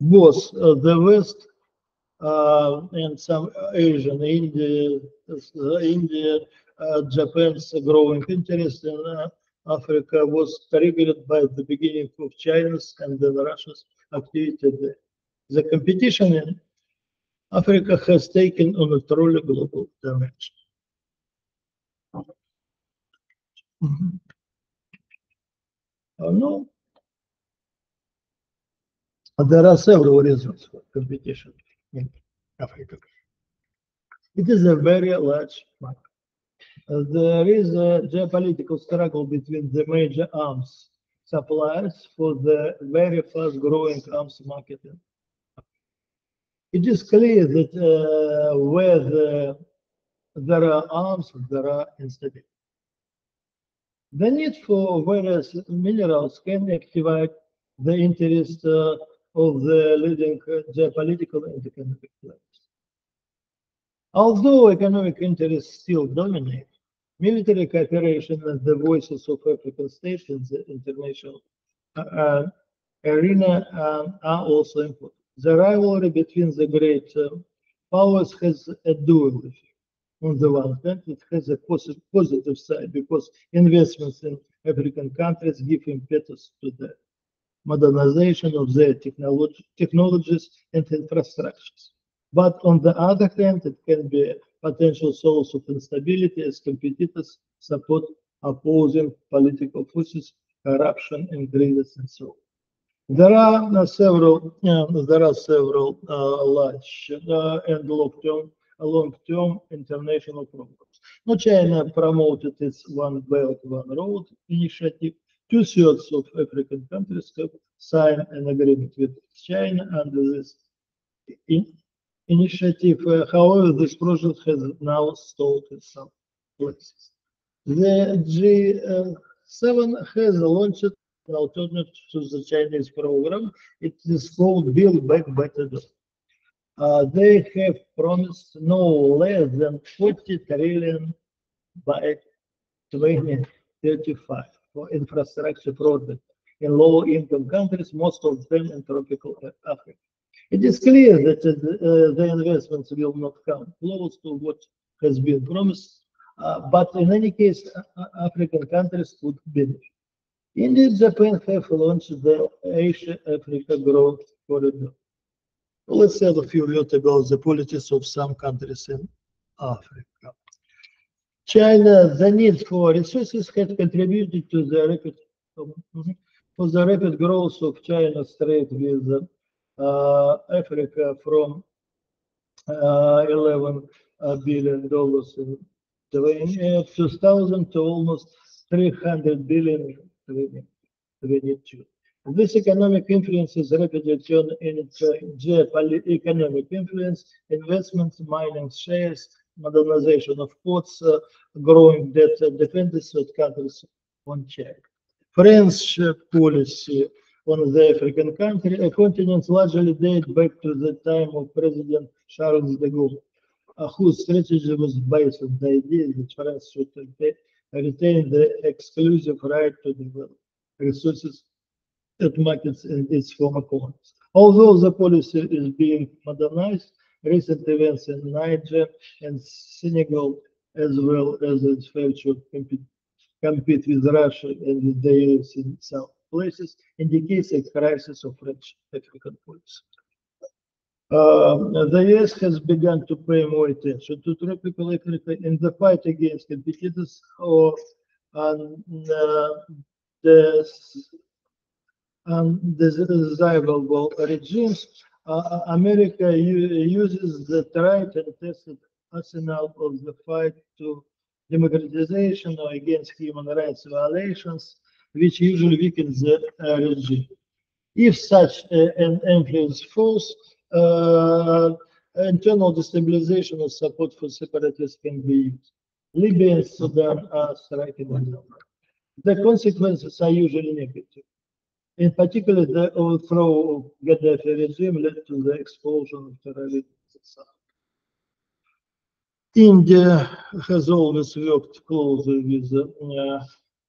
Both the West and some Asian, India, Japan's growing interest in Africa was triggered by the beginning of China's and then Russia's activity there. The competition in Africa has taken on a truly global dimension. No, there are several reasons for competition in Africa. It is a very large market. There is a geopolitical struggle between the major arms suppliers for the very fast-growing arms market. It is clear that where there are arms, there are instability. The need for various minerals can activate the interest of the leading geopolitical and economic players. Although economic interests still dominate, military cooperation and the voices of African states in the international arena are also important. The rivalry between the great powers has a dual effect. On the one hand, it has a positive side because investments in African countries give impetus to the modernization of their technologies and infrastructures. But on the other hand, it can be a potential source of instability as competitors support opposing political forces, corruption, and greediness, and so on. There are several large and long-term international programs. Now, China promoted its One Belt, One Road initiative. 2/3 of African countries have signed an agreement with China under this initiative. However, this project has now stalled in some places. The G7 has launched an alternative to the Chinese program. It is called Build Back Better. They have promised no less than 40 trillion by 2035 for infrastructure projects in low-income countries, most of them in tropical Africa. It is clear that the investments will not come close to what has been promised, but in any case, African countries could benefit. India and Japan have launched the Asia-Africa Growth Corridor. Let's say a few words about the politics of some countries in Africa. China, the need for resources had contributed to the rapid growth of China's trade with Africa from $11 billion in 2000 to almost $300 billion in 2022. This economic influence is rapidly turned into geoeconomic influence, investments, mining shares, modernization of ports, growing debt dependency of countries on China. French policy on the African continent largely date back to the time of President Charles de Gaulle, whose strategy was based on the idea that France should retain the exclusive right to develop resources at markets in its former colonies. Although the policy is being modernized, recent events in Niger and Senegal, as well as its failure to compete with Russia and with the US in some places, indicates a crisis of French African policy. The US has begun to pay more attention to tropical Africa in the fight against competitors or undesirable regimes. America uses the tried and tested arsenal of the fight to democratization or against human rights violations, which usually weakens the regime. If such an influence falls, internal destabilization or support for separatists can be used. Libya and Sudan are striking examples. The consequences are usually negative. In particular, the overthrow of Gaddafi regime led to the explosion of terrorism in the south. India has always worked closely with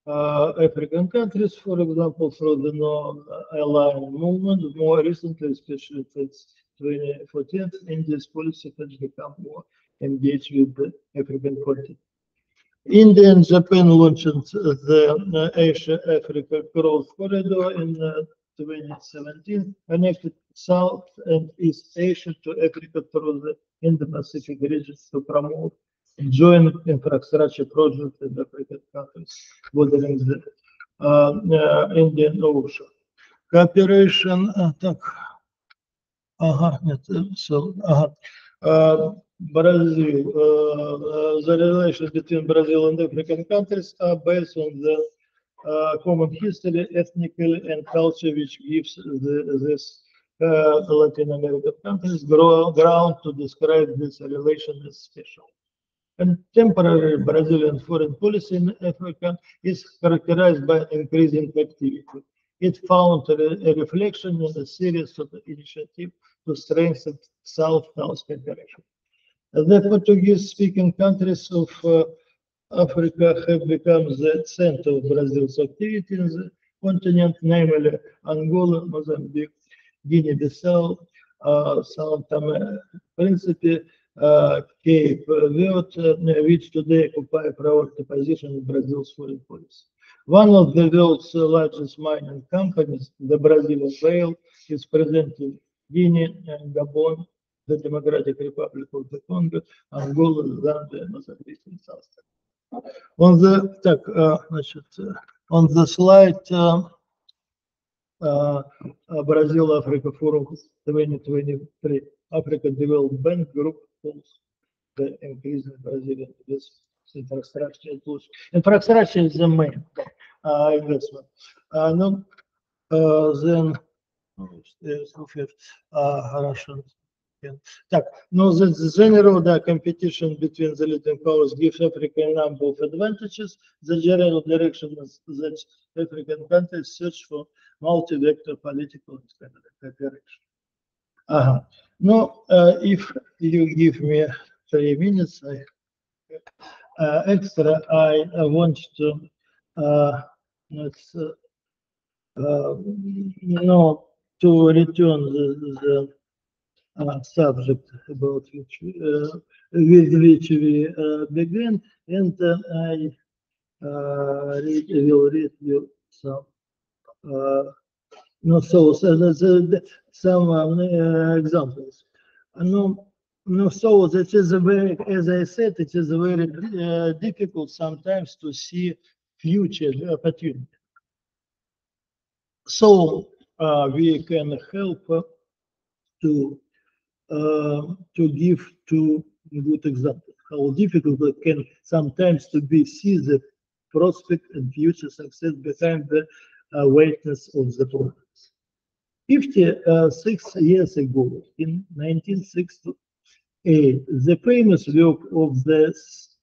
African countries, for example, through the non-aligned movement. More recently, especially since 2014, India's policy has become more engaged with the African continent. India and Japan launched the Asia-Africa Growth Corridor in 2017, connected South and East Asia to Africa through the Indo-Pacific region to promote joint infrastructure projects in African countries bordering the Indian Ocean. Cooperation, Brazil, the relations between Brazil and African countries are based on the common history, ethnically, and culture, which gives this Latin American countries ground to describe this relation as special. Contemporary Brazilian foreign policy in Africa is characterized by increasing activity. It found a reflection in a series of initiatives to strengthen South-South cooperation. The Portuguese-speaking countries of Africa have become the center of Brazil's activity in the continent, namely Angola, Mozambique, Guinea-Bissau, São Tomé, Principe, Cape Verde, which today occupy a priority position in Brazil's foreign policy. One of the world's largest mining companies, the Brazilian Rail, is present in Guinea and Gabon, the Democratic Republic of the Congo, Angola, Zambia, Mozambique, and South Africa. On the slide, Brazil-Africa Forum 2023, Africa Development Bank Group calls the increase in Brazilian infrastructure. Infrastructure is the main investment. Then Russian African. No, the general competition between the leading powers gives Africa a number of advantages. The general direction is that African countries search for multi-vector political cooperation. No, if you give me 3 minutes, extra, I want to to return the subject about which with which we began, and I will read you some some examples. So that is a very, as I said, it is very difficult sometimes to see future opportunity. So we can help to give 2 good examples how difficult it can sometimes to be see the prospect and future success behind the weakness of the problems. 56 years ago, in 1968, the famous work of the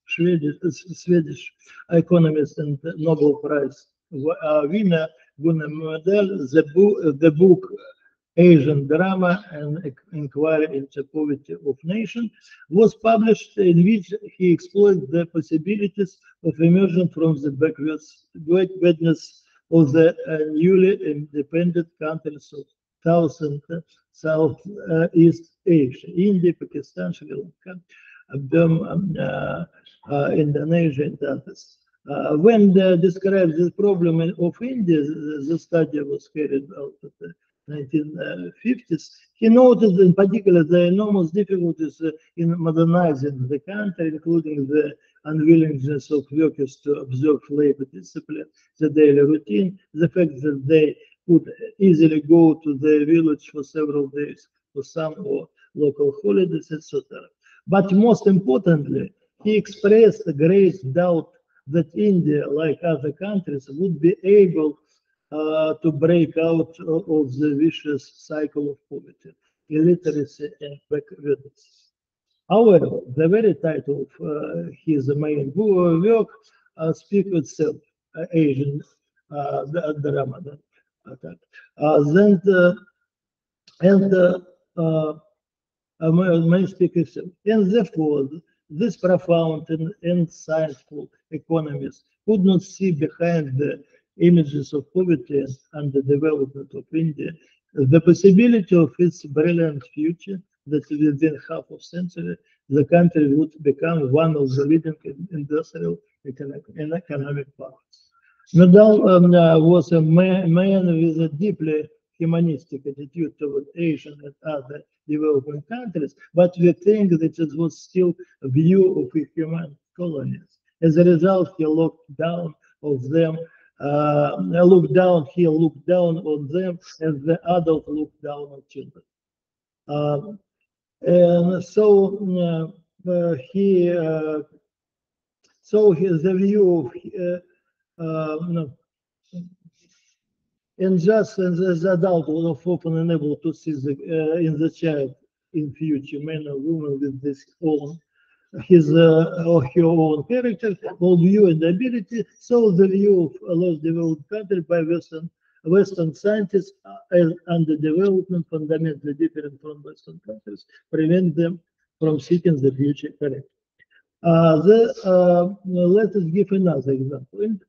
Swedish economist and Nobel Prize winner Gunnar Myrdal, the book Asian Drama and Inquiry into Poverty of Nations, was published, in which he explored the possibilities of emerging from the backwardness of the newly independent countries of Southeast Asia, India, Pakistan, Sri Lanka, Burma, Indonesia, and others. When described the problem of India, the study was carried out at the 1950s. He noted in particular the enormous difficulties in modernizing the country, including the unwillingness of workers to observe labor discipline, the daily routine, the fact that they could easily go to the village for several days for some or local holidays, etc. But most importantly, he expressed a great doubt that India, like other countries, would be able to break out of the vicious cycle of poverty, illiteracy, and backwardness. However, the very title of his main work speaks itself, Asian drama. May speak itself. And therefore, this profound and insightful economist could not see behind the images of poverty and the development of India the possibility of its brilliant future, that within half a century the country would become one of the leading industrial and economic powers. Myrdal was a man with a deeply humanistic attitude toward Asian and other developing countries, but we think that it was still a view of human colonies. As a result, he looked down on them. He looked down on them as the adult looked down on children. And so the view of and just as the adult was often unable to see in the child in future man or woman with this own his or her own character, worldview, and ability, so the view of a less developed country by Western scientists under development fundamentally different from Western countries prevent them from seeking the future correct. Let us give another example. In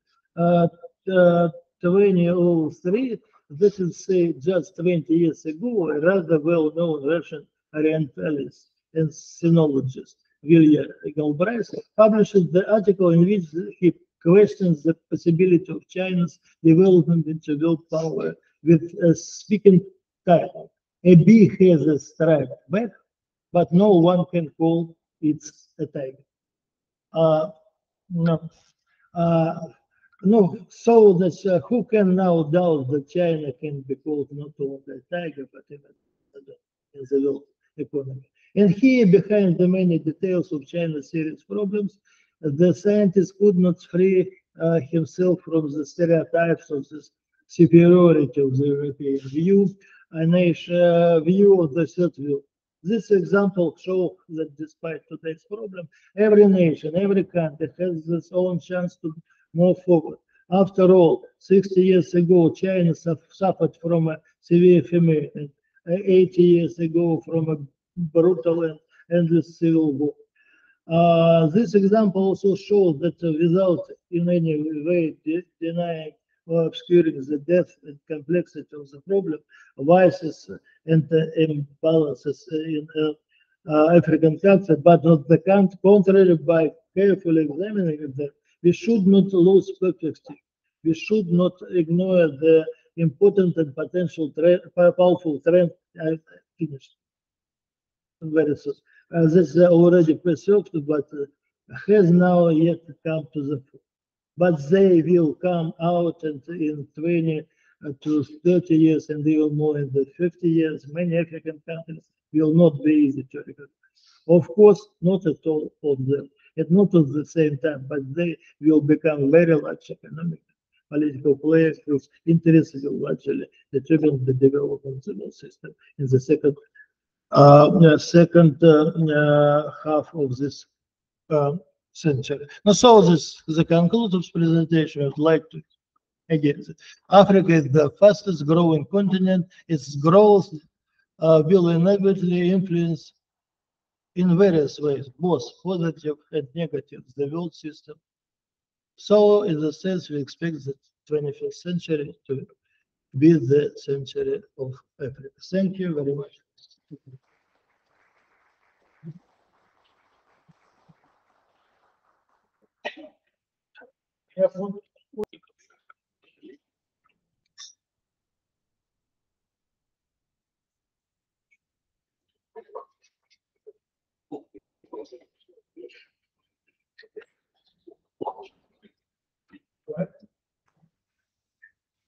2003, that is say just 20 years ago, a rather well-known Russian Orientalist and sinologist, William Galbraith, published the article in which he questions the possibility of China's development into world power with a speaking title. A bee has a striped back, but no one can call it a tiger. So that who can now doubt that China can be called not only a tiger, but even in the world economy? And here, behind the many details of China's serious problems, the scientist could not free himself from the stereotypes of this superiority of the European view, a nation view of the third world, This example shows that despite today's problem, every nation, every country has its own chance to move forward. After all, 60 years ago, China suffered from a severe famine, and 80 years ago from a brutal and endless civil war. This example also shows that without in any way denying or obscuring the depth and complexity of the problem, vices and imbalances in African countries, but on the contrary, by carefully examining them, we should not lose perspective. We should not ignore the important and potential powerful trend. I finished. Very soon. This is already preserved, but has now yet come to the fore. But they will come out and in 20 to 30 years and even more in the 50 years. Many African countries will not be easy to recognize. Of course, not at all of them, and not at the same time, but they will become very large economic political players whose interests will largely determine the development of the system in the second half of this century. Now, so this the conclusion of presentation. I would like to again, Africa is the fastest growing continent. Its growth will inevitably influence in various ways, both positive and negative, the world system. So, in the sense, we expect the 21st century to be the century of Africa. Thank you very much.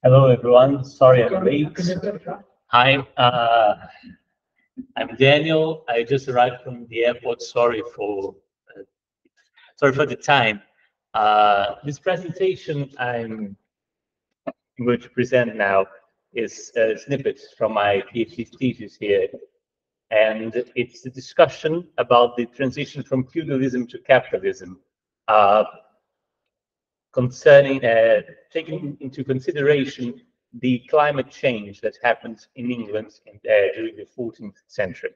Hello, everyone. Sorry I'm late. I'm Daniel. I just arrived from the airport. Sorry for the time. This presentation I'm going to present now is snippets from my PhD thesis here, and it's a discussion about the transition from feudalism to capitalism, concerning taking into consideration the climate change that happened in England during the 14th century.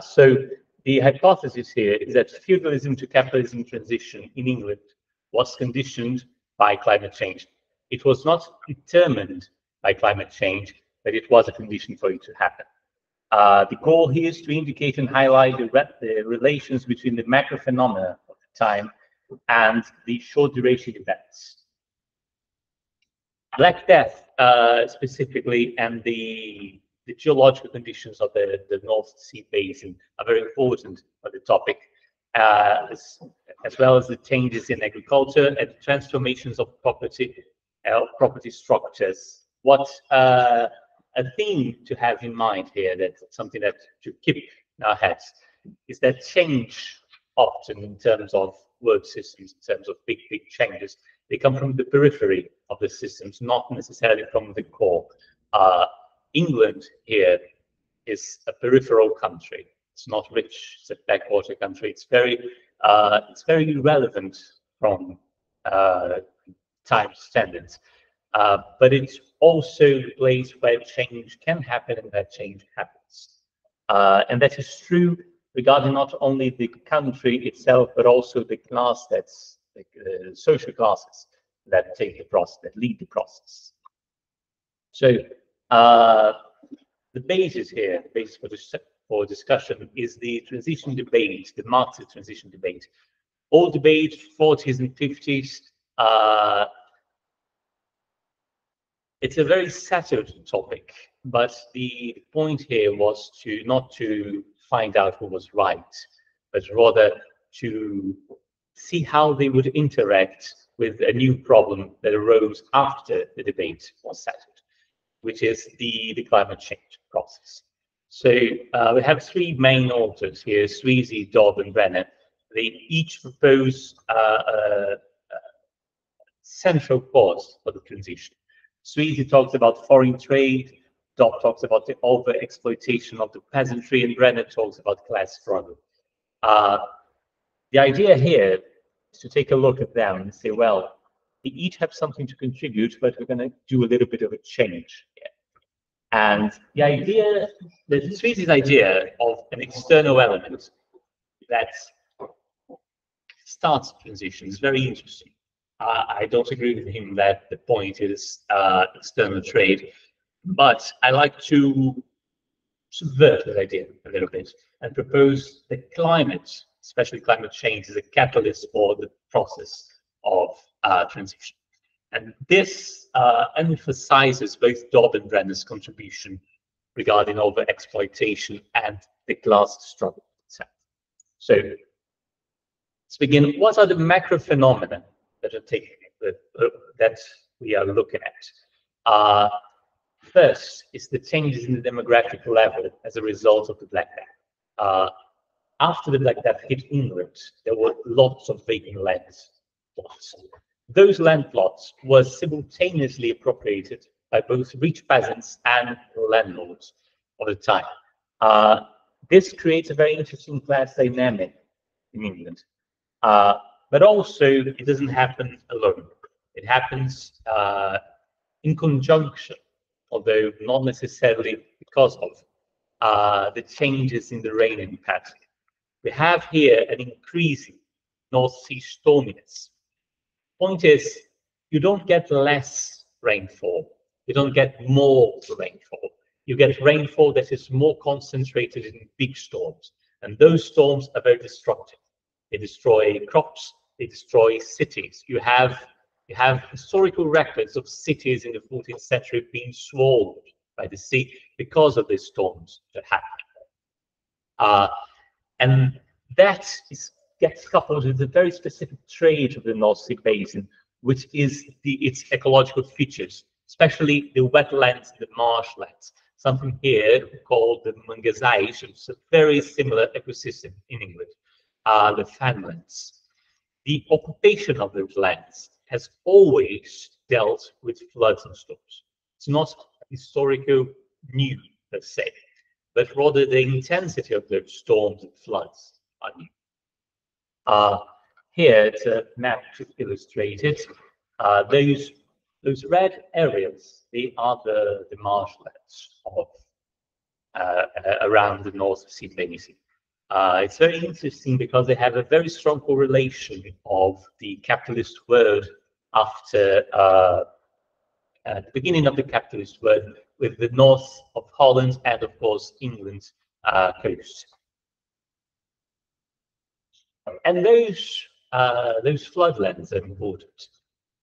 So the hypothesis here is that feudalism to capitalism transition in England was conditioned by climate change. It was not determined by climate change, but it was a condition for it to happen. The goal here is to indicate and highlight the relations between the macro phenomena of the time and the short duration events. Black Death specifically, and the geological conditions of the North Sea Basin are very important for the topic, as well as the changes in agriculture and the transformations of property structures. What a theme to have in mind here, that's something that to keep in our heads, is that change often in terms of world systems, in terms of big changes, they come from the periphery of the systems, not necessarily from the core. England here is a peripheral country. It's not rich, it's a backwater country. It's very irrelevant from time standards. But it's also a place where change can happen and that change happens. And that is true regarding not only the country itself, but also the class that's the social classes that take the process, that lead the process. So the basis here, the basis for discussion is the transition debate, the Marxist transition debate. All debate, 40s and 50s, it's a very settled topic, but the point here was not to find out who was right, but rather to see how they would interact with a new problem that arose after the debate was settled, which is the climate change process. So we have three main authors here, Sweezy, Dobb, and Brenner. They each propose a central cause for the transition. Sweezy talks about foreign trade, Dobb talks about the over-exploitation of the peasantry, and Brennan talks about class struggle. The idea here is to take a look at them and say, well, they each have something to contribute, but we're going to do a little bit of a change here. And the idea, the treatise idea of an external element that starts transition is very interesting. I don't agree with him that the point is external trade, but I like to subvert that idea a little bit and propose that climate, especially climate change, is a catalyst for the process of transition. And this emphasizes both Dobb and Brenner's contribution regarding over-exploitation and the class struggle itself. So let's begin. What are the macro phenomena that are taking that we are looking at? First is the changes in the demographic level as a result of the Black Death. After the Black Death hit England, there were lots of vacant land plots. Those land plots were simultaneously appropriated by both rich peasants and landlords of the time. This creates a very interesting class dynamic in England. But also, it doesn't happen alone. It happens in conjunction, although not necessarily because of the changes in the raining pattern. We have here an increasing North Sea storminess. Point is, you don't get less rainfall. You don't get more rainfall. You get rainfall that is more concentrated in big storms. And those storms are very destructive. They destroy crops. They destroy cities. You have historical records of cities in the 14th century being swallowed by the sea because of these storms that happen. And that gets coupled with a very specific trait of the North Sea Basin, which is its ecological features, especially the wetlands and the marshlands. Something here called the Mangasais, which is a very similar ecosystem in England, the Fenlands. The occupation of those lands has always dealt with floods and storms. It's not historical new per se, but rather the intensity of those storms and floods are new. Here it's a map to illustrate it. Those red areas, they are the marshlands of around the North Sea Basin. It's very interesting because they have a very strong correlation of the capitalist world after the beginning of the capitalist world with the north of Holland and, of course, England's coast. And those floodlands are important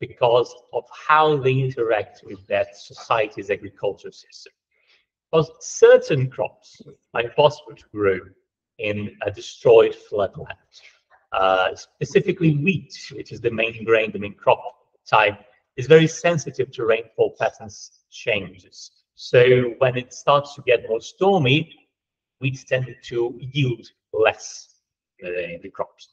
because of how they interact with that society's agricultural system. Because certain crops are impossible to grow in a destroyed floodland. Specifically wheat, which is the main grain, the main crop type, is very sensitive to rainfall patterns changes. So when it starts to get more stormy, wheat tend to yield less the crops.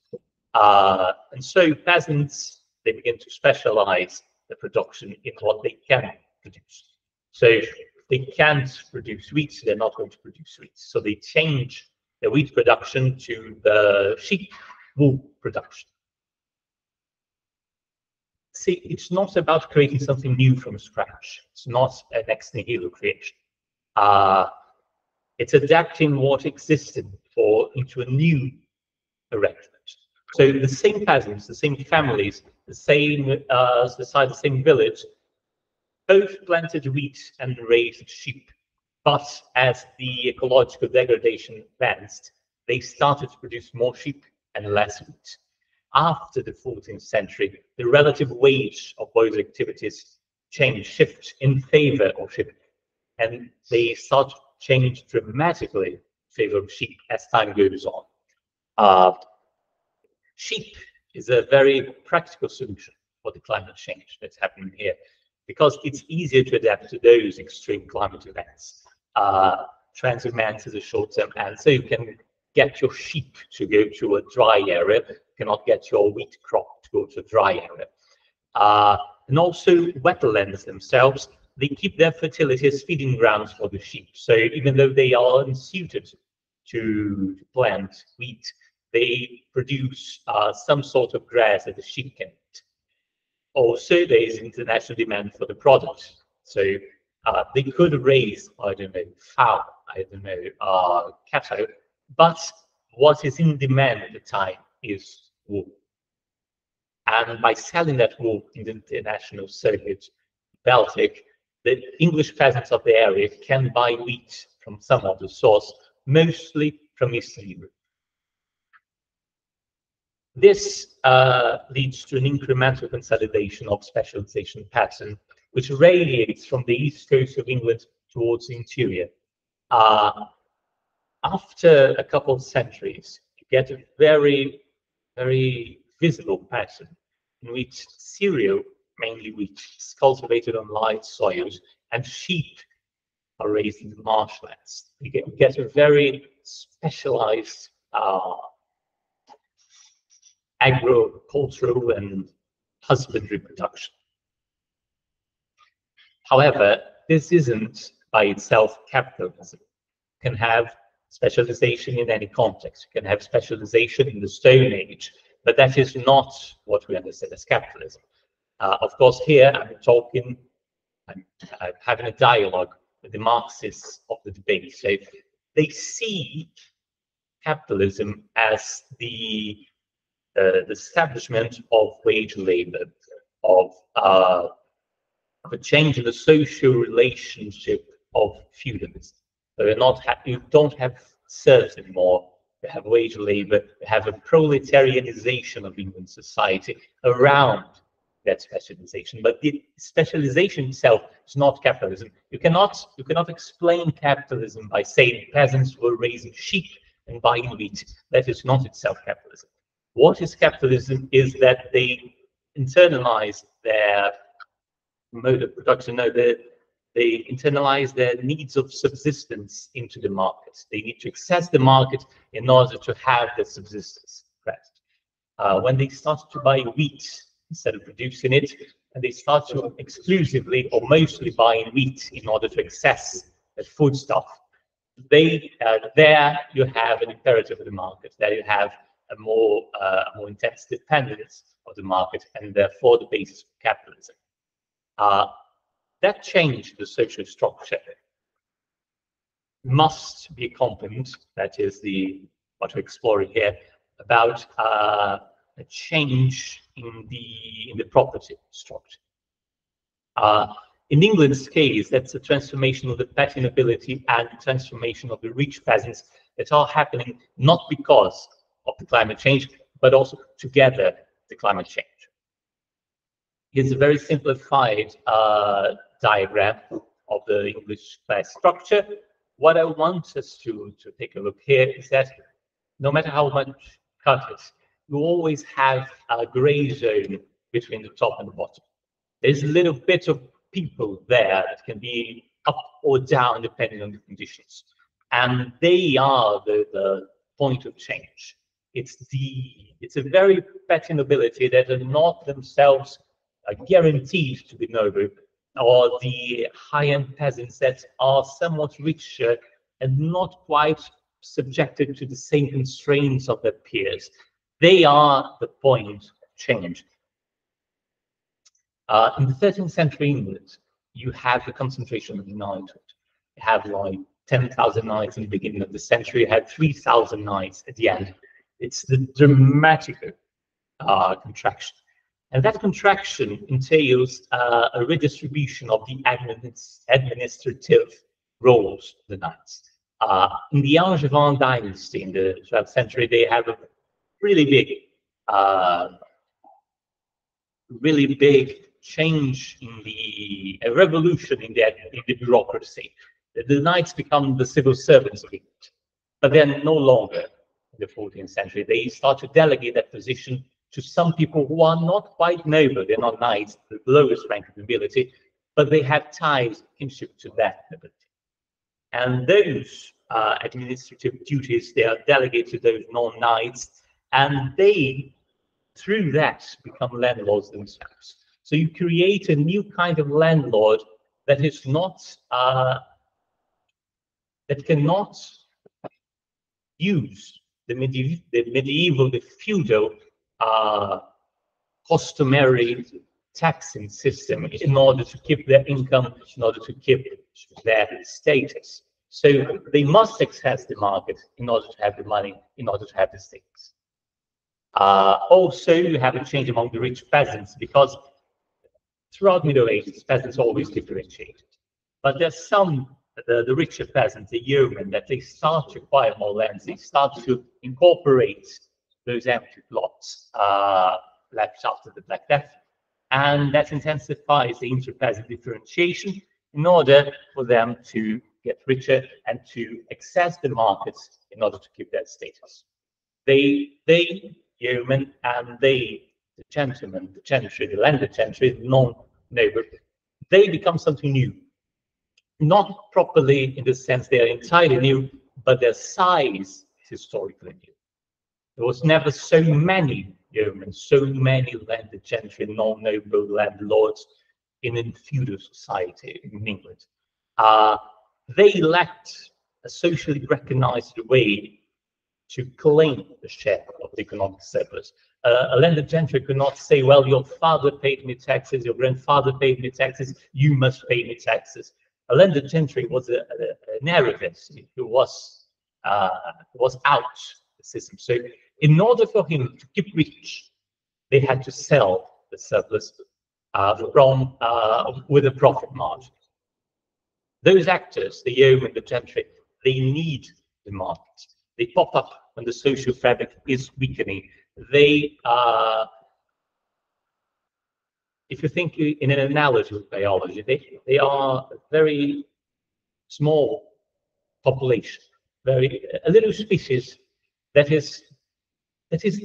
And so peasants, they begin to specialize the production in what they can produce. So if they can't produce wheat, they're not going to produce wheat. So they change the wheat production to the sheep wool production. See, it's not about creating something new from scratch. It's not an ex nihilo creation. It's adapting what existed before into a new arrangement. So the same peasants, the same families, the same village, both planted wheat and raised sheep. But as the ecological degradation advanced, they started to produce more sheep and less wheat. After the 14th century, the relative wage of those activities shift in favor of sheep, and they start to change dramatically in favor of sheep as time goes on. Sheep is a very practical solution for the climate change that's happening here, because it's easier to adapt to those extreme climate events. Transhumance is a short-term answer. You can get your sheep to go to a dry area. You cannot get your wheat crop to go to a dry area. And also wetlands themselves they keep their fertility as feeding grounds for the sheep. So even though they are unsuited to plant wheat, they produce some sort of grass that the sheep can eat. Also, there is international demand for the product. So they could raise, I don't know, fowl, I don't know, cattle, but what is in demand at the time is wool. And by selling that wool in the international circuit, Baltic, the English peasants of the area can buy wheat from some other source, mostly from Eastern Europe. This leads to an incremental consolidation of specialization pattern, which radiates from the east coast of England towards the interior. After a couple of centuries, you get a very, very visible pattern in which cereal, mainly wheat, is cultivated on light soils, and sheep are raised in the marshlands. You get a very specialized agricultural and husbandry production. However, this isn't by itself capitalism. You can have specialization in any context. You can have specialization in the Stone Age, but that is not what we understand as capitalism. Of course, here I'm having a dialogue with the Marxists of the debate. So they see capitalism as the establishment of wage labor, of a change in the social relationship of feudalism. So you don't have serfs anymore. You have wage labor. You have a proletarianization of England society around that specialization. But the specialization itself is not capitalism. You cannot explain capitalism by saying peasants were raising sheep and buying wheat. That is not itself capitalism. What is capitalism is that they internalize their mode of production. No, they internalize their needs of subsistence into the market. They need to access the market in order to have their subsistence present. When they start to buy wheat instead of producing it, and they start to exclusively or mostly buying wheat in order to access the foodstuff, there you have an imperative of the market. There you have a more intense dependence of the market, and therefore the basis of capitalism. That change in the social structure must be accompanied, that is what we're exploring here, about a change in the property structure. In England's case, that's a transformation of the petty nobility and transformation of the rich peasants that are happening not because of the climate change, but also together the climate change. Here's a very simplified diagram of the English class structure. What I want us to take a look here is that no matter how much cut it, you always have a gray zone between the top and the bottom. There's a little bit of people there that can be up or down depending on the conditions. And they are the point of change. It's a very petty nobility that are not themselves guaranteed to be noble, or the high-end peasants that are somewhat richer and not quite subjected to the same constraints of their peers. They are the point of change. In the 13th century England, you have the concentration of knighthood. You have like 10,000 knights in the beginning of the century. You had 3,000 knights at the end. It's the dramatic contraction. And that contraction entails a redistribution of the administrative roles of the knights. In the Angevin dynasty in the 12th century, they have a really big change in a revolution in the bureaucracy. The knights become the civil servants of England, but then no longer in the 14th century. They start to delegate that position to some people who are not quite noble. They're not knights, the lowest rank of nobility, but they have ties, kinship to that nobility. And those administrative duties, they are delegated to those non-knights, and they, through that, become landlords themselves. So you create a new kind of landlord that is not that cannot use the medieval, the feudal customary taxing system in order to keep their income, in order to keep their status. So they must access the market in order to have the money, in order to have the things. Also, you have a change among the rich peasants, because throughout Middle Ages, peasants always differentiated. But there's some, the richer peasants, the yeomen, that they start to acquire more lands, they start to incorporate those empty plots left after the Black Death, and that intensifies the inter-peasant differentiation in order for them to get richer and to access the markets in order to keep their status. They yeomen, and the gentlemen, the gentry, the landed gentry, the non-noble, they become something new. Not properly in the sense they are entirely new, but their size is historically new. There was never so many yeomen, so many landed gentry, non-noble landlords in a feudal society in England. They lacked a socially recognized way to claim the share of the economic surplus. A landed gentry could not say, well, your father paid me taxes, your grandfather paid me taxes, you must pay me taxes. A landed gentry was an erudite who was out the system. So in order for him to keep rich, they had to sell the surplus with a profit margin. Those actors, the yeomen, the gentry, they need the market. They pop up when the social fabric is weakening. They, if you think in an analogy with biology, they are a very small population, a little species that is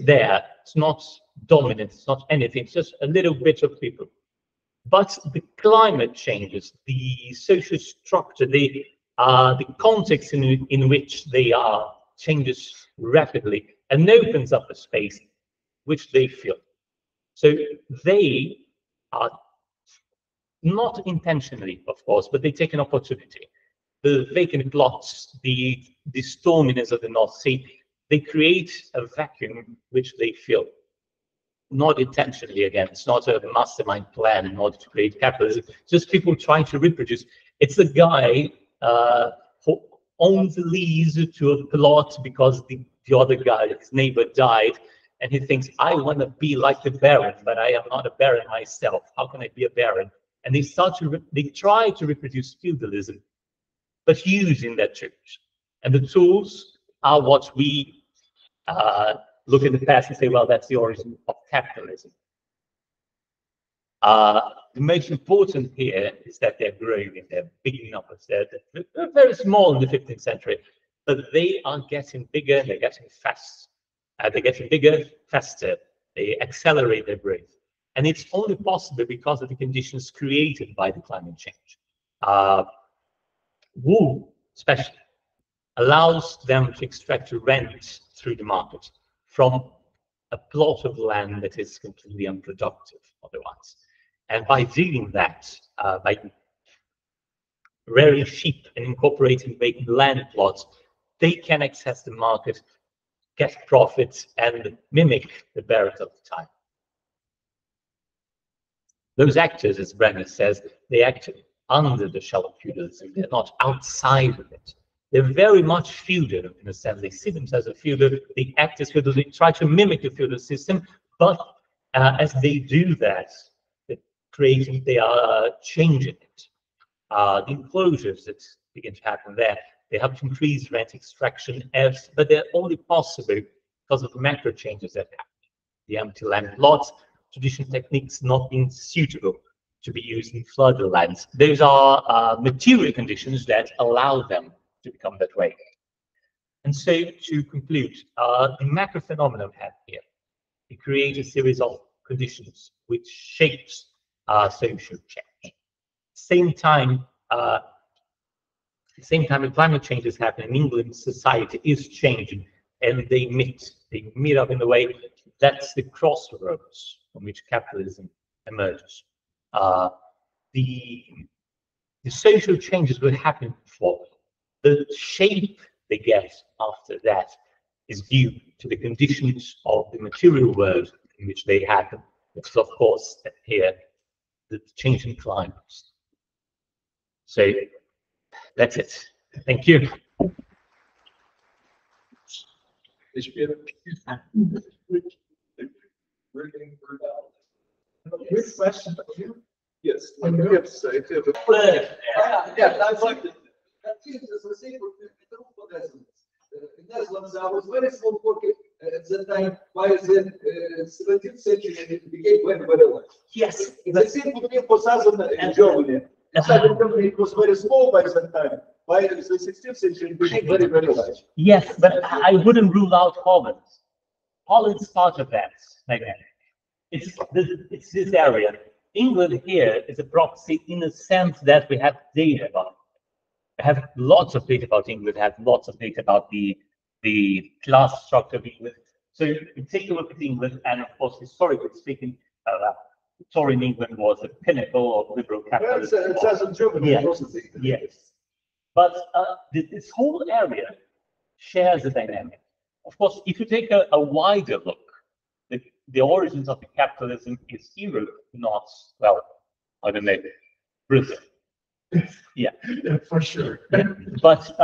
there. It's not dominant. It's not anything. It's just a little bit of people. But the climate changes, the social structure, the context in which they are changes rapidly and opens up a space which they fill. So they are not intentionally, of course, but they take an opportunity. The vacant plots, the storminess of the North Sea, they create a vacuum which they fill. Not intentionally, again, it's not a mastermind plan in order to create capitalism, just people trying to reproduce. It's a guy who owns a lease to a plot because the other guy, his neighbor, died, and he thinks, I want to be like the baron, but I am not a baron myself. How can I be a baron? And they try to reproduce feudalism, but using that tools. And the tools are what we look in the past and say, well, that's the origin of capitalism. The most important here is that they're growing, they're big numbers. They're very small in the 15th century, but they are getting bigger, they're getting fast. They're getting bigger, faster, they accelerate their growth. And it's only possible because of the conditions created by the climate change. Wool, especially, allows them to extract rent through the market from a plot of land that is completely unproductive otherwise. And by doing that, by rearing sheep and incorporating vacant land plots, they can access the market, get profits, and mimic the barons of the time. Those actors, as Brenner says, they act under the shell of feudalism. They're not outside of it. They're very much feudal in a sense. They see themselves as feudal. They act as feudal. They try to mimic the feudal system, but as they do that, they are changing it. The enclosures that begin to happen there, they have to increase rent extraction, but they're only possible because of the macro changes that happen. The empty land plots, traditional techniques not being suitable to be used in flooded lands. Those are material conditions that allow them to become that way. And so, to conclude, the macro phenomenon have here, it creates a series of conditions which shapes social change. Same time, the climate change is happening, England society is changing, and they meet up in a way that's the crossroads from which capitalism emerges. The the social changes will happen before. The shape they get after that is due to the conditions of the material world in which they happen. Because of course, here, the change in climates. So that's it. Thank you. Good question. Yes. And you have to say, Yeah, that's like that is the same for the Netherlands. I was very small pocket at that time. By the 17th century, it became very, very large. Yes. The same between Posthuman and Germany. It was very small by that time. By the 16th century, it became very, very large. Yes, but I wouldn't rule out Holland. Holland's part of that. Like, it's this area. England here is a proxy in the sense that we have data about it. We have lots of data about England, have lots of data about the class structure of England. So you take a look at England, and of course, historically speaking, Tory England was a pinnacle of liberal capitalism. It says in Germany, Yes. Yes. But this whole area shares a dynamic. Of course, if you take a wider look, the origins of the capitalism is Europe, not, well, I don't know, Britain. Yeah, for sure. But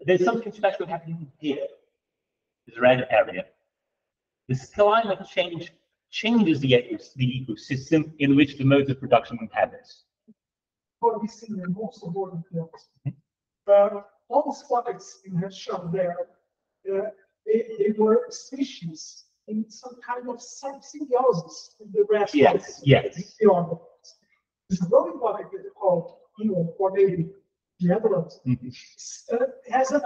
there's something special happening here, the red area. This climate change changes the ecosystem in which the modes of production inhabits. What we see in most of our fields. All the spotlights you have shown there, they were species in some kind of symbiosis with the rest Yes, of yes. the organ. This growing body that called England or maybe Netherlands has a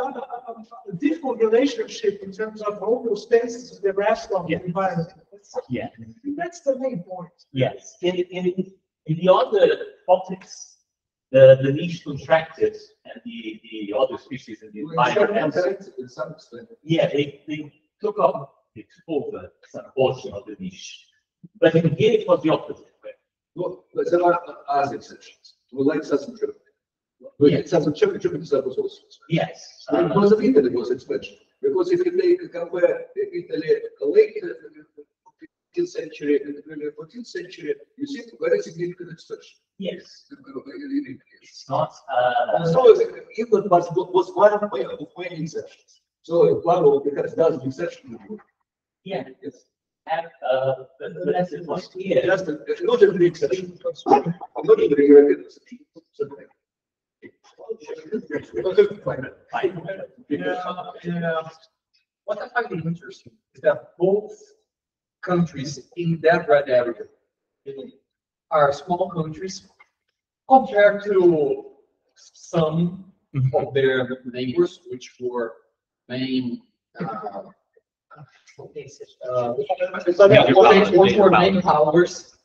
difficult relationship in terms of homeostasis with the rest of the environment. Yeah. That's the main point. Yes. In the other topics, the niche contracted and the other species in the environment. In some extent. Yeah, they took up over some portion of the niche. But in here it was the opposite way. Well, there are exceptions. We like Southern Germany. Southern Germany was also. Yes. Because of Italy was expansion. Because if you compare Italy late 15th century and early 14th century, you see very significant expansion. Yes. It's not. So England was one of many exceptions. So one of the dozen exceptions. Yeah. Yes. And the lesson was here. Just not a big exception. Not a very European exception. Yeah. What I find interesting is that both countries in that red area are small countries compared to some of their neighbors, which were main main powers,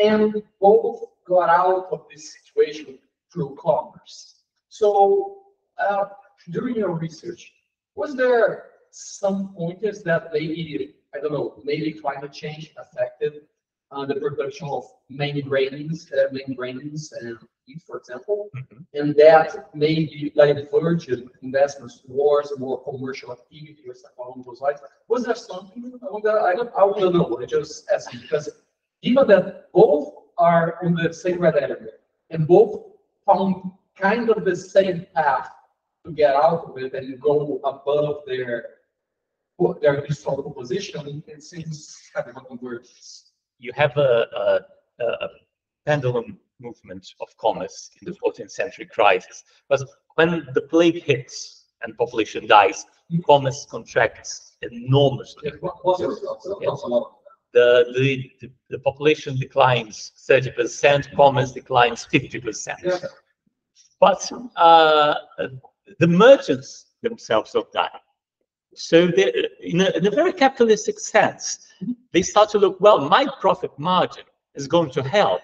and both got out of this situation through commerce. So, during your research, was there some pointers that maybe, I don't know, maybe climate change affected the production of many grains and wheat, for example, and that maybe diverged investments towards more commercial activity or stuff along those lines? Was there something on that? I don't know. I just asking because given that both are on the same red area and both found kind of the same path to get out of it and go above their historical position, it seems having a convergence. You have a pendulum movement of commerce in the 14th century crisis. But when the plague hits and population dies, commerce contracts enormously. The population declines 30%, commerce declines 50%. Yeah. But the merchants themselves don't die. So in a very capitalistic sense, they start to look, well, my profit margin is going to hell.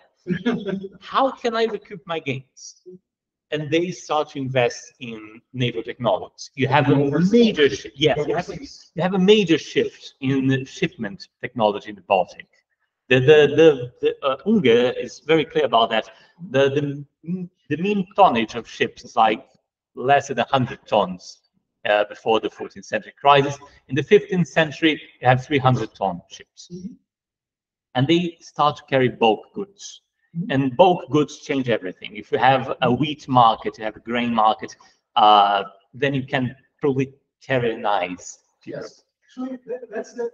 How can I recoup my gains? And they start to invest in naval technologies. You have a major shift. Yes, you have a major shift in the shipment technology in the Baltic. Unger is very clear about that. The mean tonnage of ships is like less than 100 tons before the 14th century crisis. In the 15th century, you have 300-ton ships. And they start to carry bulk goods. And bulk goods change everything. If you have a wheat market, you have a grain market, then you can probably carry an ice. Yes. Actually, that's the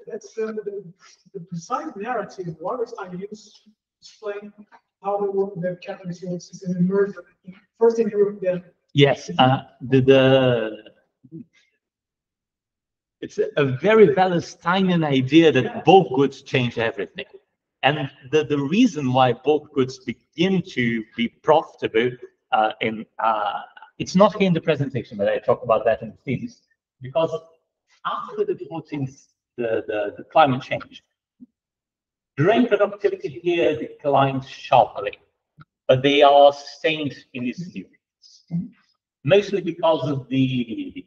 precise narrative Wallerstein used to explain how the capitalist world system emerged first in Europe, then. Yes, it's a very Wallersteinian idea that bulk goods change everything. And the reason why bulk goods begin to be profitable it's not here in the presentation, but I talk about that in the thesis, because after the 14th, the climate change, grain productivity here declined sharply, but they are sustained in these theories, mostly because of the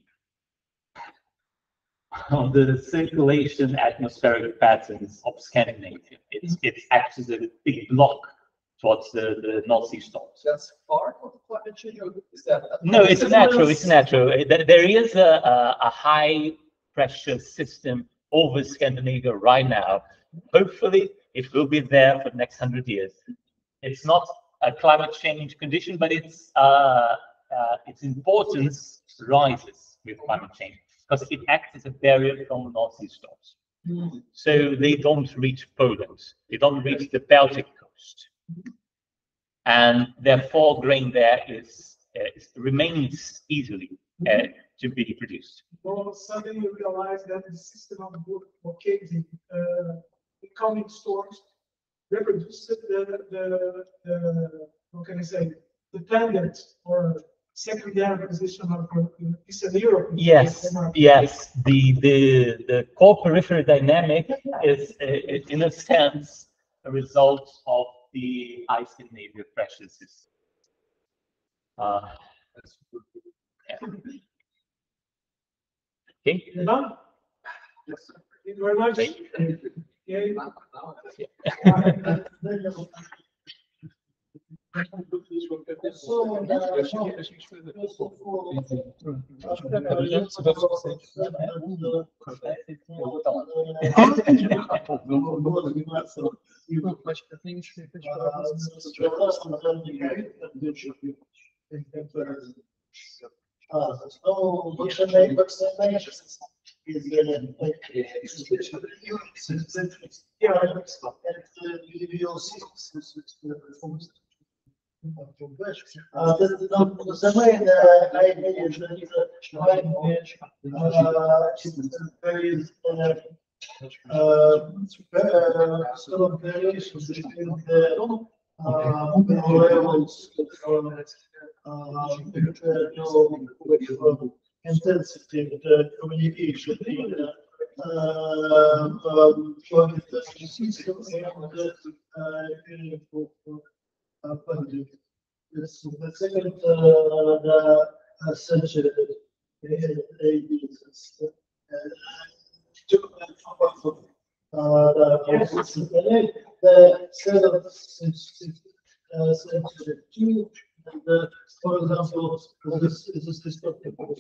circulation atmospheric patterns of Scandinavia. It acts as a big block towards the North Sea storms. That's part of the climate change, or is that? No, it's natural. It's natural. There is a high pressure system over Scandinavia right now. Hopefully, it will be there for the next 100 years. It's not a climate change condition, but its importance rises with climate change because it acts as a barrier from North Sea storms. So they don't reach Poland. They don't reach the Baltic coast. And therefore, grain there remains easily to be produced. All of a sudden, you realize that the system of blockading incoming storms reproduces the what can I say, dependent or secondary position of Eastern Europe. Yes, yes. The core periphery dynamic is, in a sense, a result of the high Scandinavia pressure system. Yeah. Okay. You're done? Yes. Thank you very much. Okay. The main idea is that there is strong variations between the levels of intensity of the communication the second century the seventh century too. And, for example, this is destructive and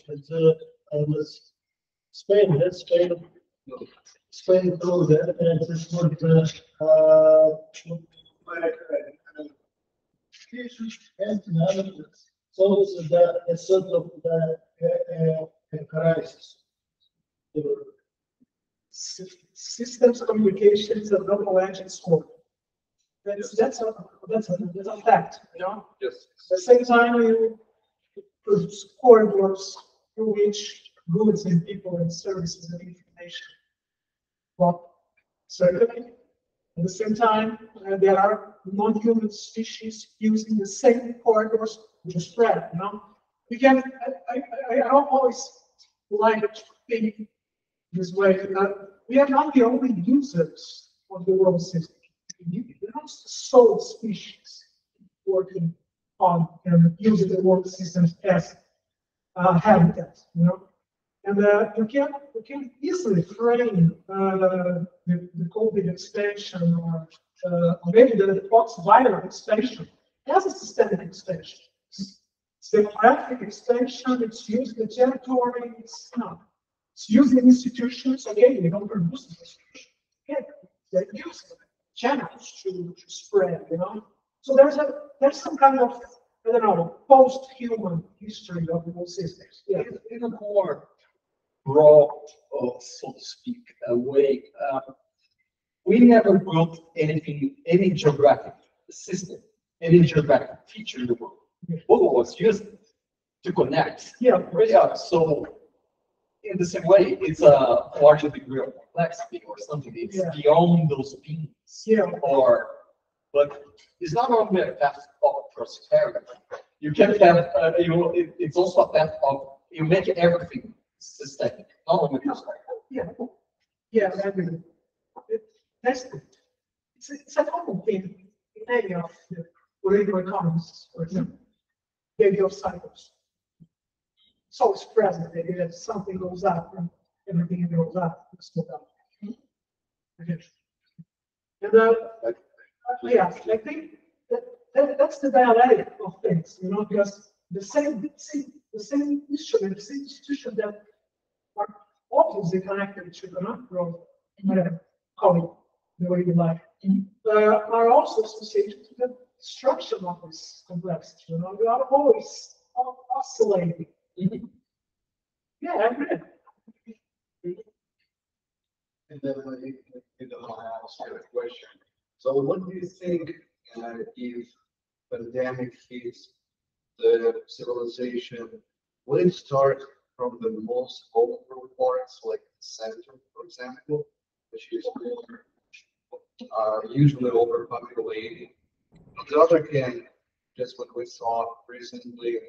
Spain goes there, and this would so it's a sort of crisis. Systems communications are double-edged sword. That's a fact. You know. Yes. At the same time, you produce corridors through which goods and people and services and information well circulate. At the same time, there are non-human species using the same corridors to spread. You know, you can. I don't always like to think this way. We are not the only users of the world system. There are the sole species working on and using the world systems as habitat. You know, and you can easily frame the COVID extension or maybe the post-viral expansion has a systemic expansion. It's demographic expansion, it's used in the territory, it's, it's used in institutions. Again, they don't produce the institution. Yeah, they're using channels to spread, So there's some kind of, I don't know, post-human history of those systems. Yeah. In a more broad, so to speak, way, we never built anything, any geographic system, any geographic feature in the world. What was used to connect. Yeah. So in the same way, it's a larger degree of complexity or something that's beyond those beings. Yeah. But it's not only a path of prosperity. You can have, it's also a path of, you make everything systemic, not only prosperity. Yeah. Yeah, I mean, it's a common thing in many of the political economists, for example, the idea of cycles. It's always present, the idea that something goes up and everything goes up, it's go down. And yeah, I think that's the dialectic of things, because the same instrument, the same institution that are obviously connected to economic growth, call it the way you like, are also associated to the destruction of this complexity. We are always oscillating. Yeah, I agree. And then I'll ask you a question. So what do you think if pandemic hits the civilization, will it start from the most vulnerable parts, like the center, for example, which is usually overpopulated? On the other hand, just what we saw recently,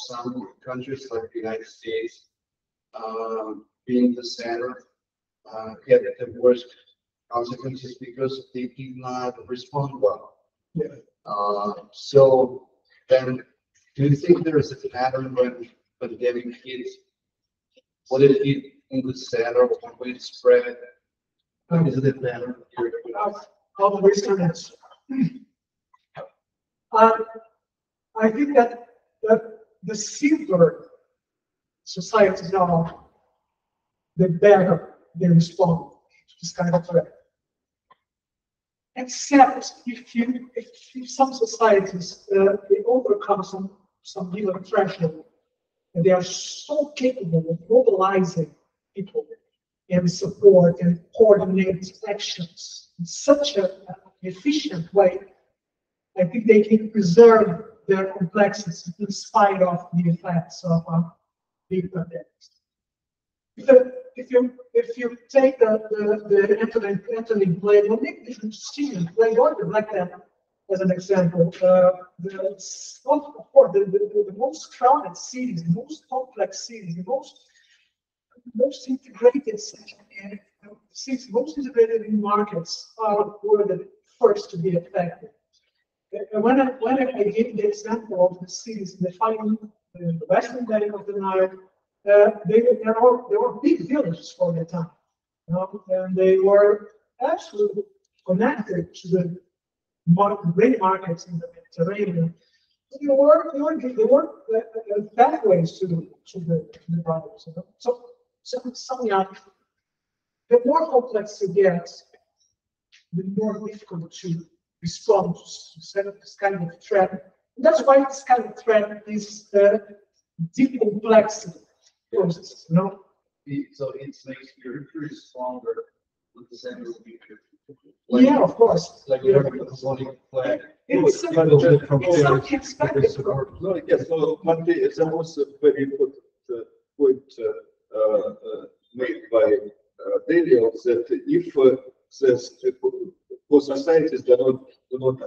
some countries like the United States, being the center, had the worst consequences because they did not respond well. Yeah. So then, do you think there is a pattern when pandemic hits? Would it hit in the center, or will it spread? Is it a pattern? I'll research it. I think that the simpler societies are, the better they respond to this kind of threat. Except if some societies they overcome some given threshold, and they are so capable of mobilizing people and support and coordinate actions in such an efficient way, I think they can preserve their complexity in spite of the effects of big pandemics. If you take the Anthony Blade, or Nick Stephen Blade Order like that as an example, the most crowded cities, the most complex cities, the most integrated cities, most integrated in markets were the first to be affected. And when I gave the example of the cities defining the western bank of the Nile, they were big villages for the time, and they were actually connected to the grain markets in the Mediterranean. They were pathways to the products. So the more complex you get, the more difficult to respond to this kind of threat. And that's why this kind of threat is deep complexity process, So it makes you pretty stronger with the center of the yeah, of course. Like you have a Sonic flag. It's something expected. No, yes, so but there was a very important point made by Daniel that if for societies do not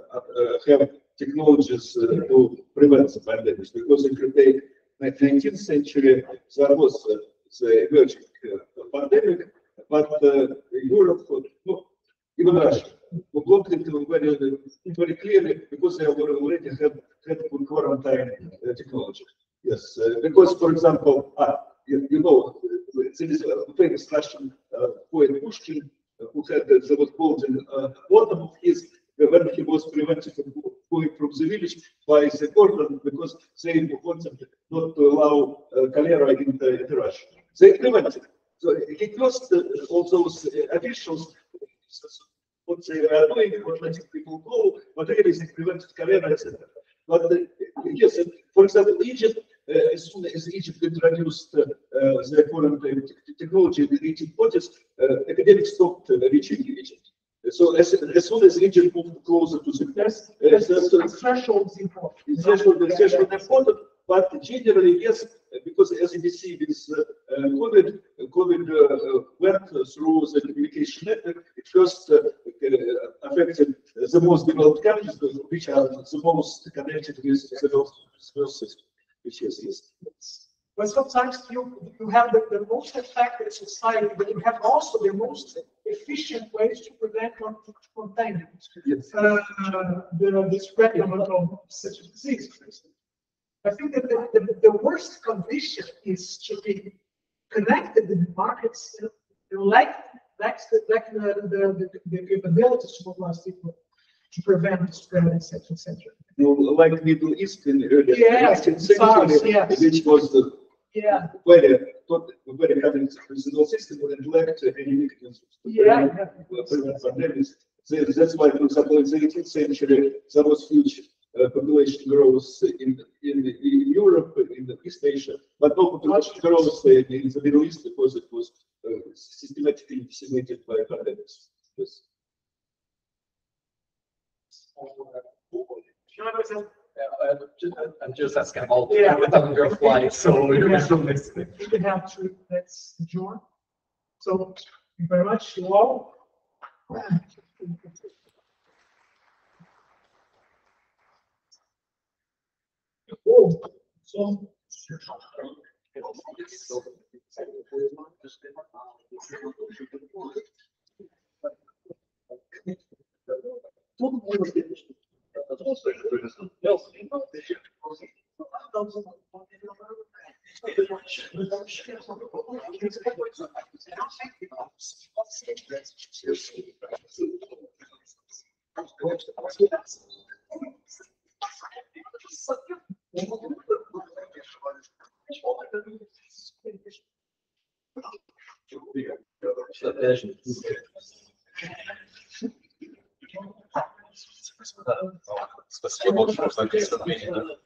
have technologies to prevent the pandemics, because if you take 19th century, there was the emerging pandemic, but Europe, even Russia, blocked it very clearly because they already had quarantine technology. Yes, because, for example, there is a famous Russian poet Pushkin, who had the was called in bottom of his when he was prevented from going from the village by the cordon because they wanted not to allow cholera in the Russia. They prevented. So he lost all those officials. What they are doing, what letting people go, what really they prevented cholera, etc. But yes, for example, Egypt, as soon as Egypt introduced the current technology in the 1840s, academics stopped reaching Egypt. So as soon as Egypt moved closer to the test, the threshold is important. The threshold is important, but generally, yes, because as we see with COVID went through the communication network, it first affected the most developed countries, which are the most connected with the health system, which is yes. But sometimes you have the most effective society, but you have also the most efficient ways to prevent containment. Yes. The spread of such a disease, for instance. I think that the worst condition is to be connected in markets, like the capabilities to mobilize people to prevent the spread, etc., etc. Like Middle East in the early 19th century, yes. which was the very having the system would neglect any weakness. That's why, for example, in the 18th century, there was huge population growth in Europe, in the East Asia, but no population growth in the Middle East because it was systematically decimated by pandemics. Yes. I'm just asking about your flight, so we have to, let's adjourn. So, thank you very much to all. Oh, so. Todo mundo Спасибо большое за выступление.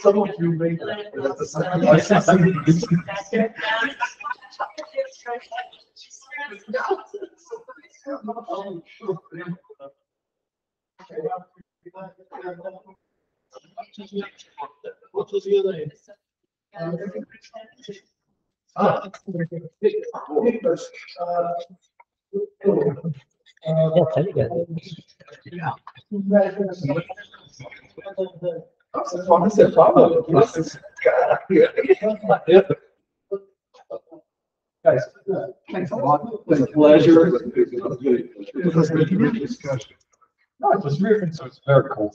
Some of you may What was the other name? Guys, thanks a lot. It was a pleasure. It was a good discussion. No, it was very cool.